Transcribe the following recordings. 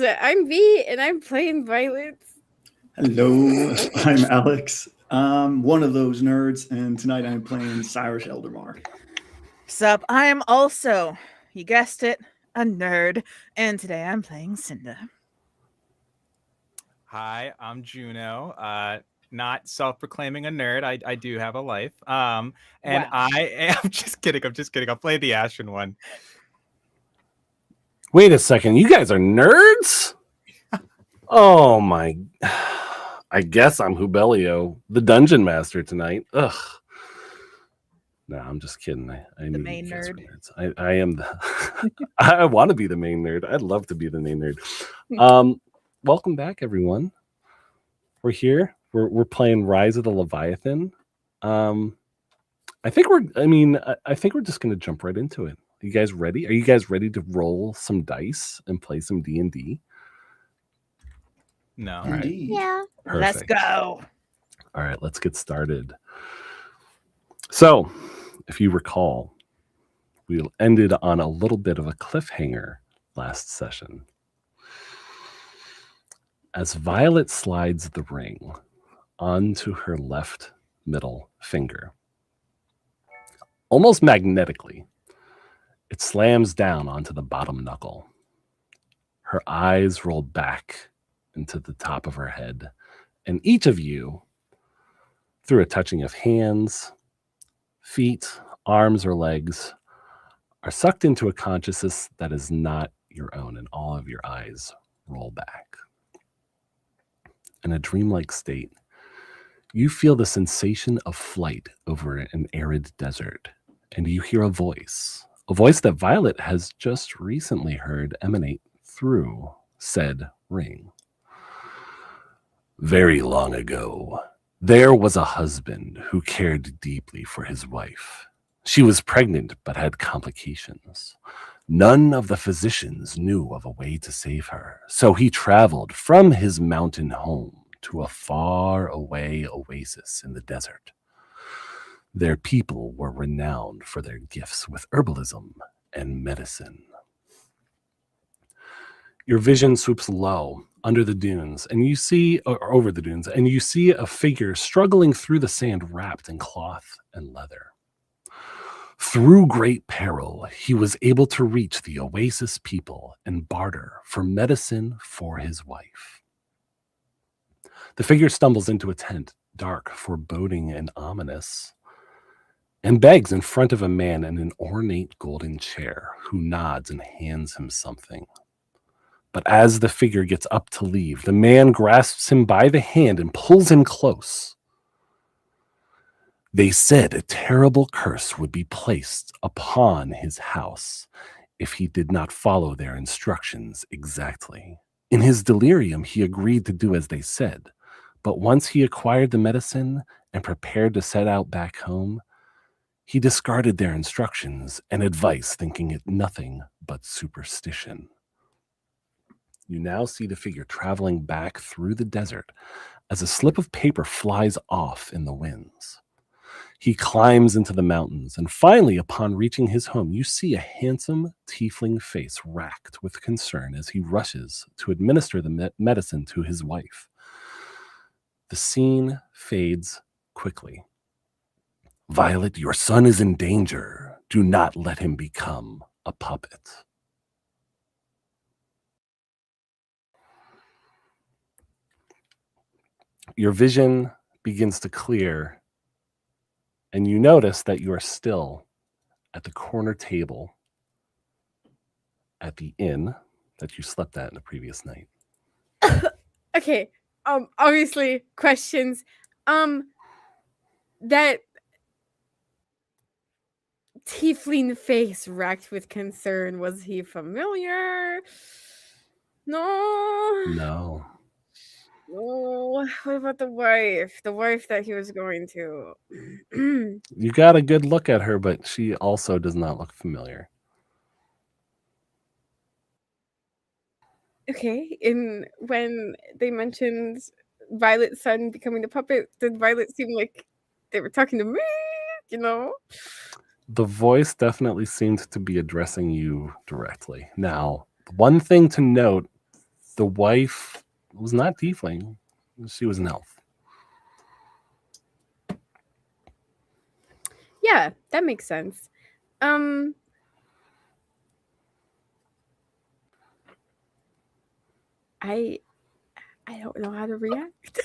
I'm V, and I'm playing Violet. Hello, I'm Alex. I'm one of those nerds, and tonight I'm playing Cyrus Eldermar. Sup, I am also, you guessed it, a nerd, and today I'm playing Cinda. Hi, I'm Juno. Not self-proclaiming a nerd. I do have a life. And Wow. I am just kidding. I'll play the Ashen one. Wait a second, you guys are nerds? Oh my! I guess I'm Hubelio, the dungeon master tonight. Ugh. No, I'm just kidding. I The knew main you guys nerd. were nerds. I am the. I want to be the main nerd. I'd love to be the main nerd. Welcome back, everyone. We're here. We're playing Rise of the Leviathan. I think we're just gonna jump right into it. Are you guys ready? Are you guys ready to roll some dice and play some D&D? No. All right. Indeed. Yeah. Let's Perfect. go. All right, let's get started. So, if you recall, we ended on a little bit of a cliffhanger last session. As Violet slides the ring onto her left middle finger, almost magnetically, it slams down onto the bottom knuckle. Her eyes roll back into the top of her head, and each of you, through a touching of hands, feet, arms, or legs, are sucked into a consciousness that is not your own, and all of your eyes roll back. In a dreamlike state, you feel the sensation of flight over an arid desert, and you hear a voice that Violet has just recently heard emanate through said ring. Very long ago, there was a husband who cared deeply for his wife. She was pregnant but had complications. None of the physicians knew of a way to save her, so he traveled from his mountain home to a far away oasis in the desert. Their people were renowned for their gifts with herbalism and medicine. Your vision swoops low under the dunes, and you see, or over the dunes, and you see a figure struggling through the sand wrapped in cloth and leather. Through great peril, he was able to reach the oasis people and barter for medicine for his wife. The figure stumbles into a tent, dark, foreboding, and ominous, and begs in front of a man in an ornate golden chair who nods and hands him something. But as the figure gets up to leave, the man grasps him by the hand and pulls him close. They said a terrible curse would be placed upon his house if he did not follow their instructions exactly. In his delirium, he agreed to do as they said, but once he acquired the medicine and prepared to set out back home, he discarded their instructions and advice, thinking it nothing but superstition. You now see the figure traveling back through the desert as a slip of paper flies off in the winds. He climbs into the mountains, and finally, upon reaching his home, you see a handsome tiefling face racked with concern as he rushes to administer the medicine to his wife. The scene fades quickly. Violet, your son is in danger. Do not let him become a puppet. Your vision begins to clear, and you notice that you are still at the corner table at the inn that you slept at in the previous night. Okay. Obviously, questions. That tiefling face racked with concern, was he familiar? No. No. Oh, what about the wife? The wife that he was going to. You got a good look at her, but she also does not look familiar. Okay, and when they mentioned Violet's son becoming the puppet, did Violet seem like they were talking to me? You know? The voice definitely seemed to be addressing you directly. Now, one thing to note The wife was not tiefling. She was an elf. Yeah, that makes sense. I don't know how to react.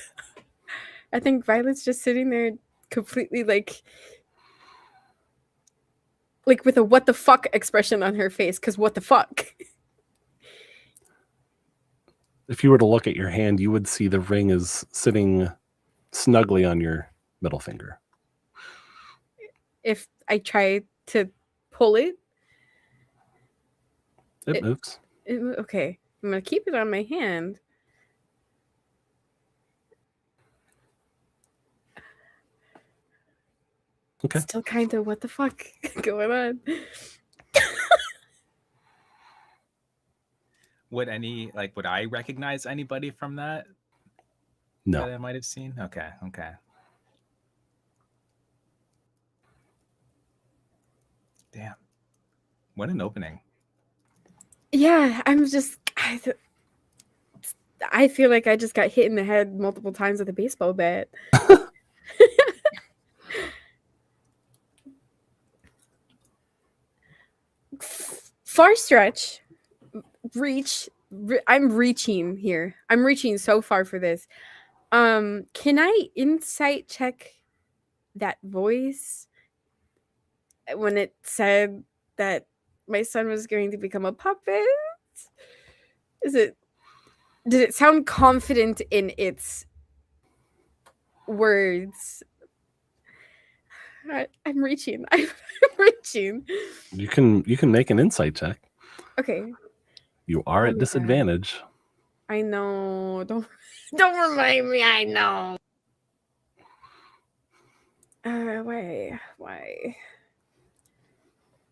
I think Violet's just sitting there completely like with a what the fuck expression on her face, because what the fuck? If you were to look at your hand, you would see the ring is sitting snugly on your middle finger. If I try to pull it, It moves. Okay. I'm gonna keep it on my hand. Okay. Still kind of what the fuck going on? Would I recognize anybody from that No. that I might have seen? Okay. Damn. What an opening. Yeah, I'm just. I feel like I just got hit in the head multiple times with a baseball bat. Far stretch, reach. I'm reaching here. I'm reaching so far for this. Can I insight check that voice when it said that my son was going to become a puppet? Did it sound confident in its words? I'm reaching. I'm reaching. You can make an insight check. Okay. You are at disadvantage. I know. Don't remind me. I know. Why?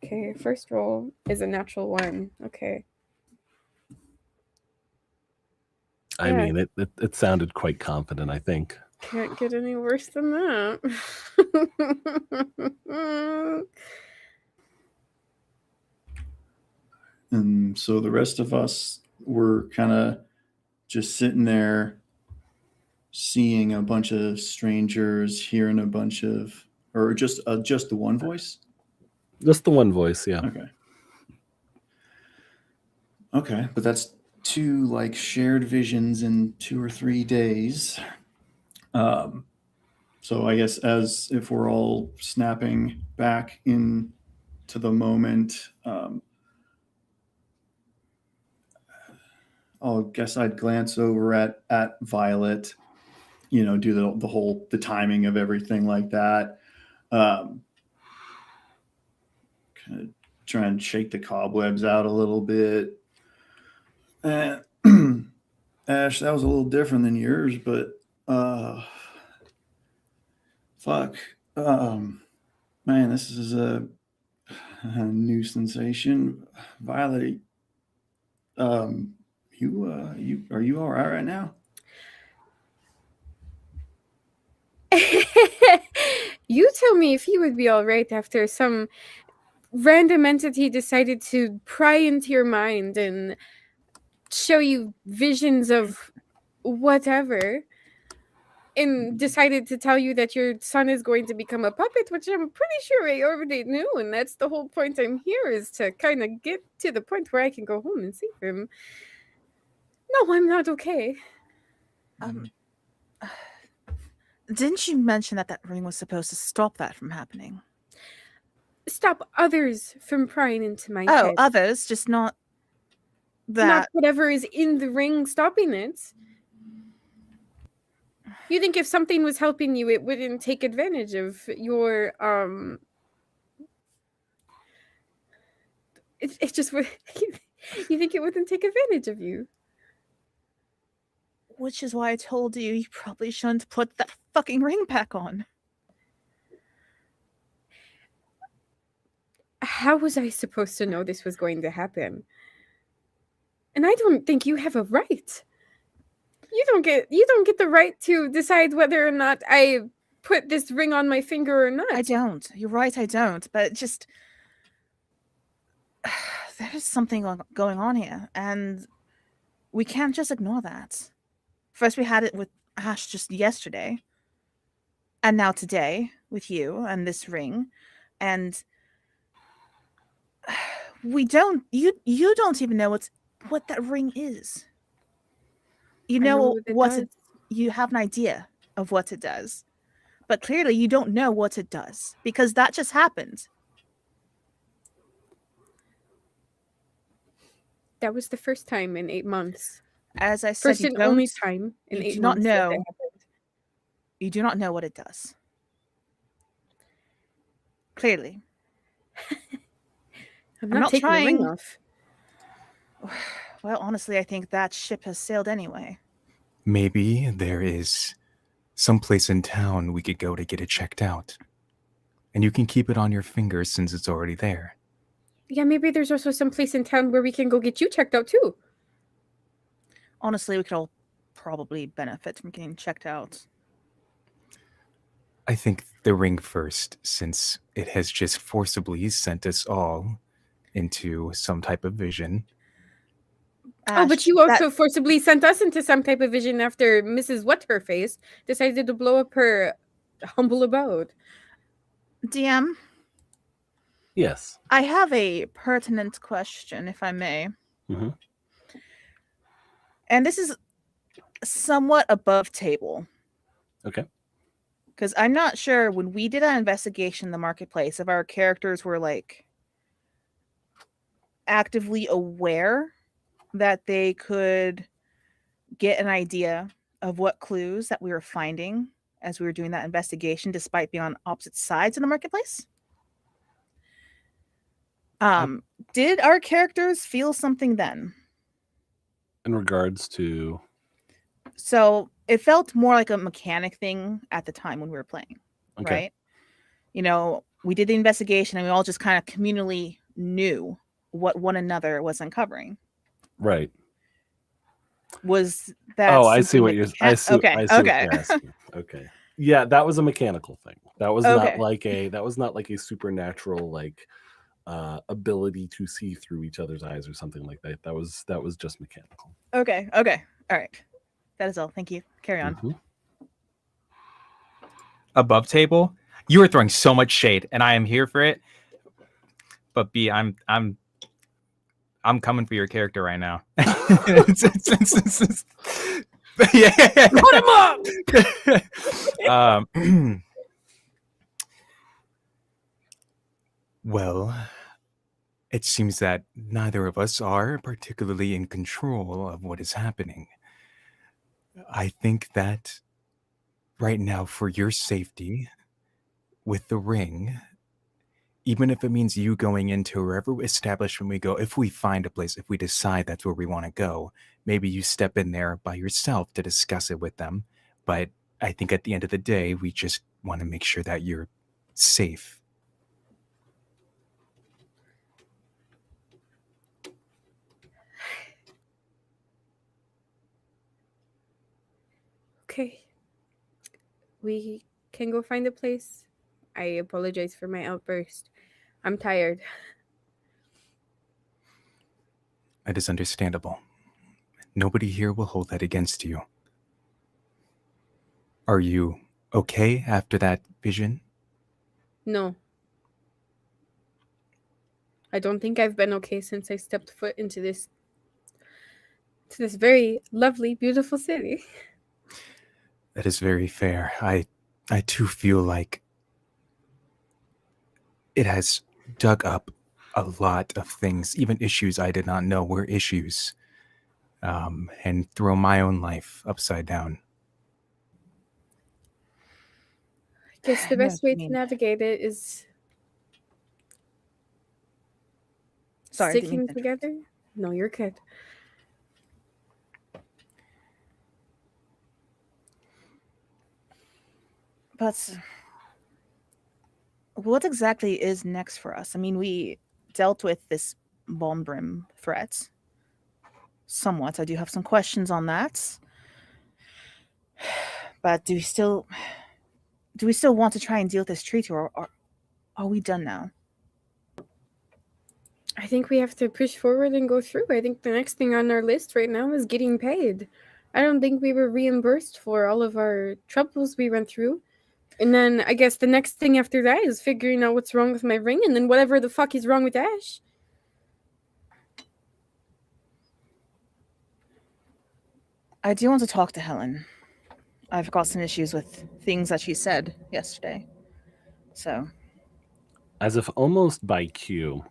Okay, first roll is a natural 1. Okay. I mean, it sounded quite confident, I think. Can't get any worse than that. And so the rest of us were kind of just sitting there, seeing a bunch of strangers, hearing a bunch of, or just the one voice. Just the one voice, yeah. Okay, but that's 2 like shared visions in 2 or 3 days. So I guess as if we're all snapping back into the moment, I'll guess I'd glance over at Violet, do the whole timing of everything like that. Kind of try and shake the cobwebs out a little bit. Ash, that was a little different than yours, but fuck. Man, this is a new sensation. Violet, are you all right now? You tell me if you would be all right after some random entity decided to pry into your mind and show you visions of whatever and decided to tell you that your son is going to become a puppet, which I'm pretty sure I already knew, and that's the whole point I'm here, is to kind of get to the point where I can go home and save him. No, I'm not okay. Didn't you mention that ring was supposed to stop that from happening? Stop others from prying into my Oh, head. others, just not that. Not whatever is in the ring stopping it. You think if something was helping you, it wouldn't take advantage of your it just would. You think it wouldn't take advantage of you? Which is why I told you probably shouldn't put that fucking ring back on. How was I supposed to know this was going to happen? And I don't think you have a right. You don't get the right to decide whether or not I put this ring on my finger or not. I don't. You're right, I don't. But just there's something going on here, and We can't just ignore that. First, we had it with Ash just yesterday, and now today with you and this ring, and we don't. You don't even know what that ring is. You I know what it what does. it. You have an idea of what it does, but clearly you don't know what it does because that just happened. That was the first time in 8 months. As I said, First and only time in you 8 do not months that know. happened. You do not know what it does. Clearly, I'm I'm not not taking the ring trying. off. Well, honestly, I think that ship has sailed anyway. Maybe there is someplace in town we could go to get it checked out. And you can keep it on your finger since it's already there. Yeah, maybe there's also some place in town where we can go get you checked out too. Honestly, we could all probably benefit from getting checked out. I think the ring first, since it has just forcibly sent us all into some type of vision. Oh, but Ash, you also forcibly sent us into some type of vision after Mrs. What's-Her-Face decided to blow up her humble abode. DM, Yes. I have a pertinent question, if I may. Mhm. And this is somewhat above table. Okay. Because I'm not sure when we did our investigation in the marketplace if our characters were like actively aware that they could get an idea of what clues that we were finding as we were doing that investigation, despite being on opposite sides of the marketplace. Did our characters feel something then? In regards to So it felt more like a mechanic thing at the time when we were playing, okay. right? You know, we did the investigation and we all just kind of communally knew what one another was uncovering. Right. Was that? Oh, I see something what that you're. you I can't- see. Okay, I see okay. what you're asking. Okay. Yeah, that was a mechanical thing. That was Okay. not like a. That was not like a supernatural like ability to see through each other's eyes or something like that. That was just mechanical. Okay. All right. That is all. Thank you. Carry on. Mhm. Above table, you are throwing so much shade, and I am here for it. But B, I'm coming for your character right now. Yeah. Put him up! Well, it seems that neither of us are particularly in control of what is happening. I think that right now, for your safety, with the ring, even if it means you going into wherever establishment we go, if we find a place, if we decide that's where we want to go, maybe you step in there by yourself to discuss it with them. But I think at the end of the day, we just want to make sure that you're safe. Okay. We can go find a place. I apologize for my outburst. I'm tired. It is understandable. Nobody here will hold that against you. Are you okay after that vision? No. I don't think I've been okay since I stepped foot into this very lovely, beautiful city. That is very fair. I too feel like it has dug up a lot of things, even issues I did not know were issues, and throw my own life upside down. I guess the I know best what you way to mean. navigate it is Sorry, I didn't mean sticking to interrupt. together. No, you're good. But what exactly is next for us? I mean, we dealt with this bomb brim threat somewhat. I do have some questions on that. But do we still want to try and deal with this treaty, or are we done now? I think we have to push forward and go through. I think the next thing on our list right now is getting paid. I don't think we were reimbursed for all of our troubles we went through. And then I guess the next thing after that is figuring out what's wrong with my ring, and then whatever the fuck is wrong with Ash. I do want to talk to Helen. I've got some issues with things that she said yesterday. So, As if almost by cue,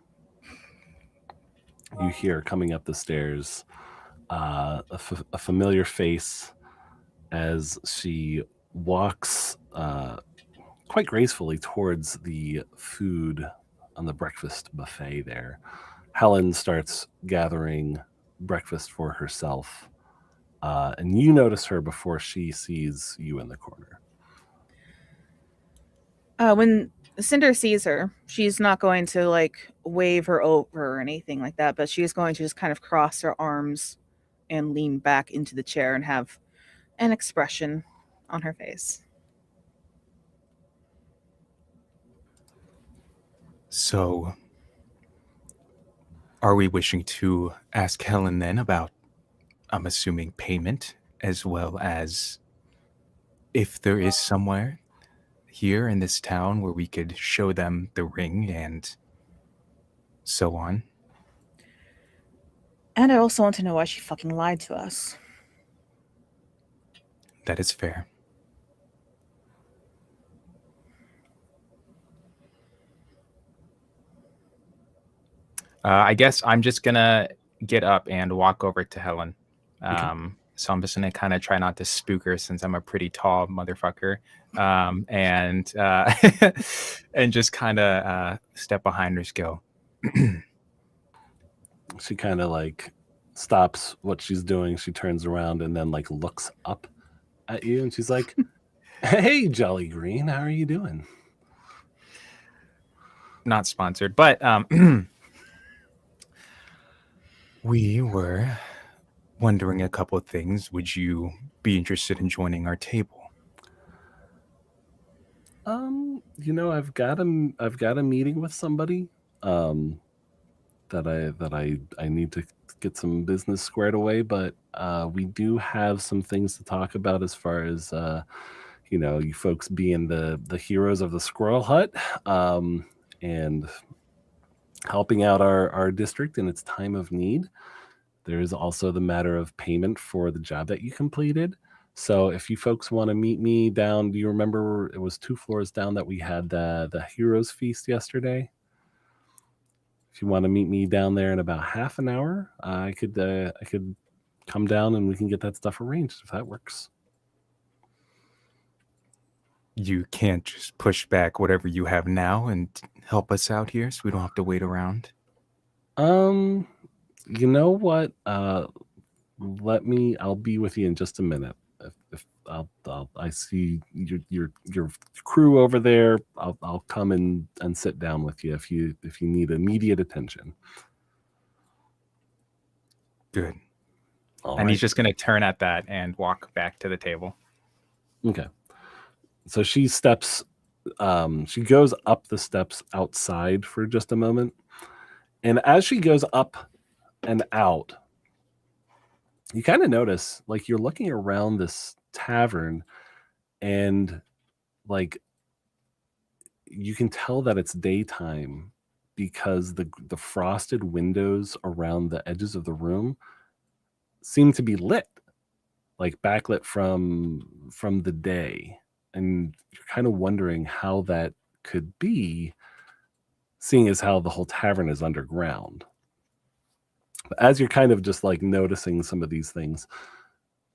you hear coming up the stairs a familiar face as she walks quite gracefully towards the food on the breakfast buffet there. Helen starts gathering breakfast for herself, and you notice her before she sees you in the corner. when Cinder sees her, she's not going to like wave her over or anything like that, but she's going to just kind of cross her arms and lean back into the chair and have an expression on her face. So, are we wishing to ask Helen then about, I'm assuming, payment, as well as if there is somewhere here in this town where we could show them the ring and so on? And I also want to know why she fucking lied to us. That is fair. I guess I'm just gonna get up and walk over to Helen. So I'm just gonna kind of try not to spook her since I'm a pretty tall motherfucker, and and just kind of step behind her. Go. She kind of like stops what she's doing. She turns around and then like looks up at you, and she's like, "Hey, Jolly Green, how are you doing?" Not sponsored, but we were wondering a couple of things. Would you be interested in joining our table? I've got a meeting with somebody that I need to get some business squared away, but we do have some things to talk about as far as you folks being the heroes of the Squirrel Hut, and helping out our district in its time of need. There is also the matter of payment for the job that you completed. So if you folks want to meet me down, do you remember it was 2 floors down that we had the Heroes Feast yesterday? If you want to meet me down there in about half an hour, I could come down and we can get that stuff arranged if that works. You can't just push back whatever you have now and help us out here so we don't have to wait around? You know what? I'll be with you in just a minute. If I see your crew over there, I'll come and sit down with you if you need immediate attention. Good. All and right. he's just going to turn at that and walk back to the table. Okay. So she steps, she goes up the steps outside for just a moment. And as she goes up and out, you kind of notice, like, you're looking around this tavern and, like, you can tell that it's daytime because the frosted windows around the edges of the room seem to be lit, like backlit from the day. And you're kind of wondering how that could be, seeing as how the whole tavern is underground. But as you're kind of just like noticing some of these things,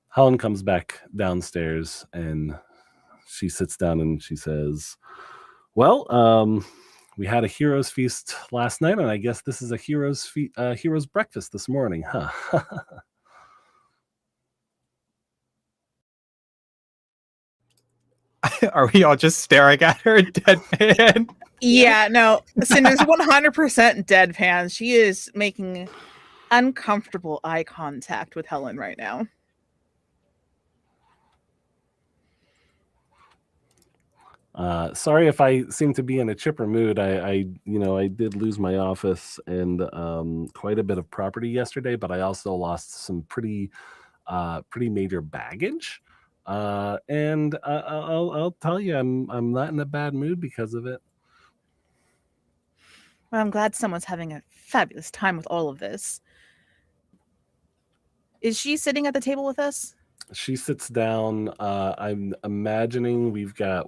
Helen comes back downstairs and she sits down and she says, well, we had a hero's feast last night, and I guess this is a hero's breakfast this morning, huh? Are we all just staring at her deadpan? Yeah, no, Cinder's 100% deadpan. She is making uncomfortable eye contact with Helen right now. Sorry if I seem to be in a chipper mood. I did lose my office and quite a bit of property yesterday, but I also lost some pretty major baggage. And I'll tell you, I'm not in a bad mood because of it. Well, I'm glad someone's having a fabulous time with all of this. Is she sitting at the table with us? She sits down. I'm imagining we've got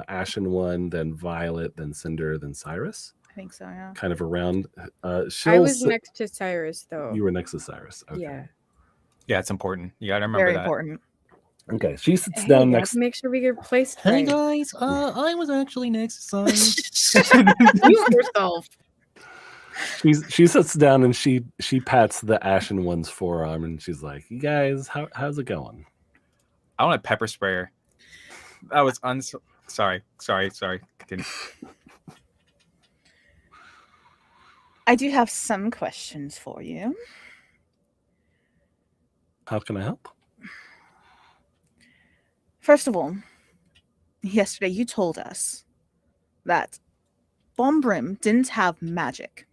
Ashen one, then Violet, then Cinder, then Cyrus. I think so, yeah. Kind of around. I was next to Cyrus, though. You were next to Cyrus. Okay. Yeah. Yeah, it's important. You got to remember Very that. important. Okay, she sits Hey, down we next. have to make sure we get placed Hey right. guys, I was actually next to Cyrus. You yourself. She sits down and she pats the Ashen one's forearm and she's like, "You guys, how's it going?" I want a pepper sprayer. That was sorry. Continue. I do have some questions for you. How can I help? First of all, yesterday you told us that Bombrim didn't have magic.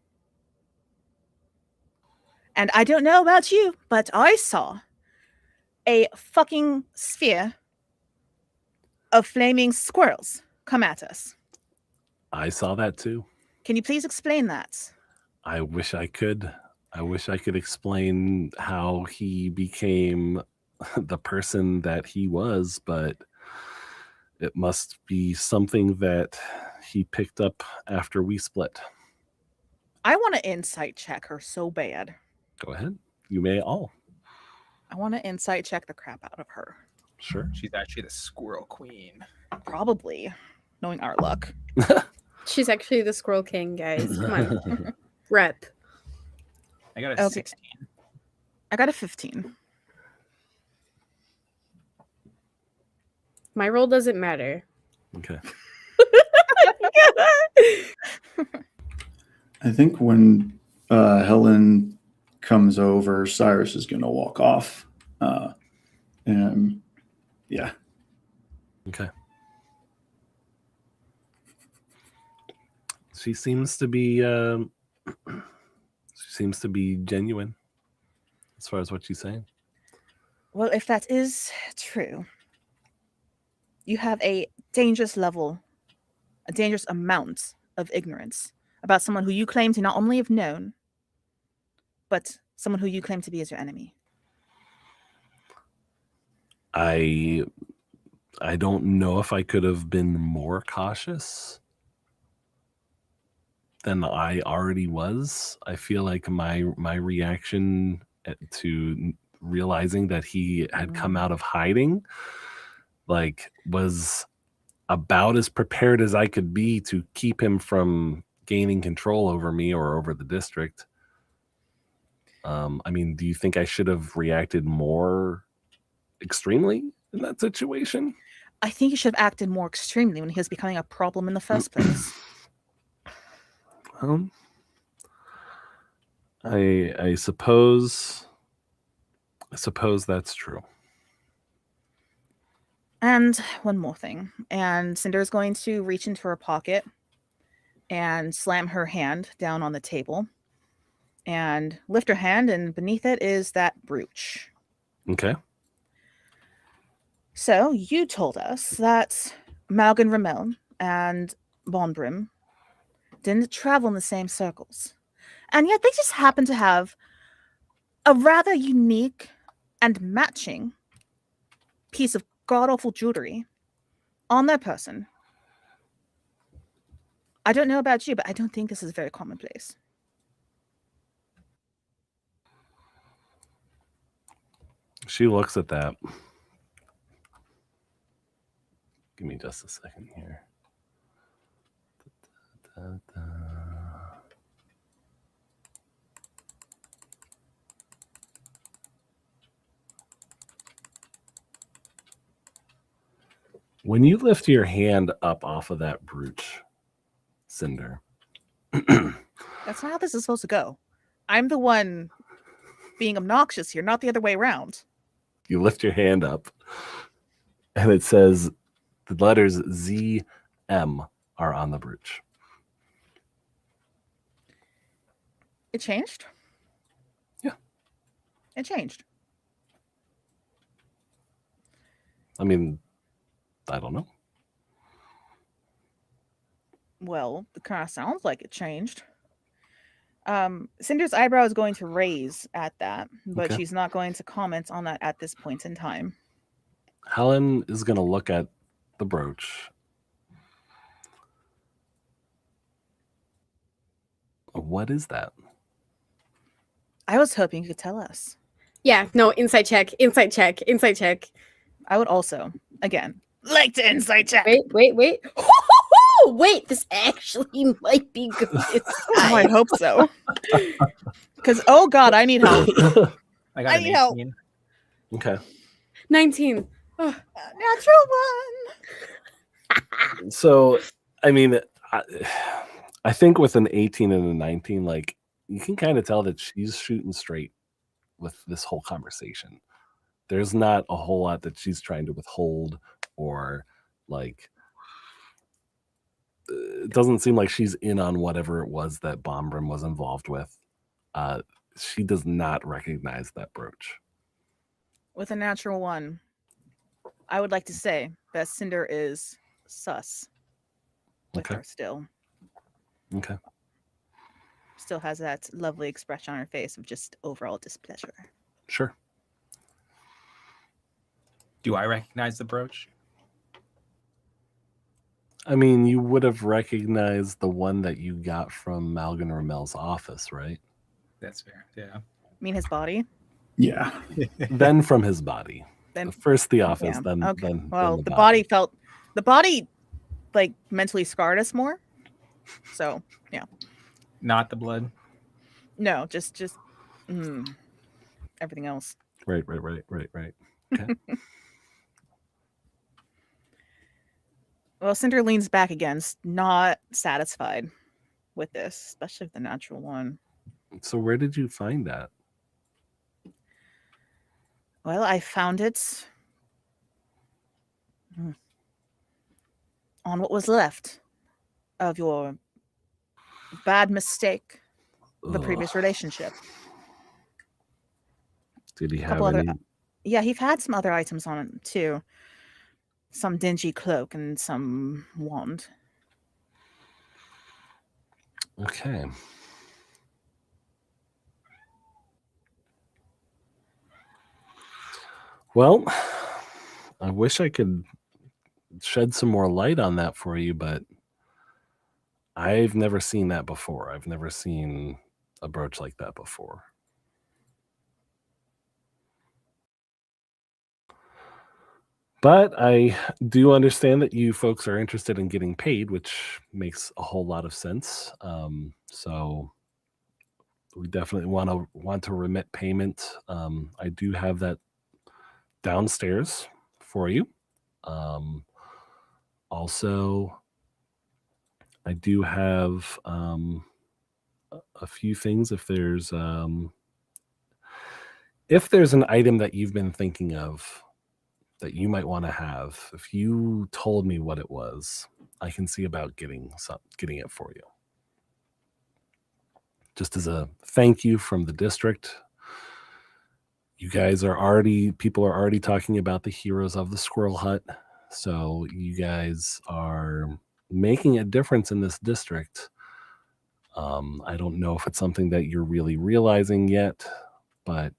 And I don't know about you, but I saw a fucking sphere of flaming squirrels come at us. I saw that too. Can you please explain that? I wish I could. I wish I could explain how he became the person that he was, but it must be something that he picked up after we split. I want to insight check her so bad. Go ahead. You may all. I want to insight check the crap out of her. Sure. She's actually the squirrel queen. Probably, knowing our luck. She's actually the Squirrel King, guys. Come on. Rep. I got a 16. I got a 15. My role doesn't matter. Okay. I think when Helen comes over, Cyrus is going to walk off. And yeah. Okay. She seems to be genuine as far as what she's saying. Well, if that is true, you have a dangerous level, a dangerous amount of ignorance about someone who you claim to not only have known, but someone who you claim to be as your enemy. I don't know if I could have been more cautious than I already was. I feel like my reaction to realizing that he had come out of hiding was about as prepared as I could be to keep him from gaining control over me or over the district. Do you think I should have reacted more extremely in that situation? I think you should have acted more extremely when he was becoming a problem in the first place. I suppose that's true. And one more thing. And Cinder's going to reach into her pocket and slam her hand down on the table and lift her hand, and beneath it is that brooch. Okay. So you told us that Malgan Ramel and Bonbrim didn't travel in the same circles. And yet they just happen to have a rather unique and matching piece of god-awful jewelry on their person. I don't know about you, but I don't think this is very commonplace. She looks at that. Give me just a second here. When you lift your hand up off of that brooch, Cinder. That's not how this is supposed to go. I'm the one being obnoxious here, not the other way around. You lift your hand up, and it says the letters ZMA. M are on the brooch. It changed? Yeah. It changed. I mean, I don't know. Well, it kind of sounds like it changed. Cinder's eyebrow is going to raise at that, but Okay. she's not going to comment on that at this point in time. Helen is going to look at the brooch. What is that? I was hoping you could tell us. Yeah, no, insight check, insight check, insight check. I would also, again, like to insight check. Wait. Wait, this actually might be good this Oh, I time. hope so. Because, oh God, I need help. I got I an need help. 18. Okay. 19. Oh, Natural one. So, I mean, I think with an 18 and a 19, like, you can kind of tell that she's shooting straight with this whole conversation. There's not a whole lot that she's trying to withhold, or like, it doesn't seem like she's in on whatever it was that Bombrim was involved with. She does not recognize that brooch. With a natural one, I would like to say that Cinder is sus with Okay. her still. Okay. Still has that lovely expression on her face of just overall displeasure. Sure. Do I recognize the brooch? I mean, you would have recognized the one that you got from Malgan Ramel's office, right? That's fair. Yeah. I mean, his body. Yeah. Then from his body. Then First the office, yeah, then okay. then Well, then the body felt the body like mentally scarred us more. So yeah, Not the blood. no, just everything else. Right. Okay. Well, Cinder leans back again, not satisfied with this, especially with the natural one. So where did you find that? Well, I found it on what was left of your bad mistake, the Ugh. previous relationship. Did he have Couple other- any? Yeah, he had some other items on it too. Some dingy cloak and some wand. Okay. Well, I wish I could shed some more light on that for you, but I've never seen that before. I've never seen a brooch like that before. But I do understand that you folks are interested in getting paid, which makes a whole lot of sense. So we definitely want to remit payment. I do have that downstairs for you. Also, I do have a few things. If there's an item that you've been thinking of that you might want to have, if you told me what it was, I can see about getting it for you. Just as a thank you from the district. People are already talking about the heroes of the Squirrel Hut. So you guys are making a difference in this district. I don't know if it's something that you're really realizing yet, but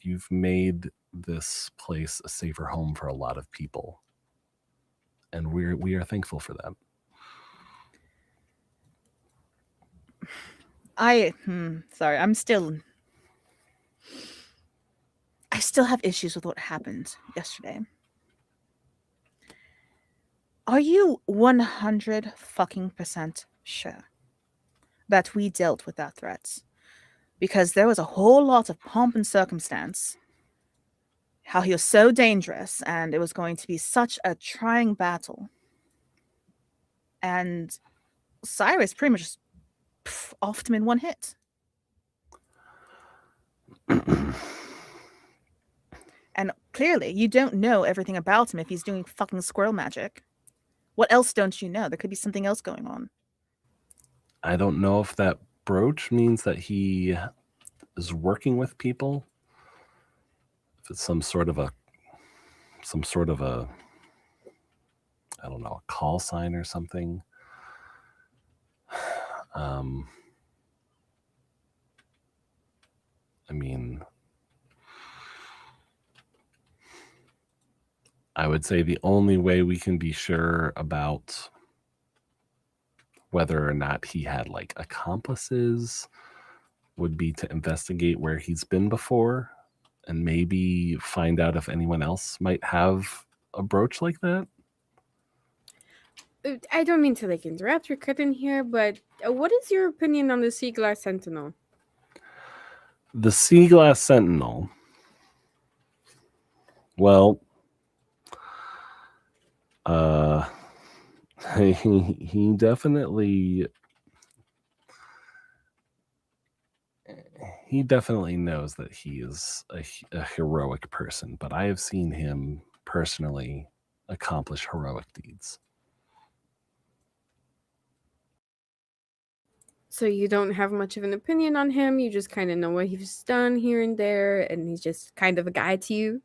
you've made this place a safer home for a lot of people. And we are thankful for that. Sorry, I still have issues with what happened yesterday. Are you 100% sure that we dealt with that threat? Because there was a whole lot of pomp and circumstance. How he was so dangerous, and it was going to be such a trying battle. And Cyrus pretty much just offed him in one hit. And clearly, you don't know everything about him if he's doing fucking squirrel magic. What else don't you know? There could be something else going on. I don't know if that brooch means that he is working with people. If it's some sort of a I don't know, a call sign or something. I mean, I would say the only way we can be sure about whether or not he had like accomplices would be to investigate where he's been before and maybe find out if anyone else might have a brooch like that. I don't mean to like interrupt your cut in here, but what is your opinion on the Sea Glass Sentinel? The Sea Glass Sentinel. Well, he definitely knows that he is a heroic person, but I have seen him personally accomplish heroic deeds. So you don't have much of an opinion on him. You just kind of know what he's done here and there, and he's just kind of a guy to you.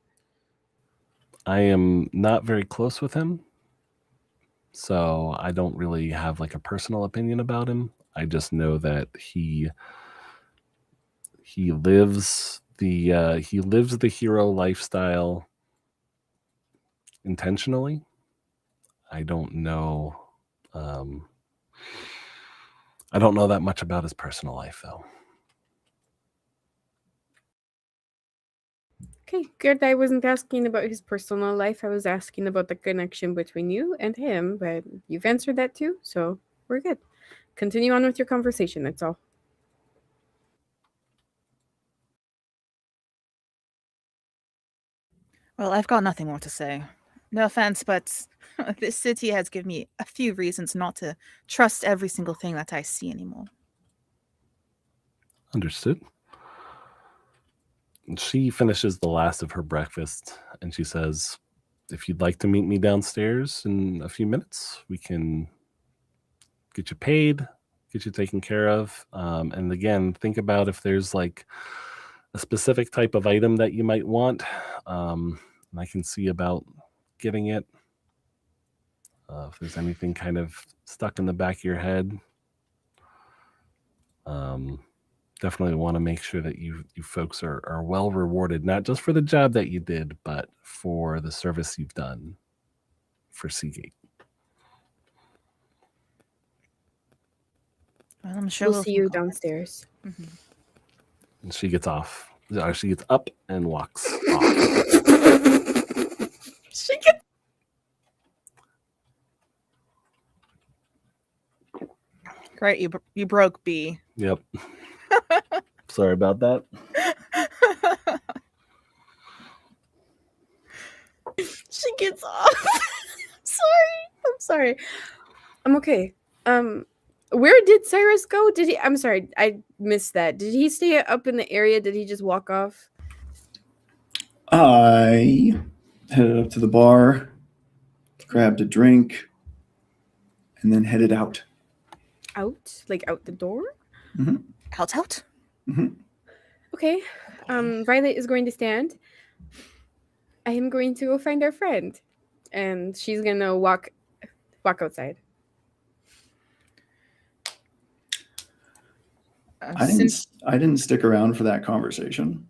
I am not very close with him, so I don't really have like a personal opinion about him. I just know that he lives the hero lifestyle intentionally. I don't know that much about his personal life, though. Okay, good. I wasn't asking about his personal life. I was asking about the connection between you and him, but you've answered that too, so we're good. Continue on with your conversation, that's all. Well, I've got nothing more to say. No offense, but this city has given me a few reasons not to trust every single thing that I see anymore. Understood. She finishes the last of her breakfast and she says, if you'd like to meet me downstairs in a few minutes, we can get you paid, get you taken care of. And again, think about if there's like a specific type of item that you might want. And I can see about getting it. If there's anything kind of stuck in the back of your head, definitely want to make sure that you folks are well rewarded, not just for the job that you did, but for the service you've done for Seagate. Well, I'm sure We'll see you downstairs. Mm-hmm. And she gets off. She gets up and walks off. She gets. Great, you broke B. Yep. Sorry about that. She gets off. I'm sorry. I'm okay. Where did Cyrus go? Did he? I'm sorry, I missed that. Did he stay up in the area? Did he just walk off? I headed up to the bar, grabbed a drink, and then headed out. Out? Like out the door? Mm-hmm. Out? Mm-hmm. Okay. Violet is going to stand. I am going to go find our friend. And she's gonna walk outside. I didn't stick around for that conversation.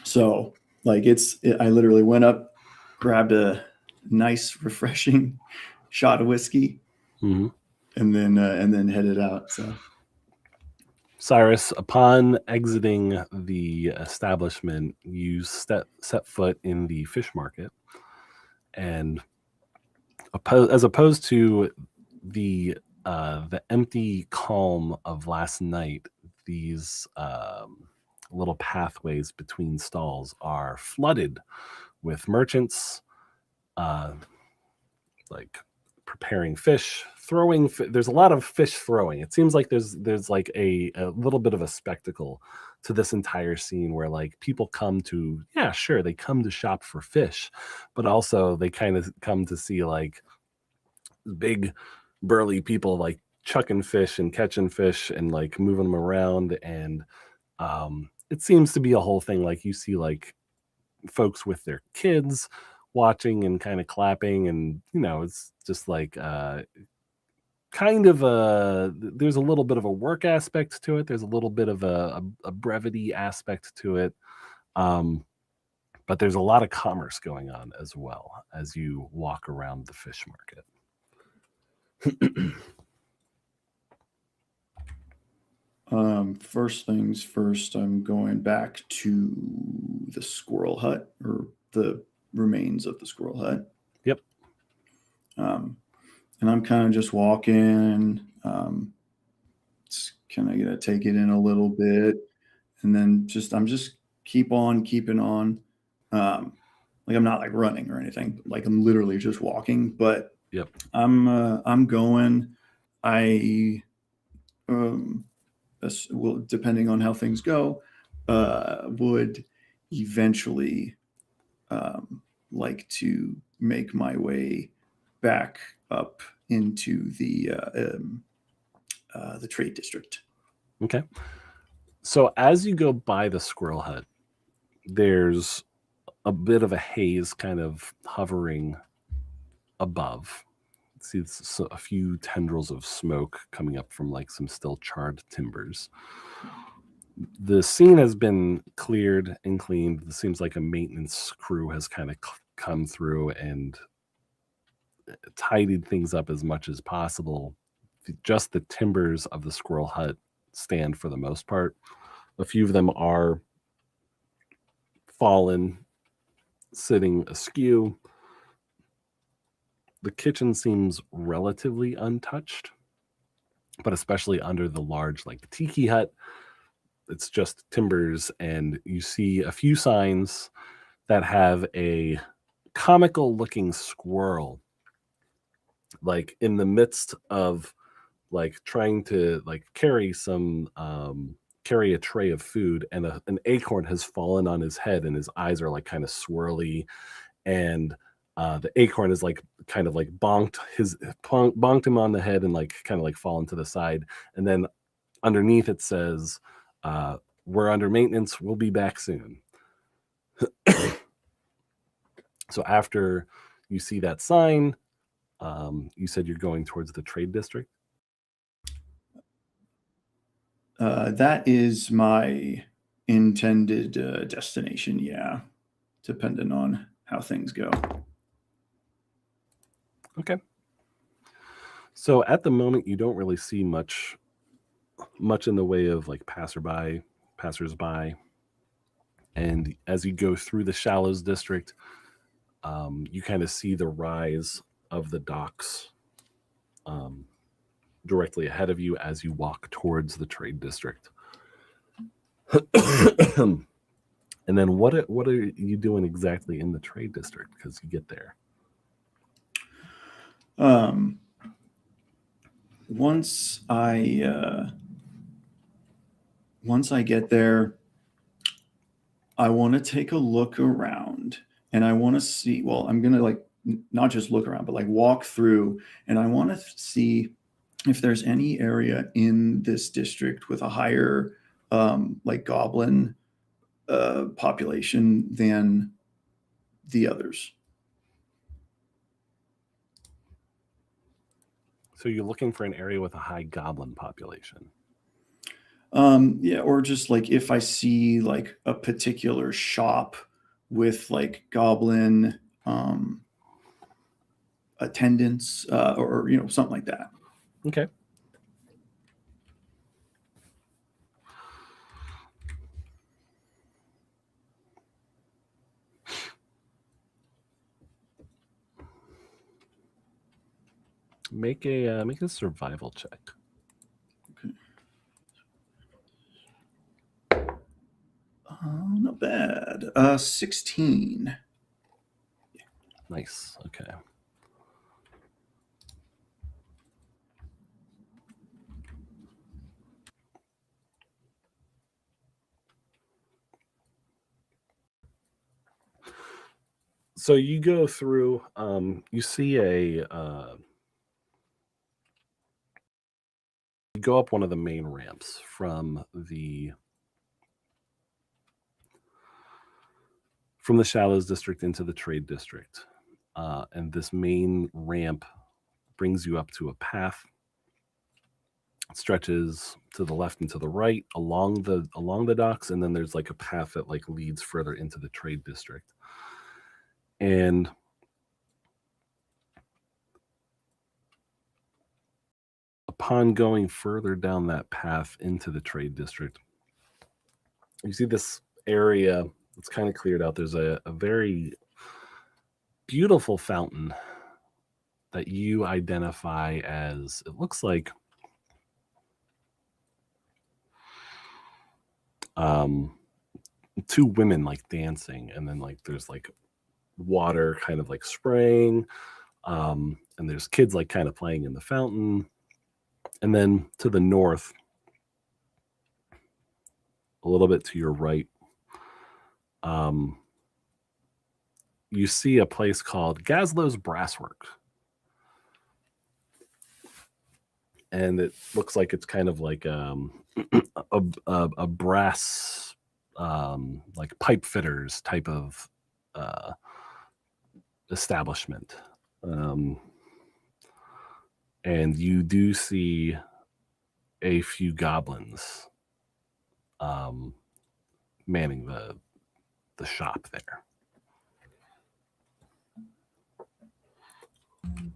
So like I literally went up, grabbed a nice refreshing shot of whiskey, Mm-hmm. and then headed out. So Cyrus, upon exiting the establishment, you set foot in the fish market, and as opposed to the empty calm of last night, these little pathways between stalls are flooded with merchants, like preparing fish, throwing. There's a lot of fish throwing. It seems like there's like a little bit of a spectacle to this entire scene where like people come to, yeah, sure, they come to shop for fish, but also they kind of come to see like big burly people like chucking fish and catching fish and like moving them around. And it seems to be a whole thing. Like you see like folks with their kids watching and kind of clapping, and it's just like kind of there's a little bit of a work aspect to it. There's a little bit of a brevity aspect to it. But there's a lot of commerce going on as well as you walk around the fish market. First things first, I'm going back to the squirrel hut, or the remains of the squirrel hut. Yep. And I'm kind of just walking, it's kind of gonna take it in a little bit, and then I'm just keep on keeping on. Like I'm not like running or anything, like I'm literally just walking, but Yep. I'm going. I well, depending on how things go, would eventually like to make my way back up into the trade district. Okay. So as you go by the squirrel hut, there's a bit of a haze kind of hovering above. See a few tendrils of smoke coming up from like some still charred timbers. The scene has been cleared and cleaned. It seems like a maintenance crew has kind of come through and tidied things up as much as possible. Just the timbers of the squirrel hut stand for the most part. A few of them are fallen, sitting askew. The kitchen seems relatively untouched, but especially under the large like tiki hut, it's just timbers, and you see a few signs that have a comical looking squirrel like in the midst of like trying to like carry a tray of food, and an acorn has fallen on his head and his eyes are like kind of swirly, and the acorn is like kind of like bonked him on the head and like kind of like fallen to the side, and then underneath it says, we're under maintenance, we'll be back soon. So after you see that sign, you said you're going towards the trade district. That is my intended destination, yeah, depending on how things go. Okay. So at the moment, you don't really see much in the way of like passersby. And as you go through the Shallows district, you kind of see the rise of the docks directly ahead of you as you walk towards the trade district. And then what are you doing exactly in the trade district because you get there? Once I get there, I want to take a look around, and I want to see, well, I'm going to like not just look around, but like walk through, and I want to see if there's any area in this district with a higher like goblin population than the others. So you're looking for an area with a high goblin population. Yeah, or just like if I see like a particular shop with like goblin attendants or something like that. Okay. Make a survival check. Okay. Not bad. 16. Nice. Okay. So you go through. You see you go up one of the main ramps from the Shallows district into the Trade district, and this main ramp brings you up to a path. It stretches to the left and to the right along the docks, and then there's like a path that like leads further into the Trade district. And upon going further down that path into the Trade district, you see this area that's kind of cleared out. There's a very beautiful fountain that you identify as, it looks like two women like dancing, and then like there's like water kind of like spraying, and there's kids like kind of playing in the fountain. And then to the north, a little bit to your right, you see a place called Gaslow's Brasswork. And it looks like it's kind of like a brass, like pipe fitters type of establishment. And you do see a few goblins manning the shop there.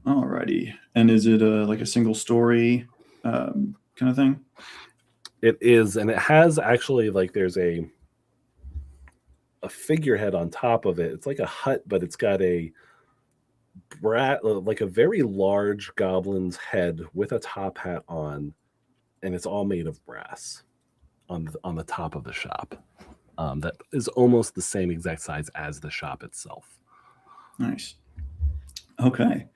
Alrighty. And is it like a single story kind of thing? It is, and it has actually like there's a figurehead on top of it. It's like a hut, but it's got a like a very large goblin's head with a top hat on, and it's all made of brass on the top of the shop. That is almost the same exact size as the shop itself. Nice. Okay.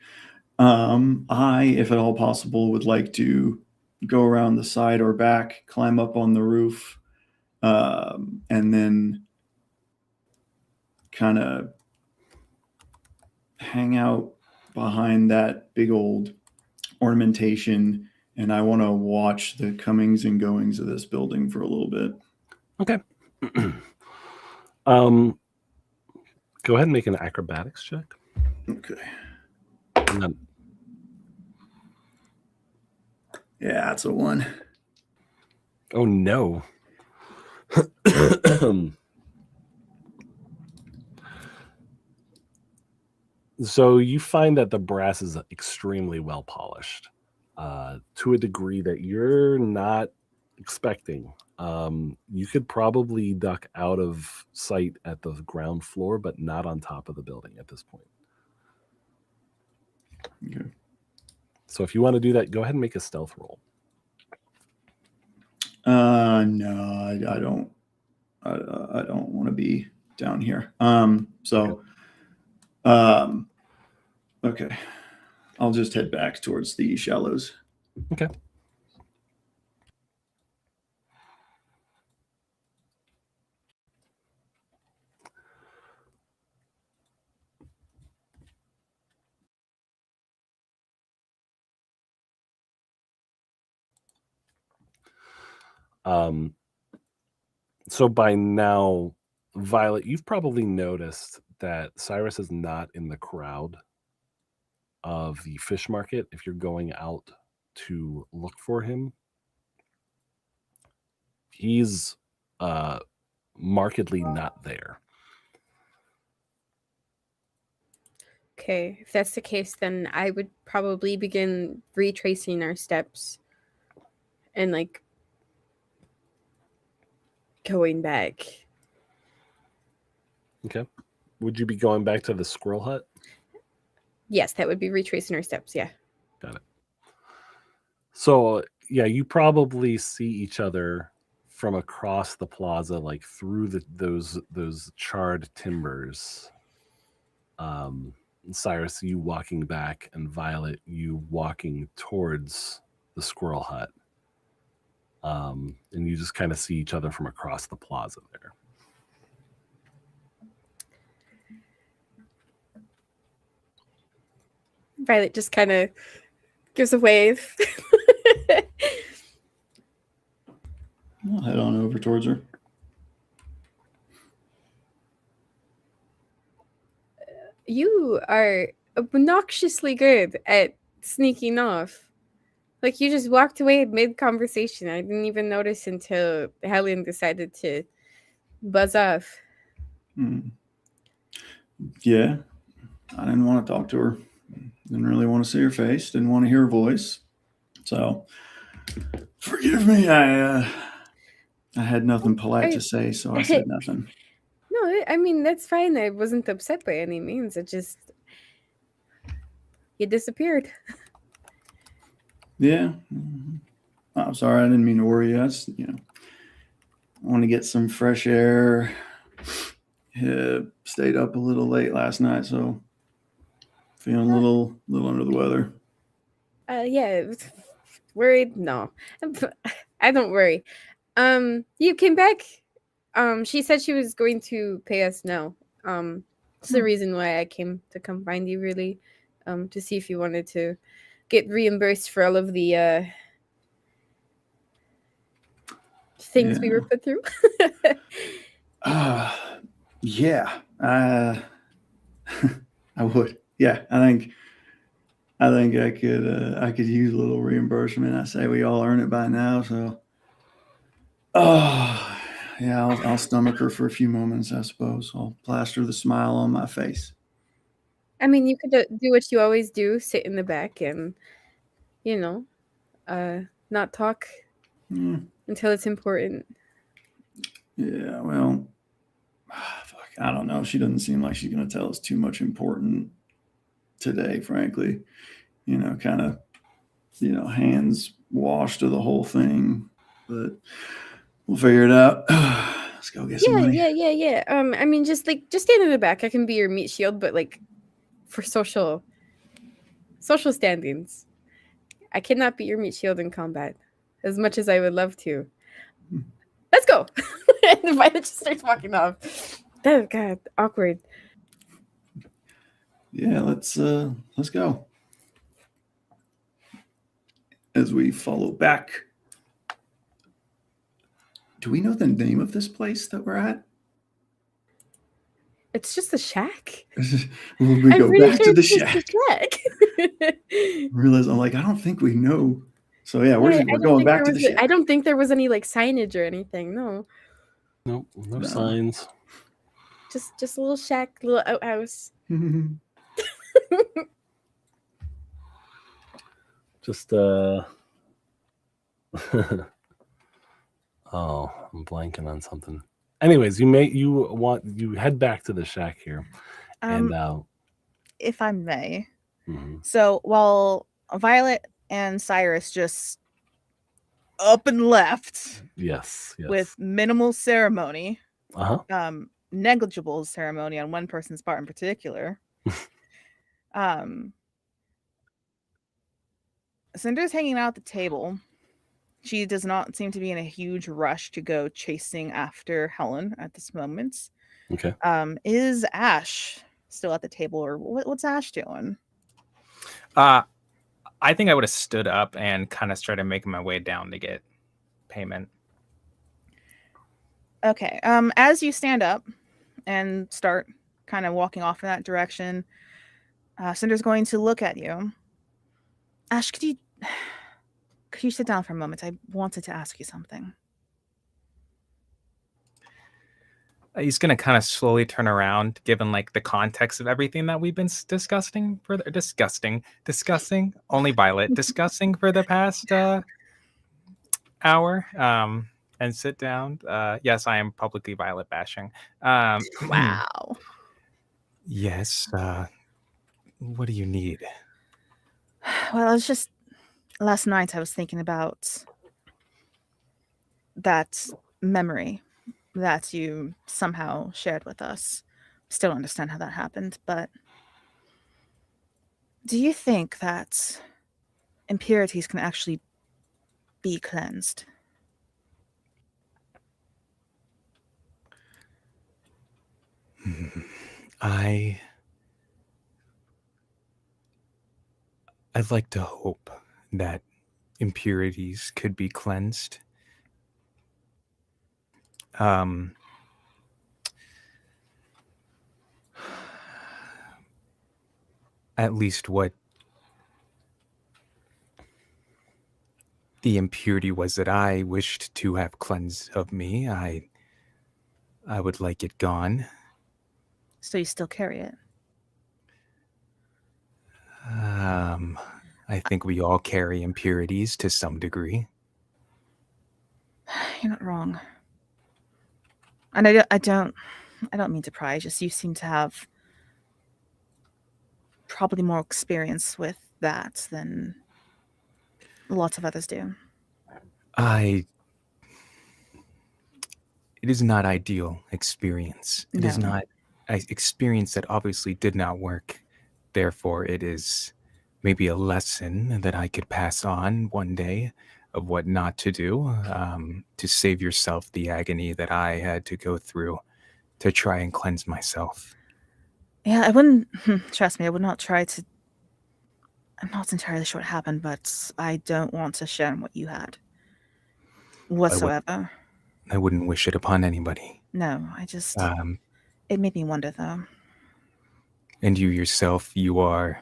I, if at all possible, would like to go around the side or back, climb up on the roof, and then kind of hang out behind that big old ornamentation. And I want to watch the comings and goings of this building for a little bit. Okay. Go ahead and make an acrobatics check. Okay. And then, Yeah, that's a 1. oh no. So you find that the brass is extremely well polished, to a degree that you're not expecting. You could probably duck out of sight at the ground floor, but not on top of the building at this point. Okay. So if you want to do that, go ahead and make a stealth roll. No, I don't. I don't want to be down here. Okay. I'll just head back towards the shallows. Okay. So by now, Violet, you've probably noticed that Cyrus is not in the crowd of the fish market. If you're going out to look for him, he's markedly not there. Okay, if that's the case, then I would probably begin retracing our steps and like going back. Okay. Would you be going back to the squirrel hut? Yes, that would be retracing our steps. Yeah. Got it. So yeah, you probably see each other from across the plaza, like through those charred timbers. Cyrus, you walking back, and Violet, you walking towards the squirrel hut. And you just kind of see each other from across the plaza there. Violet just kind of gives a wave. I'll head on over towards her. You are obnoxiously good at sneaking off. Like, you just walked away mid conversation. I didn't even notice until Helen decided to buzz off. Yeah, I didn't want to talk to her. Didn't really want to see her face. Didn't want to hear her voice. So, forgive me. I had nothing polite to say, so I said nothing. No, I mean, that's fine. I wasn't upset by any means. It just, you disappeared. Yeah. I'm sorry. I didn't mean to worry you. I just, I want to get some fresh air. Stayed up a little late last night, so feeling a little under the weather. Yeah. Worried? No. I don't worry. You came back. She said she was going to pay us now. It's the reason why I came to come find you, really. To see if you wanted to get reimbursed for all of the things we were put through. Yeah. I would. Yeah, I think I could use a little reimbursement. I say we all earn it by now, so yeah, I'll stomach her for a few moments, I suppose. I'll plaster the smile on my face. I mean, you could do what you always do, sit in the back and, not talk until it's important. Yeah, well, fuck, I don't know. She doesn't seem like she's going to tell us too much important today, frankly. Kind of, hands washed to the whole thing. But we'll figure it out. Let's go get some money. Yeah. I mean, just stand in the back. I can be your meat shield, but like for social standings, I cannot be your meat shield in combat, as much as I would love to. Let's go. And Violet just starts walking off. Oh God, awkward. Yeah, let's go. As we follow back. Do we know the name of this place that we're at? It's just a shack. We go back to the shack. shack. Realize I'm like, I don't think we know. So yeah, we're going back to the shack. I don't think there was any like signage or anything. No. Nope, no signs. Just a little shack, little outhouse. Just oh, I'm blanking on something. Anyways, you head back to the shack here, and if I may. Mm-hmm. So while Violet and Cyrus just up and left, yes, with minimal ceremony, negligible ceremony on one person's part in particular. Cinder's hanging out at the table. She does not seem to be in a huge rush to go chasing after Helen at this moment. Okay. Is Ash still at the table, or what's Ash doing? I think I would have stood up and kind of started making my way down to get payment. Okay. As you stand up and start kind of walking off in that direction, Cinder's going to look at you. Ash, could you sit down for a moment? I wanted to ask you something. He's going to kind of slowly turn around, given like the context of everything that we've been discussing for the past hour, and sit down. Yes, I am publicly Violet bashing. Wow. Yes. What do you need? Well, it's just last night I was thinking about that memory that you somehow shared with us. Still don't understand how that happened, but do you think that impurities can actually be cleansed? I I'd like to hope that impurities could be cleansed. Um, at least what the impurity was that I wished to have cleansed of me, I would like it gone. So you still carry it. I think we all carry impurities to some degree. You're not wrong. And I don't mean to pry. Just you seem to have probably more experience with that than lots of others do. It is not ideal experience. It is No. not an experience that obviously did not work. Therefore, it is maybe a lesson that I could pass on one day of what not to do, to save yourself the agony that I had to go through to try and cleanse myself. Yeah, I wouldn't trust me. I would not try to. I'm not entirely sure what happened, but I don't want to share what you had whatsoever. I wouldn't wish it upon anybody. No, I just. Um, It made me wonder, though. and you yourself, you are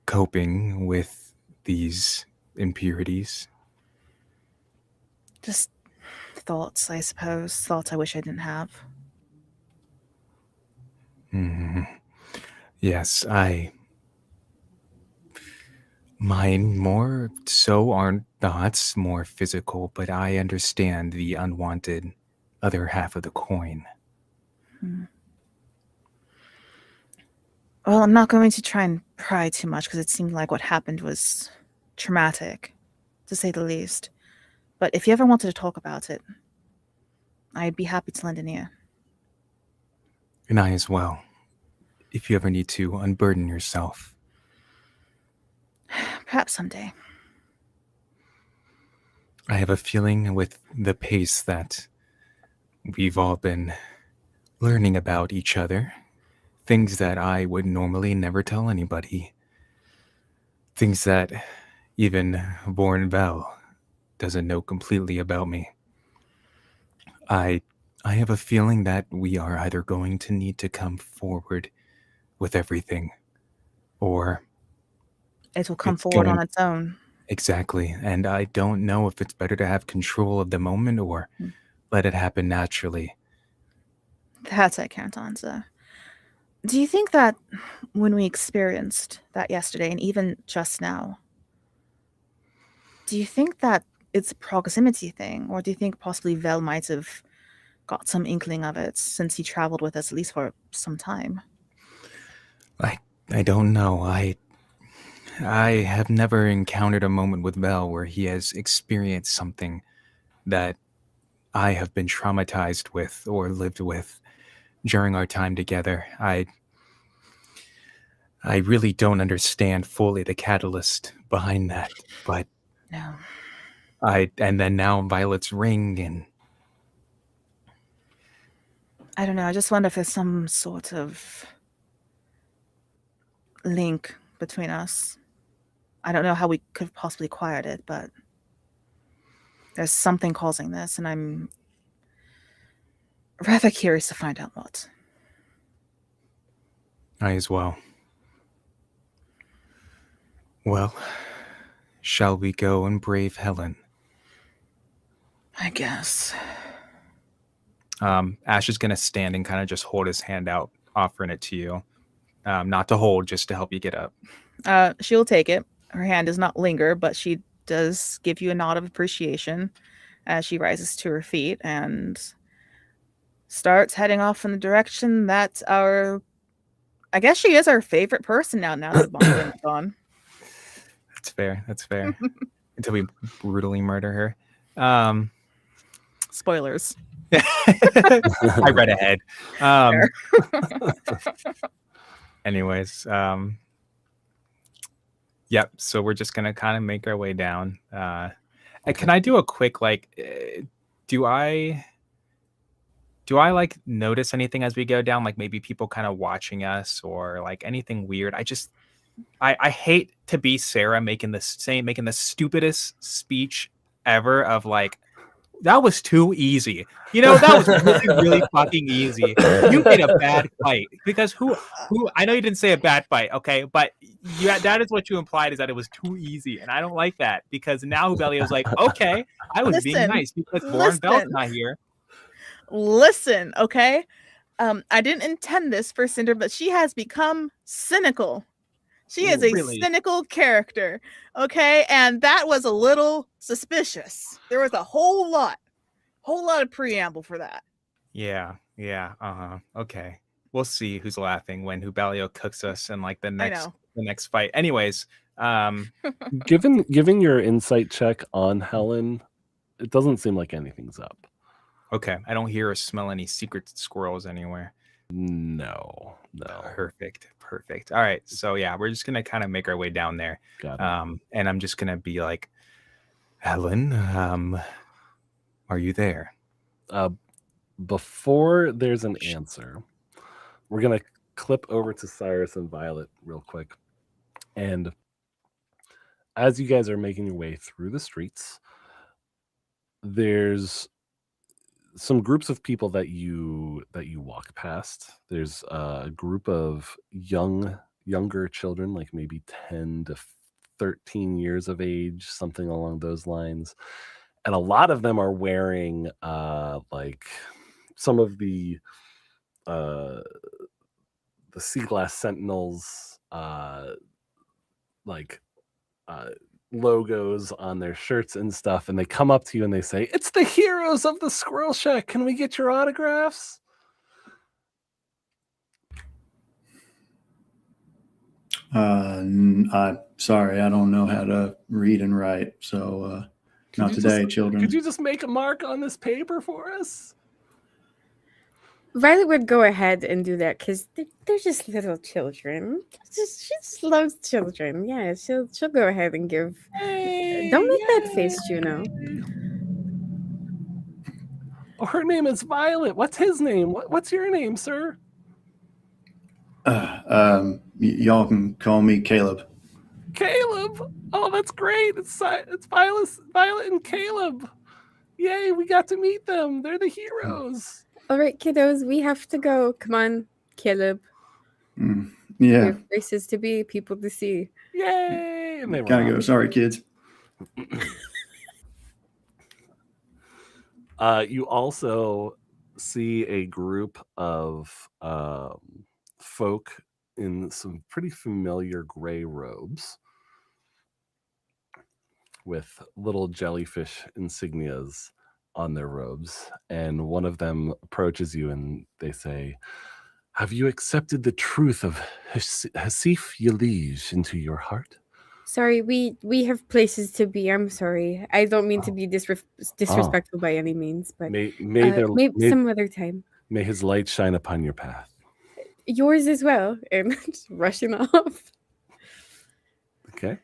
coping with these impurities. Just thoughts, I suppose. Thoughts I wish I didn't have. Yes, mine more so are thoughts, more physical, but I understand the unwanted other half of the coin. Well, I'm not going to try and pry too much because it seemed like what happened was traumatic, to say the least. But if you ever wanted to talk about it, I'd be happy to lend an ear. And I as well. If you ever need to unburden yourself. Perhaps someday. I have a feeling with the pace that we've all been learning about each other, things that I would normally never tell anybody, things that even Born Bell doesn't know completely about me. I have a feeling that we are either going to need to come forward with everything, or It will come it's forward on going its own. exactly. And I don't know if it's better to have control of the moment or let it happen naturally. That I can't answer. Do you think that when we experienced that yesterday, and even just now, do you think that it's a proximity thing, or do you think possibly Vel might have got some inkling of it since he traveled with us at least for some time? I don't know. I have never encountered a moment with Vel where he has experienced something that I have been traumatized with or lived with during our time together. I really don't understand fully the catalyst behind that, but No. and then now Violet's ring, and I don't know. I just wonder if there's some sort of link between us. I don't know how we could have possibly acquired it, but there's something causing this, and I'm rather curious to find out what. I as well. Well, shall we go and brave Helen? I guess. Ash is going to stand and kind of just hold his hand out, offering it to you. Not to hold, just to help you get up. She'll take it. Her hand does not linger, but she does give you a nod of appreciation as she rises to her feet and starts heading off in the direction that I guess she is our favorite person now that Bonwin's gone. That's fair. That's fair. Until we brutally murder her. Spoilers. I read ahead. Anyways, yep. So we're just gonna kind of make our way down. Can I do a quick do I like notice anything as we go down? Like maybe people kind of watching us or like anything weird? I hate to be Sarah making the stupidest speech ever of like, that was too easy. You know, that was really, really fucking easy. You made a bad fight because who I know you didn't say a bad fight, okay, but that is what you implied, is that it was too easy, and I don't like that because now Hubelio's like, okay, I was being Listen, nice because Lauren Bell's not here. Listen, okay? I didn't intend this for Cinder, but she has become cynical. She is a Really? cynical character, okay? And that was a little suspicious. There was a whole lot of preamble for that. Yeah, okay. We'll see who's laughing when Hubelio cooks us in like the next fight. Anyways, Given your insight check on Helen, it doesn't seem like anything's up. Okay, I don't hear or smell any secret squirrels anywhere. No. Perfect. All right, so yeah, we're just gonna kind of make our way down there. Got it. And I'm just gonna be like, Helen, are you there? Before there's an answer, we're gonna clip over to Cyrus and Violet real quick. And as you guys are making your way through the streets, there's some groups of people that you walk past. There's a group of younger children, like maybe 10 to 13 years of age, something along those lines. And a lot of them are wearing like some of the Sea Glass Sentinels logos on their shirts and stuff, and they come up to you and they say, "It's the heroes of the Squirrel Shack. Can we get your autographs?" Sorry, I don't know how to read and write, so not today, children. Could you just make a mark on this paper for us? Violet would go ahead and do that because they're just little children. She just loves children. Yeah, she'll go ahead and give. Don't make that face, Juno. Oh, her name is Violet. What's his name? What's your name, sir? Y'all can call me Caleb. Caleb. Oh, that's great. It's Violet and Caleb. Yay, we got to meet them. They're the heroes. All right, kiddos, we have to go. Come on, Caleb. Yeah. We have places to be, people to see. Yay! And they gotta go. Sorry, kids. You also see a group of folk in some pretty familiar gray robes with little jellyfish insignias on their robes, and one of them approaches you and they say, "Have you accepted the truth of Hasif Yalij into your heart?" Sorry, we have places to be. I'm sorry. I don't mean to be disrespectful by any means, but maybe some other time. May his light shine upon your path. Yours as well. And just rushing off. Okay.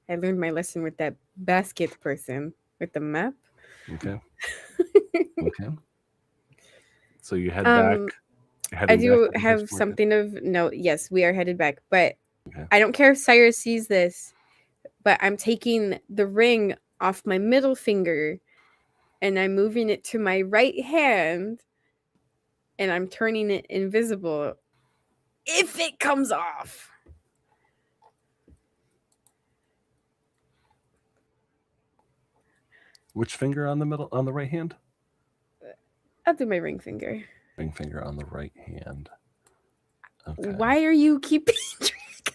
I learned my lesson with that basket person with the map. Okay. Okay. So you head back. I do have something of note. Yes, we are headed back, but I don't care if Cyrus sees this, but I'm taking the ring off my middle finger and I'm moving it to my right hand and I'm turning it invisible if it comes off. Which finger on the right hand? I'll do my ring finger. Ring finger on the right hand. Okay. Why are you keeping track?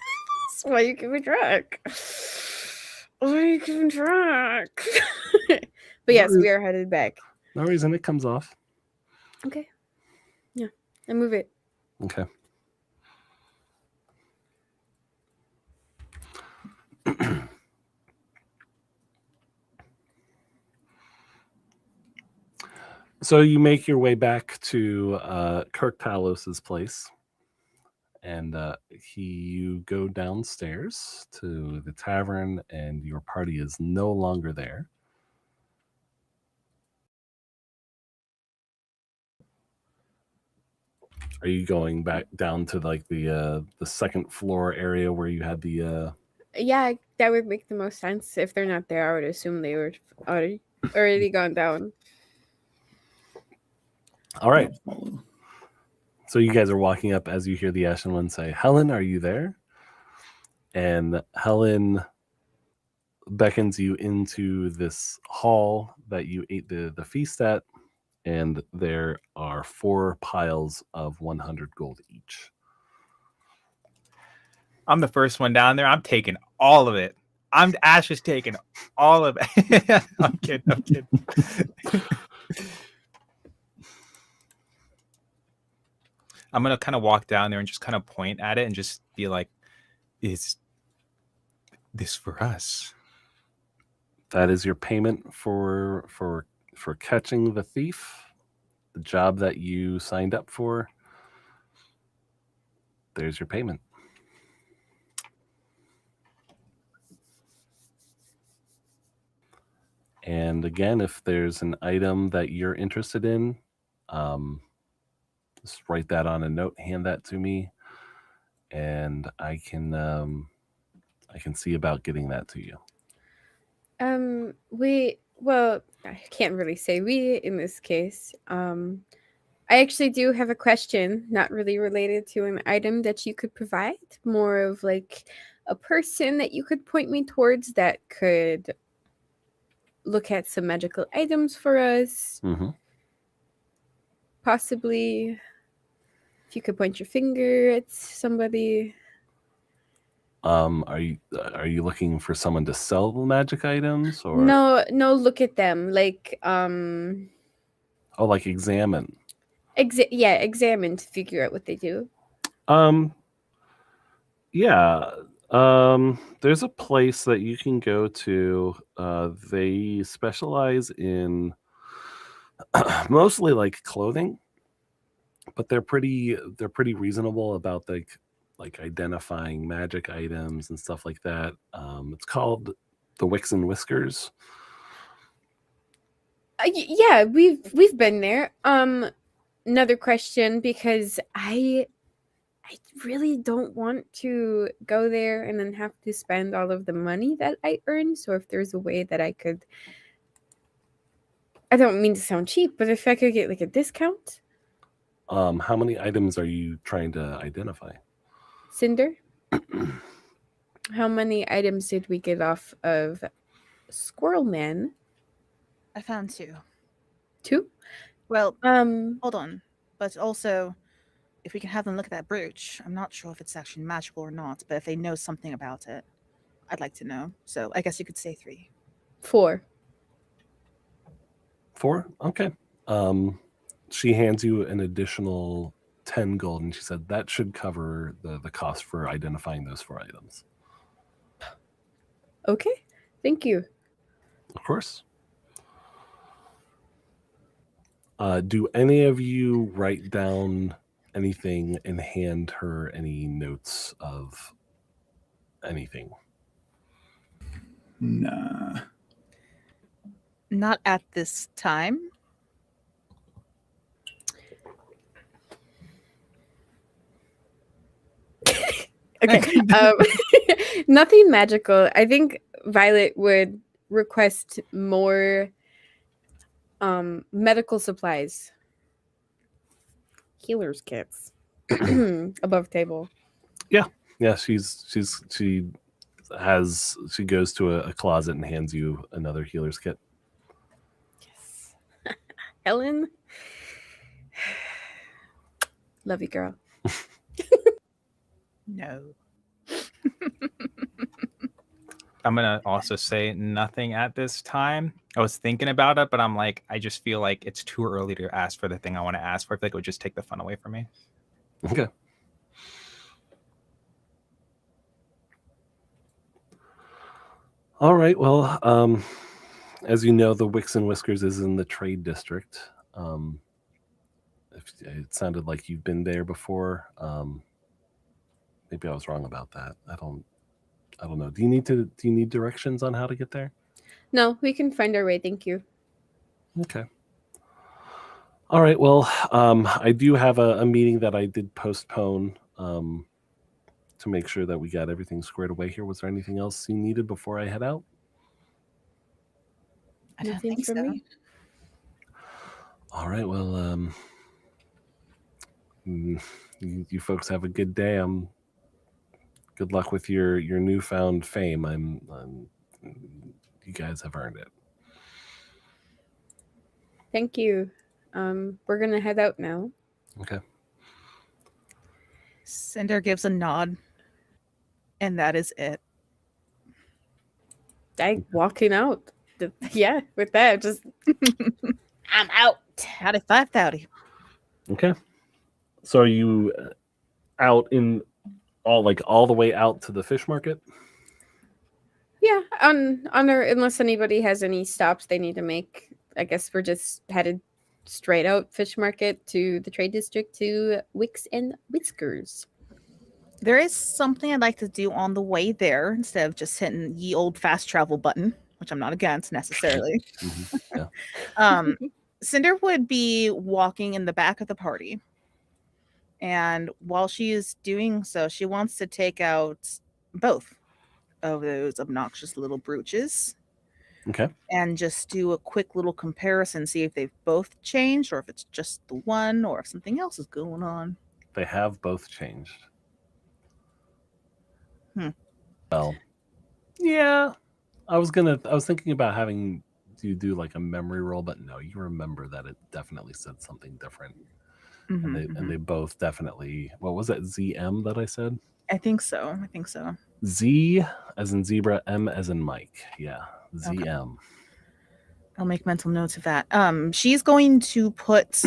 Why are you keeping track? Why are you keeping track? But yes, we are headed back. No reason, it comes off. Okay. Yeah, I move it. Okay. So you make your way back to Kirk Talos's place, and you go downstairs to the tavern, and your party is no longer there. Are you going back down to like the second floor area where you had the? Yeah, that would make the most sense. If they're not there, I would assume they were already gone down. All right. I'll follow. So you guys are walking up as you hear the Ashen One say, "Helen, are you there?" And Helen beckons you into this hall that you ate the feast at, and there are 4 piles of 100 gold each. I'm the first one down there. I'm taking all of it. Ash is taking all of it. I'm kidding. I'm kidding. I'm gonna kind of walk down there and just kind of point at it and just be like, "Is this for us?" That is your payment for catching the thief, the job that you signed up for. There's your payment. And again, if there's an item that you're interested in, just write that on a note, hand that to me, and I can see about getting that to you. Well, I can't really say we in this case. I actually do have a question, not really related to an item that you could provide, more of like a person that you could point me towards that could look at some magical items for us. Mm-hmm. Possibly, if you could point your finger at somebody. Are you looking for someone to sell magic items, or No, look at them. Like, like examine? examine to figure out what they do. Yeah. There's a place that you can go to. They specialize in mostly like clothing, but they're pretty reasonable about like identifying magic items and stuff like that. It's called the Wicks and Whiskers. Yeah, we've been there. Another question, because I really don't want to go there and then have to spend all of the money that I earn. So if there's a way that I could, I don't mean to sound cheap, but if I could get like a discount. How many items are you trying to identify? Cinder, how many items did we get off of Squirrel Man? I found 2. 2? Well, hold on. But also, if we can have them look at that brooch, I'm not sure if it's actually magical or not, but if they know something about it, I'd like to know. So I guess you could say 3. 4. 4? Okay. She hands you an additional 10 gold, and she said that should cover the cost for identifying those 4 items. Okay, thank you. Of course. Do any of you write down anything and hand her any notes of anything? Nah. Not at this time. Okay. Nothing magical. I think Violet would request more medical supplies. Healer's kits. Above table. Yeah, she goes to a closet and hands you another healer's kit. Yes. Helen. Love you, girl. No. I'm gonna also say nothing at this time. I was thinking about it, but I'm like, I just feel like it's too early to ask for the thing I want to ask for. I feel like it would just take the fun away from me. Okay. All right. Well, as you know, the Wicks and Whiskers is in the trade district. It sounded like you've been there before. Maybe I was wrong about that. I don't know. Do you need directions on how to get there? No, we can find our way. Thank you. Okay. All right. Well, I do have a meeting that I did postpone to make sure that we got everything squared away here. Was there anything else you needed before I head out? I don't Nothing think from so. me. All right. Well, you folks have a good day. Good luck with your newfound fame. You guys have earned it. Thank you. We're gonna head out now. Okay. Cinder gives a nod, and that is it. Walking out. Yeah, with that, just I'm out. Howdy, 5:30. Okay. So are you out in all the way out to the fish market? Yeah, on our, unless anybody has any stops they need to make, I guess we're just headed straight out Fish Market to the Trade District to Wicks and Whiskers. There is something I'd like to do on the way there instead of just hitting ye old fast travel button, which I'm not against necessarily. Yeah. Cinder would be walking in the back of the party. And while she is doing so, she wants to take out both of those obnoxious little brooches Okay. and just do a quick little comparison, see if they've both changed or if it's just the one or if something else is going on. They have both changed. Well, yeah. I was thinking about having you do like a memory roll, but no, you remember that it definitely said something different. And they both definitely, what was that, ZM that I said? I think so. Z as in zebra, M as in Mike. Yeah, ZM. I'll make mental notes of that. She's going to put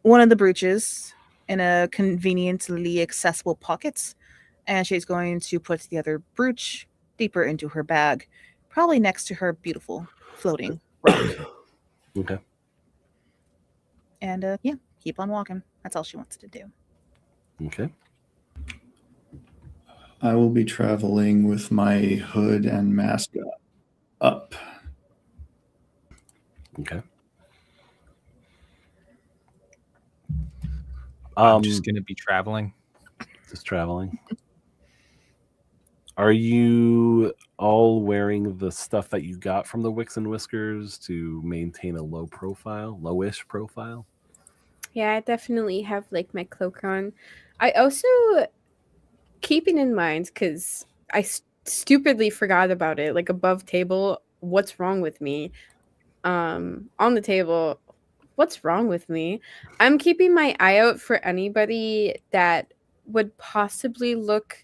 one of the brooches in a conveniently accessible pocket, and she's going to put the other brooch deeper into her bag, probably next to her beautiful floating rock. Okay. And yeah, keep on walking. That's all she wants to do. Okay. I will be traveling with my hood and mask up. Okay. I'm just gonna be traveling. Just traveling. Are you all wearing the stuff that you got from the Wicks and Whiskers to maintain a lowish profile? Yeah, I definitely have like my cloak on. I also, keeping in mind, because I stupidly forgot about it, like above table, what's wrong with me? On the table, what's wrong with me? I'm keeping my eye out for anybody that would possibly look,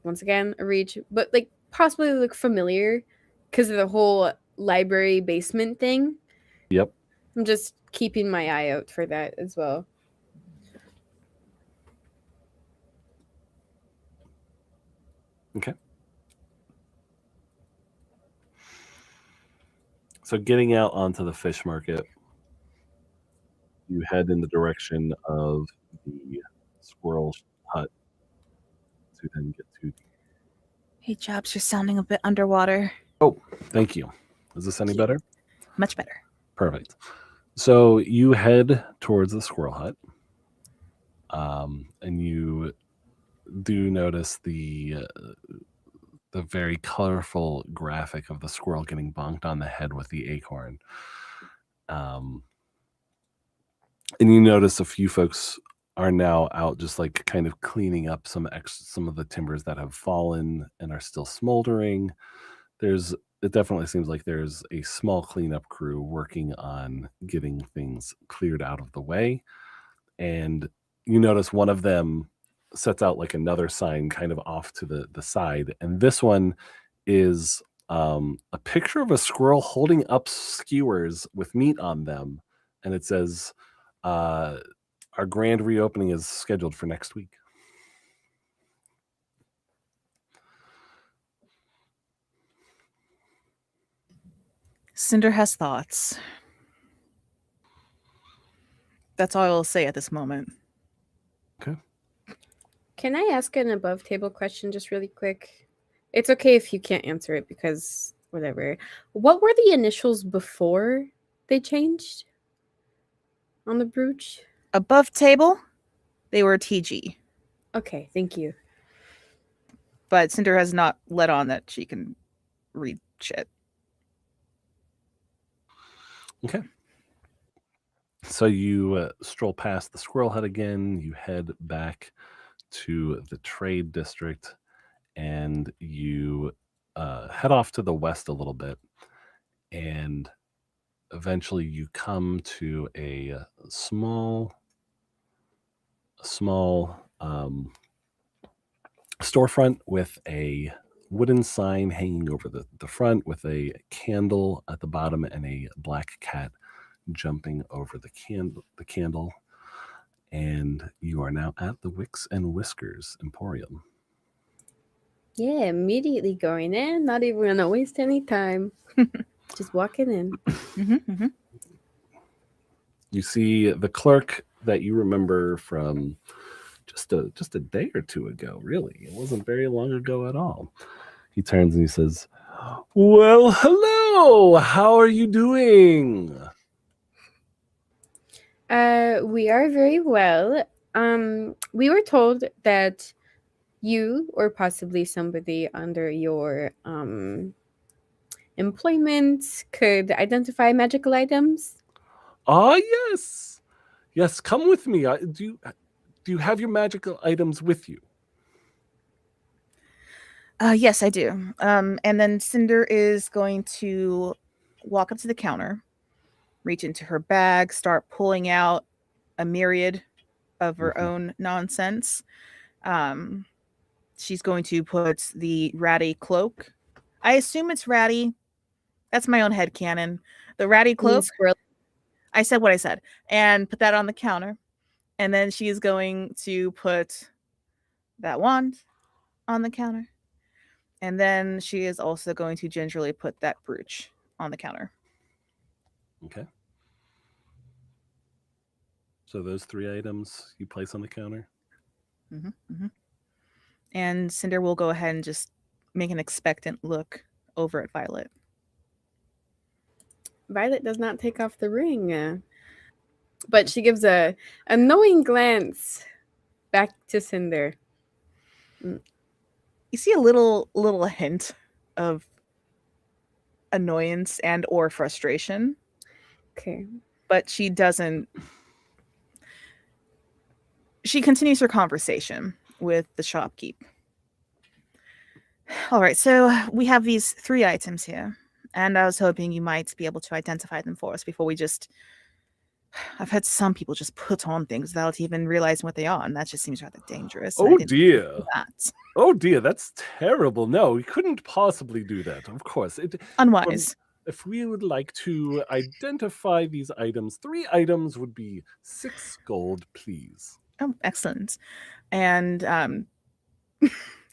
once again, a reach, but like possibly look familiar because of the whole library basement thing. Yep. I'm just keeping my eye out for that as well. Okay. So getting out onto the fish market, you head in the direction of the squirrel hut to then get to. Hey, Jobs, you're sounding a bit underwater. Oh, thank you. Is this any better? Much better. Perfect. So you head towards the squirrel hut, and you do notice the very colorful graphic of the squirrel getting bonked on the head with the acorn. And you notice a few folks are now out just like kind of cleaning up some of the timbers that have fallen and are still smoldering. It definitely seems like there's a small cleanup crew working on getting things cleared out of the way. And you notice one of them sets out like another sign kind of off to the side. And this one is a picture of a squirrel holding up skewers with meat on them. And it says, our grand reopening is scheduled for next week. Cinder has thoughts. That's all I will say at this moment. Okay. Can I ask an above table question just really quick? It's okay if you can't answer it because whatever. What were the initials before they changed? on the brooch? Above table, they were TG, Okay, thank you. but Cinder has not let on that she can read shit. Okay. So you stroll past the squirrel hut again. You head back to the trade district, and you head off to the west a little bit, and eventually you come to a small storefront with a wooden sign hanging over the front with a candle at the bottom and a black cat jumping over the candle. And you are now at the Wicks and Whiskers Emporium. Yeah, immediately going in. Not even gonna waste any time. Just walking in. Mm-hmm. You see the clerk that you remember from just a day or two ago, really. It wasn't very long ago at all. He turns and he says, "Well, hello. How are you doing?" We are very well. We were told that you or possibly somebody under your employment could identify magical items. Ah, yes. Yes, come with me. Do you have your magical items with you? Yes, I do. And then Cinder is going to walk up to the counter, reach into her bag, start pulling out a myriad of her own nonsense. She's going to put the ratty cloak. I assume it's ratty. That's my own headcanon. The ratty cloak. Squirrel. I said what I said. And put that on the counter. And then she is going to put that wand on the counter. And then she is also going to gingerly put that brooch on the counter. Okay. So those 3 items you place on the counter? Mm-hmm. And Cinder will go ahead and just make an expectant look over at Violet. Violet does not take off the ring, but she gives a knowing glance back to Cinder. You see a little hint of annoyance and or frustration, Okay. but she doesn't. She continues her conversation with the shopkeep. All right, so we have these 3 items here, and I was hoping you might be able to identify them for us before we just. I've had some people just put on things without even realizing what they are, and that just seems rather dangerous. Oh dear. That. Oh dear, that's terrible. No, we couldn't possibly do that. Of course. Unwise. If we would like to identify these items, 3 items would be 6 gold, please. Oh, excellent. And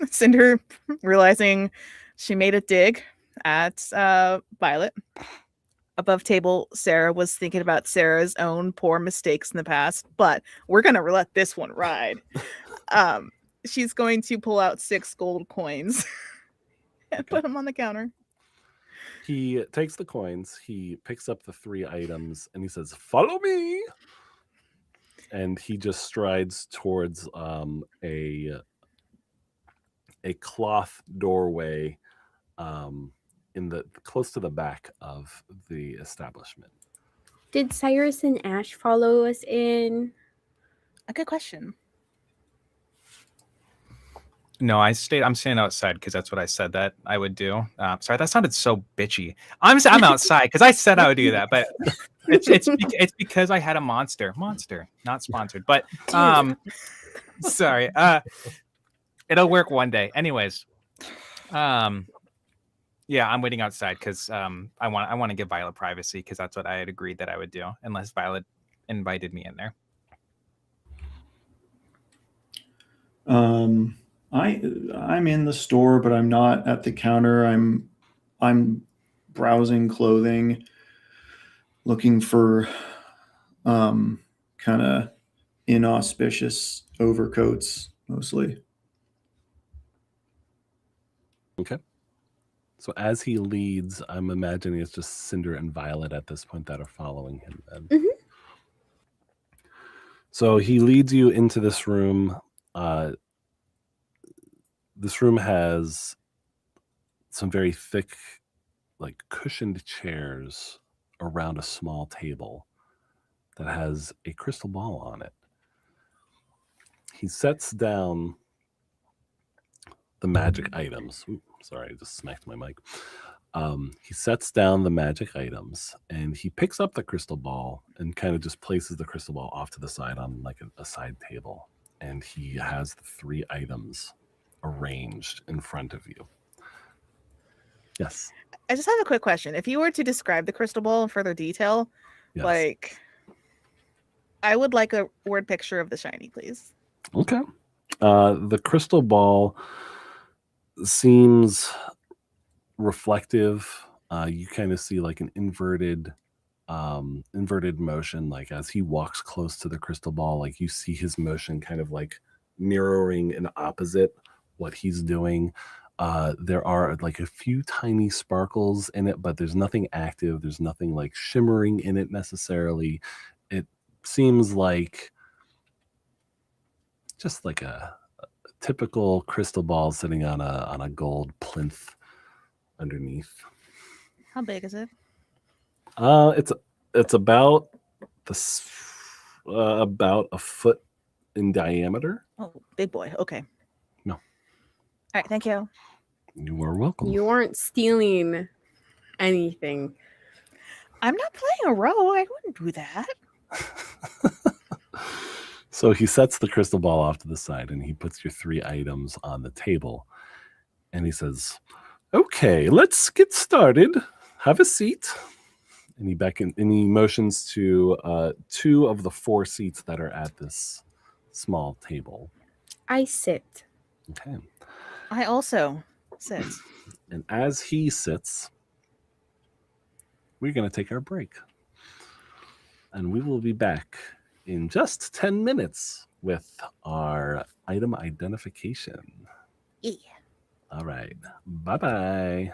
Cinder, realizing she made a dig at Violet. Above table, Sarah was thinking about Sarah's own poor mistakes in the past, but we're going to let this one ride. She's going to pull out 6 gold coins and put them on the counter. He takes the coins, he picks up the 3 items, and he says, "Follow me!" And he just strides towards a cloth doorway in the close to the back of the establishment. Did Cyrus and Ash follow us in? A good question. No, I'm staying outside because that's what I said that I would do. Sorry, that sounded so bitchy. I'm outside because I said I would do that, but it's because I had a monster, not sponsored, but sorry. It'll work one day. Anyways, yeah, I'm waiting outside because I want to give Violet privacy because that's what I had agreed that I would do unless Violet invited me in there. I'm in the store, but I'm not at the counter. I'm browsing clothing, looking for kind of inauspicious overcoats mostly. Okay. So as he leads, I'm imagining it's just Cinder and Violet at this point that are following him then. Mm-hmm. So he leads you into this room. This room has some very thick, like cushioned chairs around a small table that has a crystal ball on it. He sets down the magic items. Ooh, sorry, I just smacked my mic. He sets down the magic items and he picks up the crystal ball and kind of just places the crystal ball off to the side on like a side table. And he has the 3 items arranged in front of you. Yes. I just have a quick question. If you were to describe the crystal ball in further detail, Yes. like, I would like a word picture of the shiny, please. Okay. The crystal ball seems reflective. You kind of see like an inverted motion, like as he walks close to the crystal ball, like you see his motion kind of like mirroring and opposite what he's doing. There are like a few tiny sparkles in it, but there's nothing active. There's nothing like shimmering in it necessarily. It seems like just like a typical crystal ball sitting on a gold plinth underneath. How big is it? It's about about a foot in diameter. Oh, big boy. Okay. No. All right. Thank you. You are welcome. You aren't stealing anything. I'm not playing a row. I wouldn't do that. So he sets the crystal ball off to the side and he puts your 3 items on the table. And he says, "Okay, let's get started. Have a seat." And he motions to 2 of the 4 seats that are at this small table. I sit. Okay. I also sit. And as he sits, we're going to take our break. And we will be back in just 10 minutes with our item identification. Yeah. All right. Bye-bye.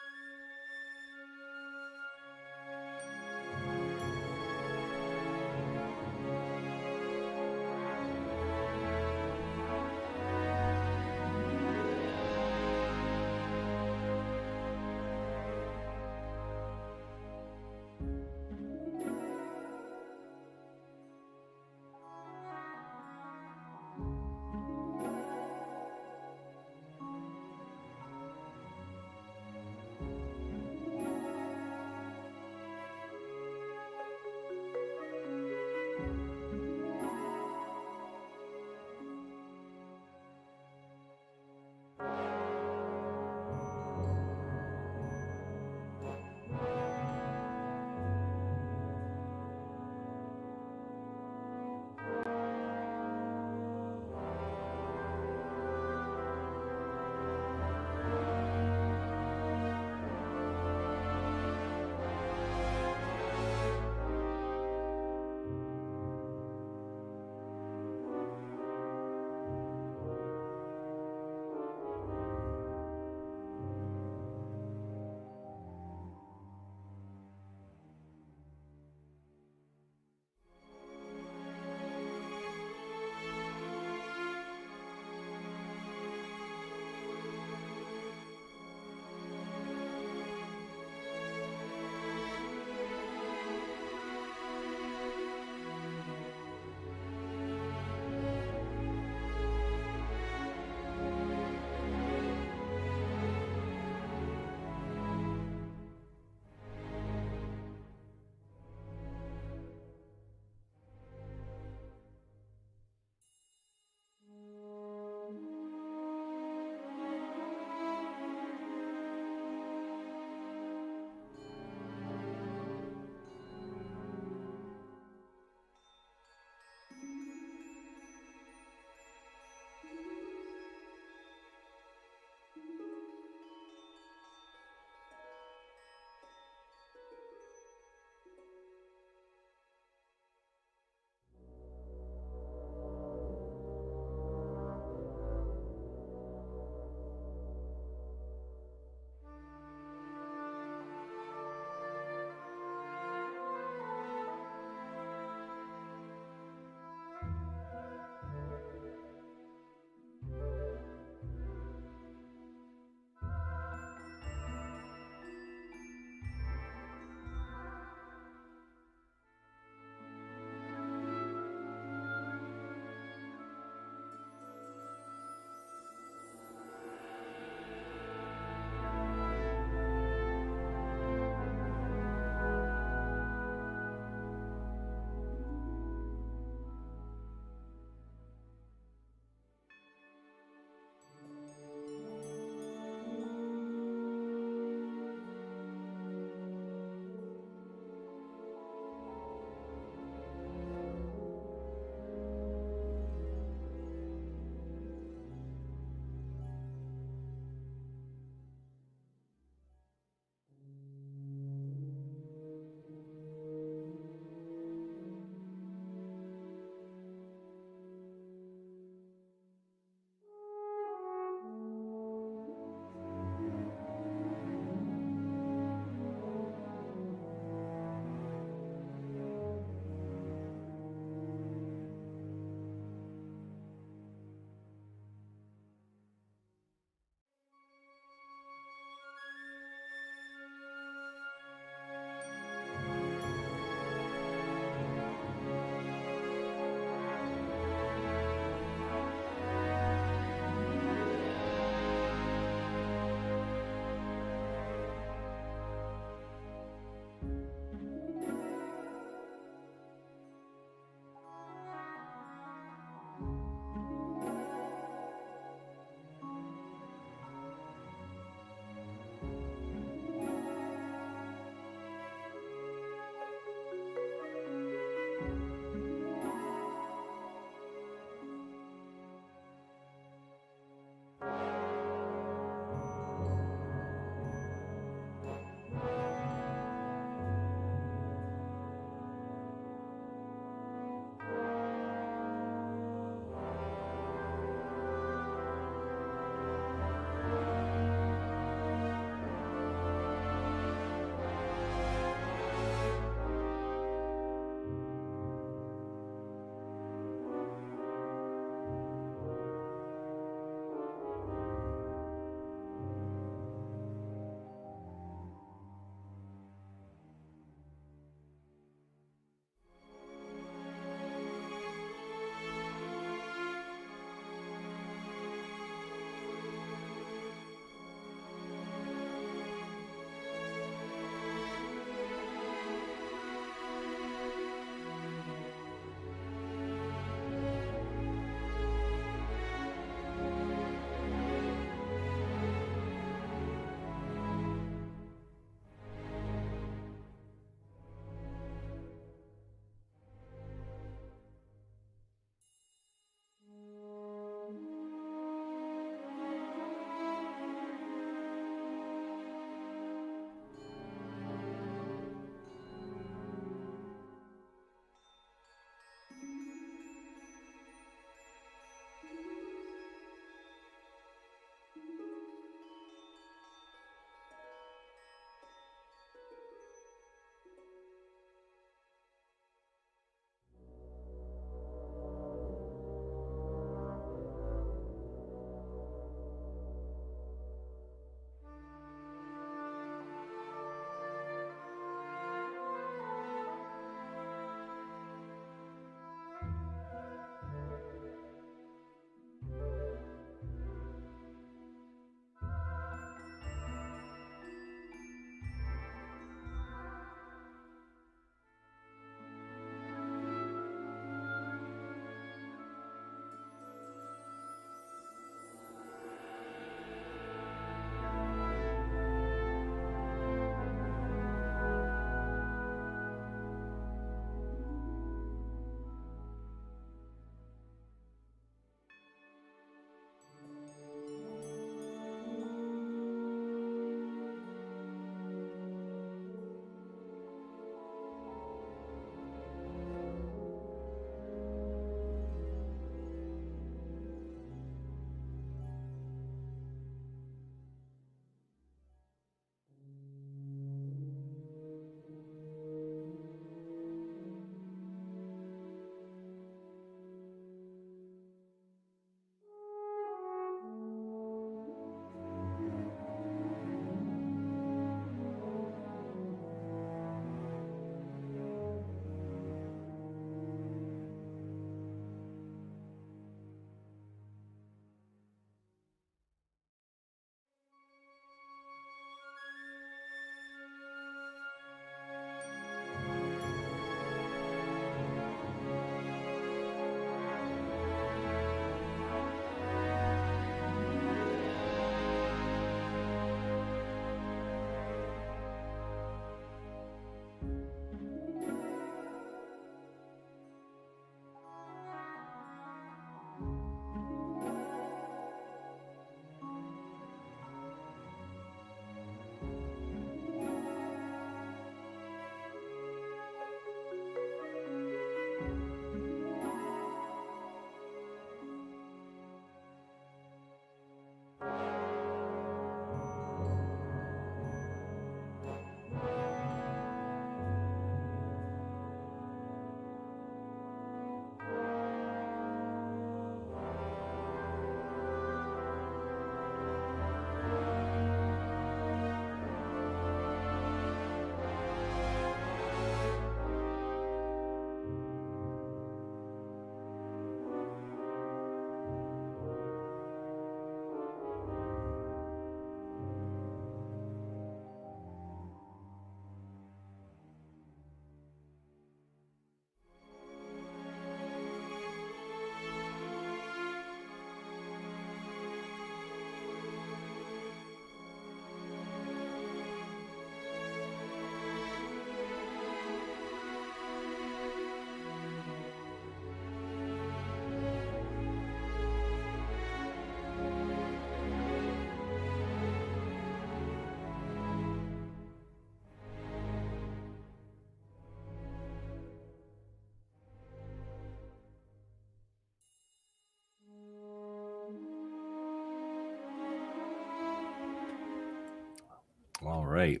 All right.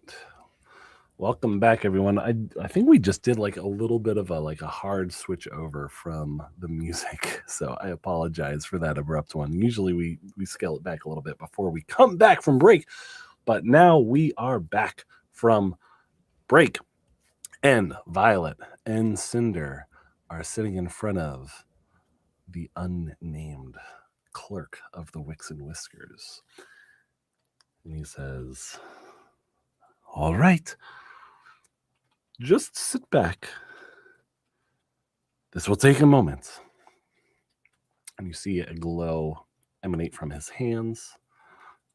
Welcome back, everyone. I think we just did like a little bit of a hard switch over from the music, so I apologize for that abrupt one. Usually we scale it back a little bit before we come back from break, but now we are back from break, and Violet and Cinder are sitting in front of the unnamed clerk of the Wicks and Whiskers, and he says, "All right. Just sit back. This will take a moment." And you see a glow emanate from his hands,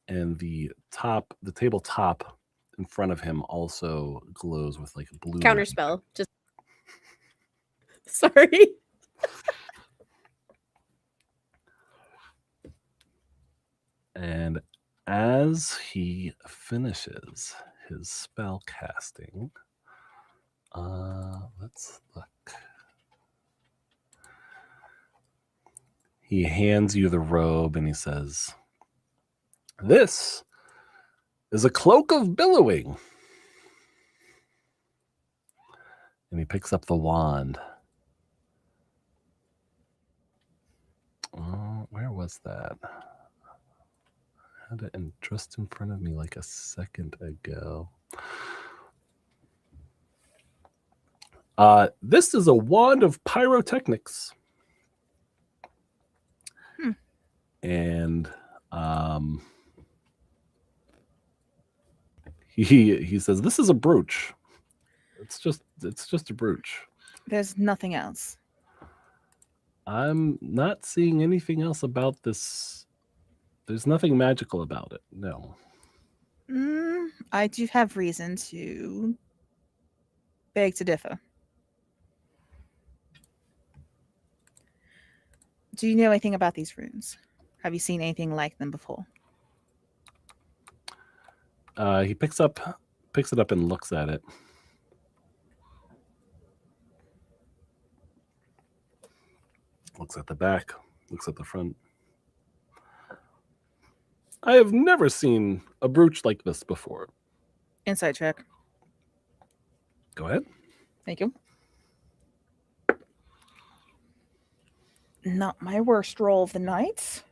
and the tabletop in front of him also glows with like blue Counterspell. Just sorry. And as he finishes his spell casting, let's look. He hands you the robe and he says, "This is a cloak of billowing." And he picks up the wand. Where was that? I had it just in front of me like a second ago. This is a wand of pyrotechnics. And he says, "This is a brooch. It's just a brooch. There's nothing else. I'm not seeing anything else about this. There's nothing magical about it. No." I do have reason to beg to differ. Do you know anything about these runes? Have you seen anything like them before? He picks it up and looks at it. Looks at the back, looks at the front. "I have never seen a brooch like this before." Insight check. Go ahead. Thank you. Not my worst roll of the night.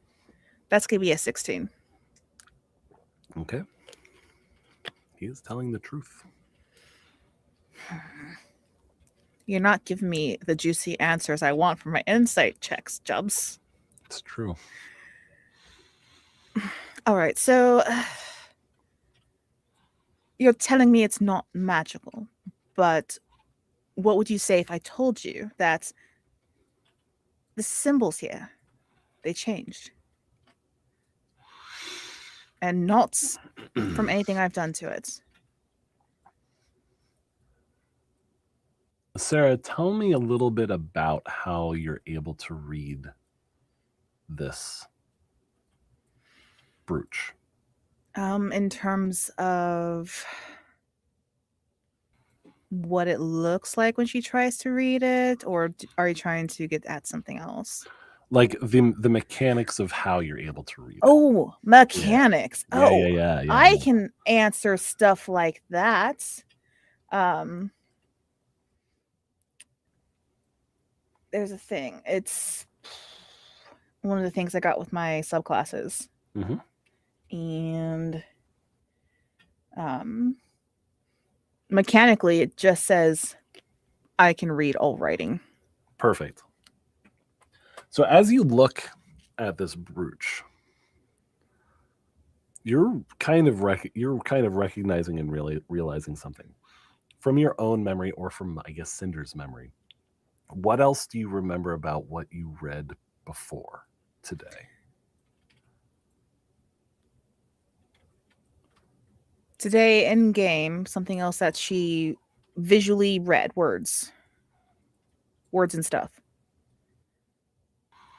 That's going to be a 16. Okay. He is telling the truth. You're not giving me the juicy answers I want for my insight checks, Jubs. It's true. All right, so you're telling me it's not magical, but what would you say if I told you that the symbols here, they changed? And not from anything I've done to it. Sarah, tell me a little bit about how you're able to read this brooch. In terms of what it looks like when she tries to read it, or are you trying to get at something else? Like the mechanics of how you're able to read it. Oh, mechanics. Yeah, Oh, yeah. I can answer stuff like that. There's a thing. It's one of the things I got with my subclasses. Mhm. And mechanically, it just says I can read all writing. Perfect. So as you look at this brooch, you're kind of recognizing and really realizing something from your own memory, or from, I guess, Cinder's memory. What else do you remember about what you read before today? Today in game, something else that she visually read, words and stuff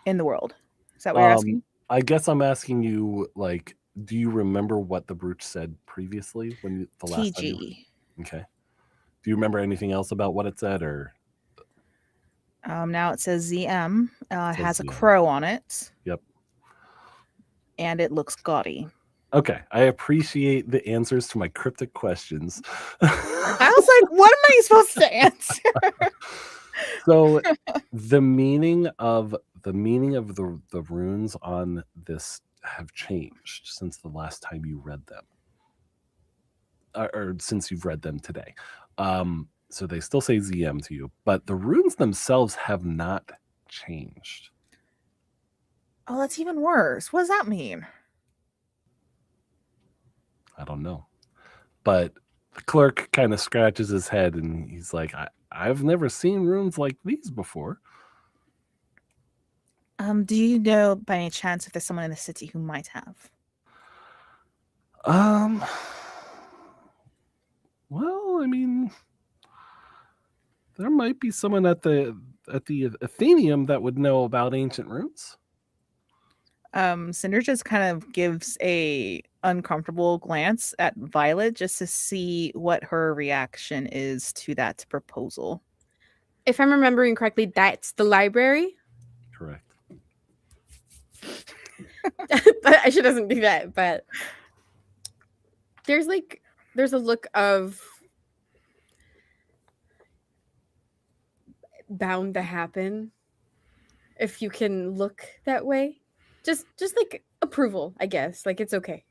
in the world. Is that what you're asking? I guess I'm asking you, like, do you remember what the brooch said previously when the last time TG. Okay. Do you remember anything else about what it said, or? Now it says ZM. It has a ZM. crow on it. Yep. And it looks gaudy. Okay, I appreciate the answers to my cryptic questions. I was like, what am I supposed to answer? So the meaning of the runes on this have changed since the last time you read them, or since you've read them today. So they still say ZM to you, but the runes themselves have not changed. Oh, that's even worse. What does that mean? I don't know. But the clerk kind of scratches his head and he's like, I've never seen runes like these before. Do you know by any chance if there's someone in the city who might have? Well, I mean, there might be someone at the Athenium that would know about ancient runes. Cinder just kind of gives a uncomfortable glance at Violet just to see what her reaction is to that proposal. If I'm remembering correctly, that's the library. Correct. I should doesn't do that, but there's a look of bound to happen if you can look that way. Just like approval, I guess. Like it's okay.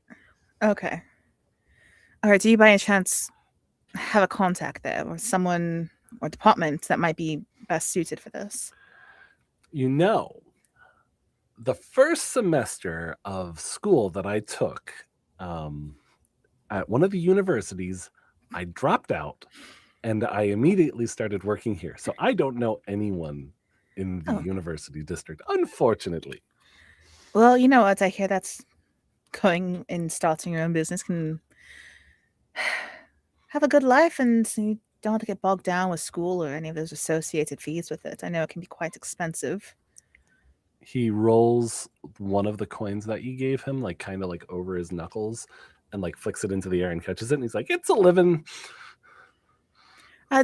Okay. All right. Do you by any chance have a contact there, or someone or department that might be best suited for this? You know, the first semester of school that I took at one of the universities, I dropped out and I immediately started working here. So I don't know anyone in the university district, unfortunately. Well, you know what? I hear that's going and starting your own business can have a good life, and you don't have to get bogged down with school or any of those associated fees with it. I know it can be quite expensive. He rolls one of the coins that you gave him, like kind of like over his knuckles, and like flicks it into the air and catches it. And he's like, "It's a living."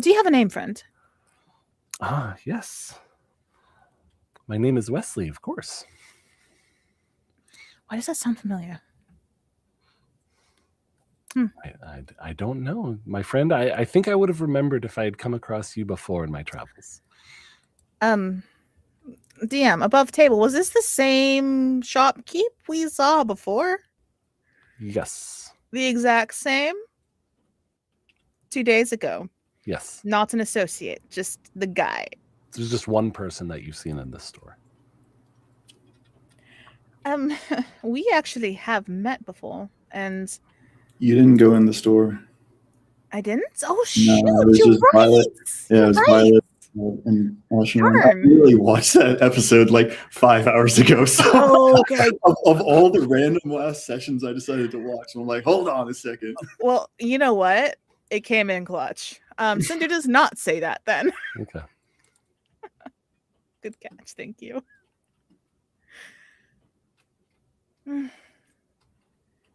Do you have a name, friend? Ah, yes. My name is Wesley, of course. Why does that sound familiar? I don't know, my friend. I think I would have remembered if I had come across you before in my travels. DM, above table, was this the same shopkeep we saw before? Yes. The exact same? 2 days ago. Yes. Not an associate, just the guy. There's just one person that you've seen in this store. We actually have met before, and You didn't go in the store. I didn't? Oh, shoot, No, it was you're just right. Violet. Yeah, it was Right. Violet and Ashmore. I really watched that episode like 5 hours ago. So Oh, okay. of all the random last sessions I decided to watch, I'm like, hold on a second. Well, you know what? It came in clutch. Cinder does not say that then. Okay. Good catch. Thank you.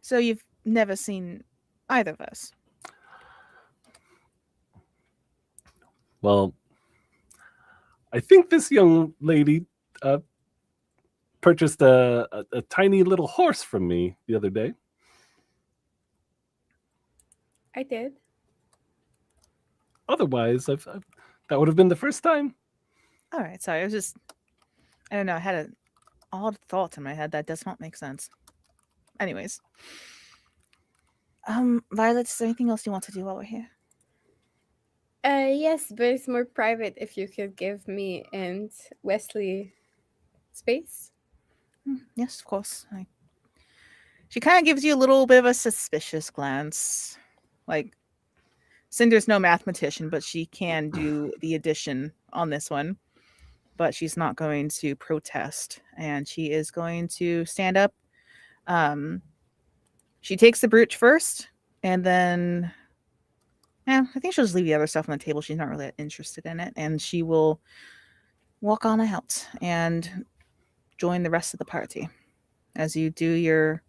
So you've never seen either of us? Well, I think this young lady purchased a tiny little horse from me the other day. I did. Otherwise, that would have been the first time. All right. Sorry. I don't know. I had an odd thought in my head that does not make sense. Anyways. Violet, is there anything else you want to do while we're here? Yes, but it's more private if you could give me and Wesley space. Yes, of course. She kind of gives you a little bit of a suspicious glance. Like, Cinder's no mathematician, but she can do the addition on this one. But she's not going to protest, and she is going to stand up. She takes the brooch first, and then I think she'll just leave the other stuff on the table. She's not really interested in it, and she will walk on out and join the rest of the party as you do your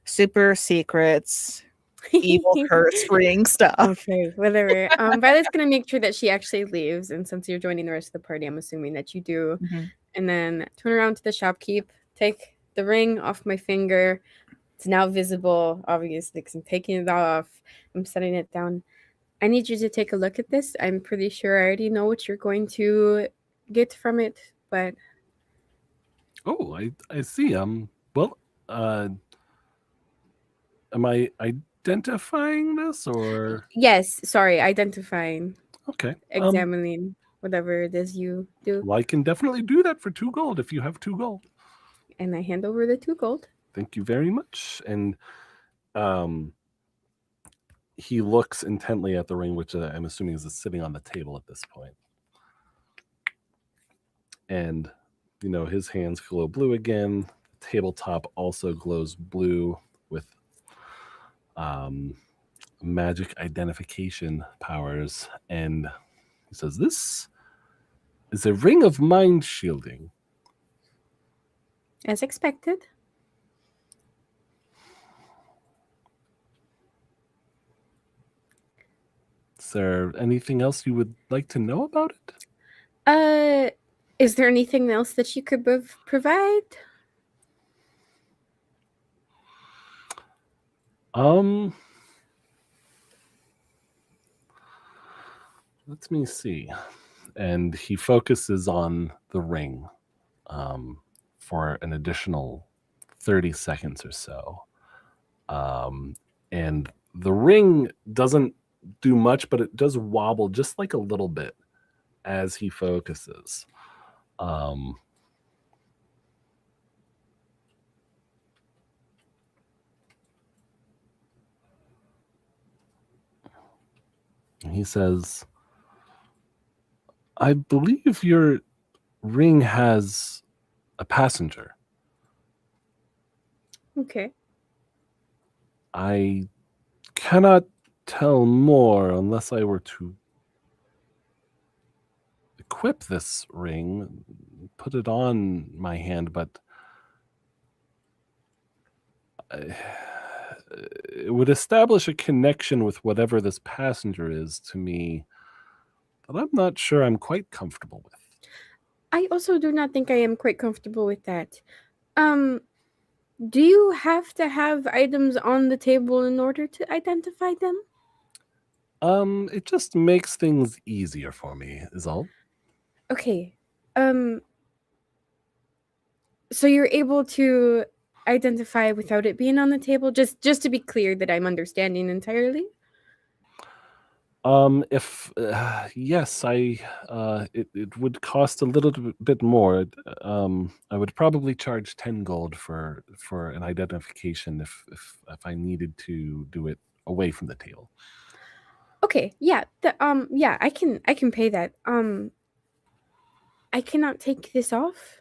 super secrets, evil curse ring stuff. Okay, whatever. Violet's gonna make sure that she actually leaves, and since you're joining the rest of the party, I'm assuming that you do. Mhm. And then turn around to the shopkeep, take the ring off my finger. It's now visible, obviously, because I'm taking it off. I'm setting it down. I need you to take a look at this. I'm pretty sure I already know what you're going to get from it, but Oh, I see. Well, am I identifying this or yes, sorry, identifying, okay? examining, whatever it is you do. Well, I can definitely do that for 2 gold if you have 2 gold. And I hand over the 2 gold. Thank you very much. And he looks intently at the ring, which I'm assuming is sitting on the table at this point. And his hands glow blue again. The tabletop also glows blue with magic identification powers. And he says, "This is a ring of mind shielding. As expected. Is there anything else you would like to know about it?" Is there anything else that you could provide? Let me see. And he focuses on the ring for an additional 30 seconds or so. And the ring doesn't do much, but it does wobble just like a little bit as he focuses. He says, "I believe your ring has a passenger. Okay. I cannot tell more unless I were to equip this ring, put it on my hand, but it would establish a connection with whatever this passenger is to me that I'm not sure I'm quite comfortable with." I also do not think I am quite comfortable with that. Do you have to have items on the table in order to identify them? It just makes things easier for me, is all. Okay. So you're able to identify without it being on the table? Just to be clear that I'm understanding entirely? If yes, it would cost a little bit more. I would probably charge 10 gold for an identification if I needed to do it away from the table. Okay, yeah. Yeah, I can pay that. I cannot take this off.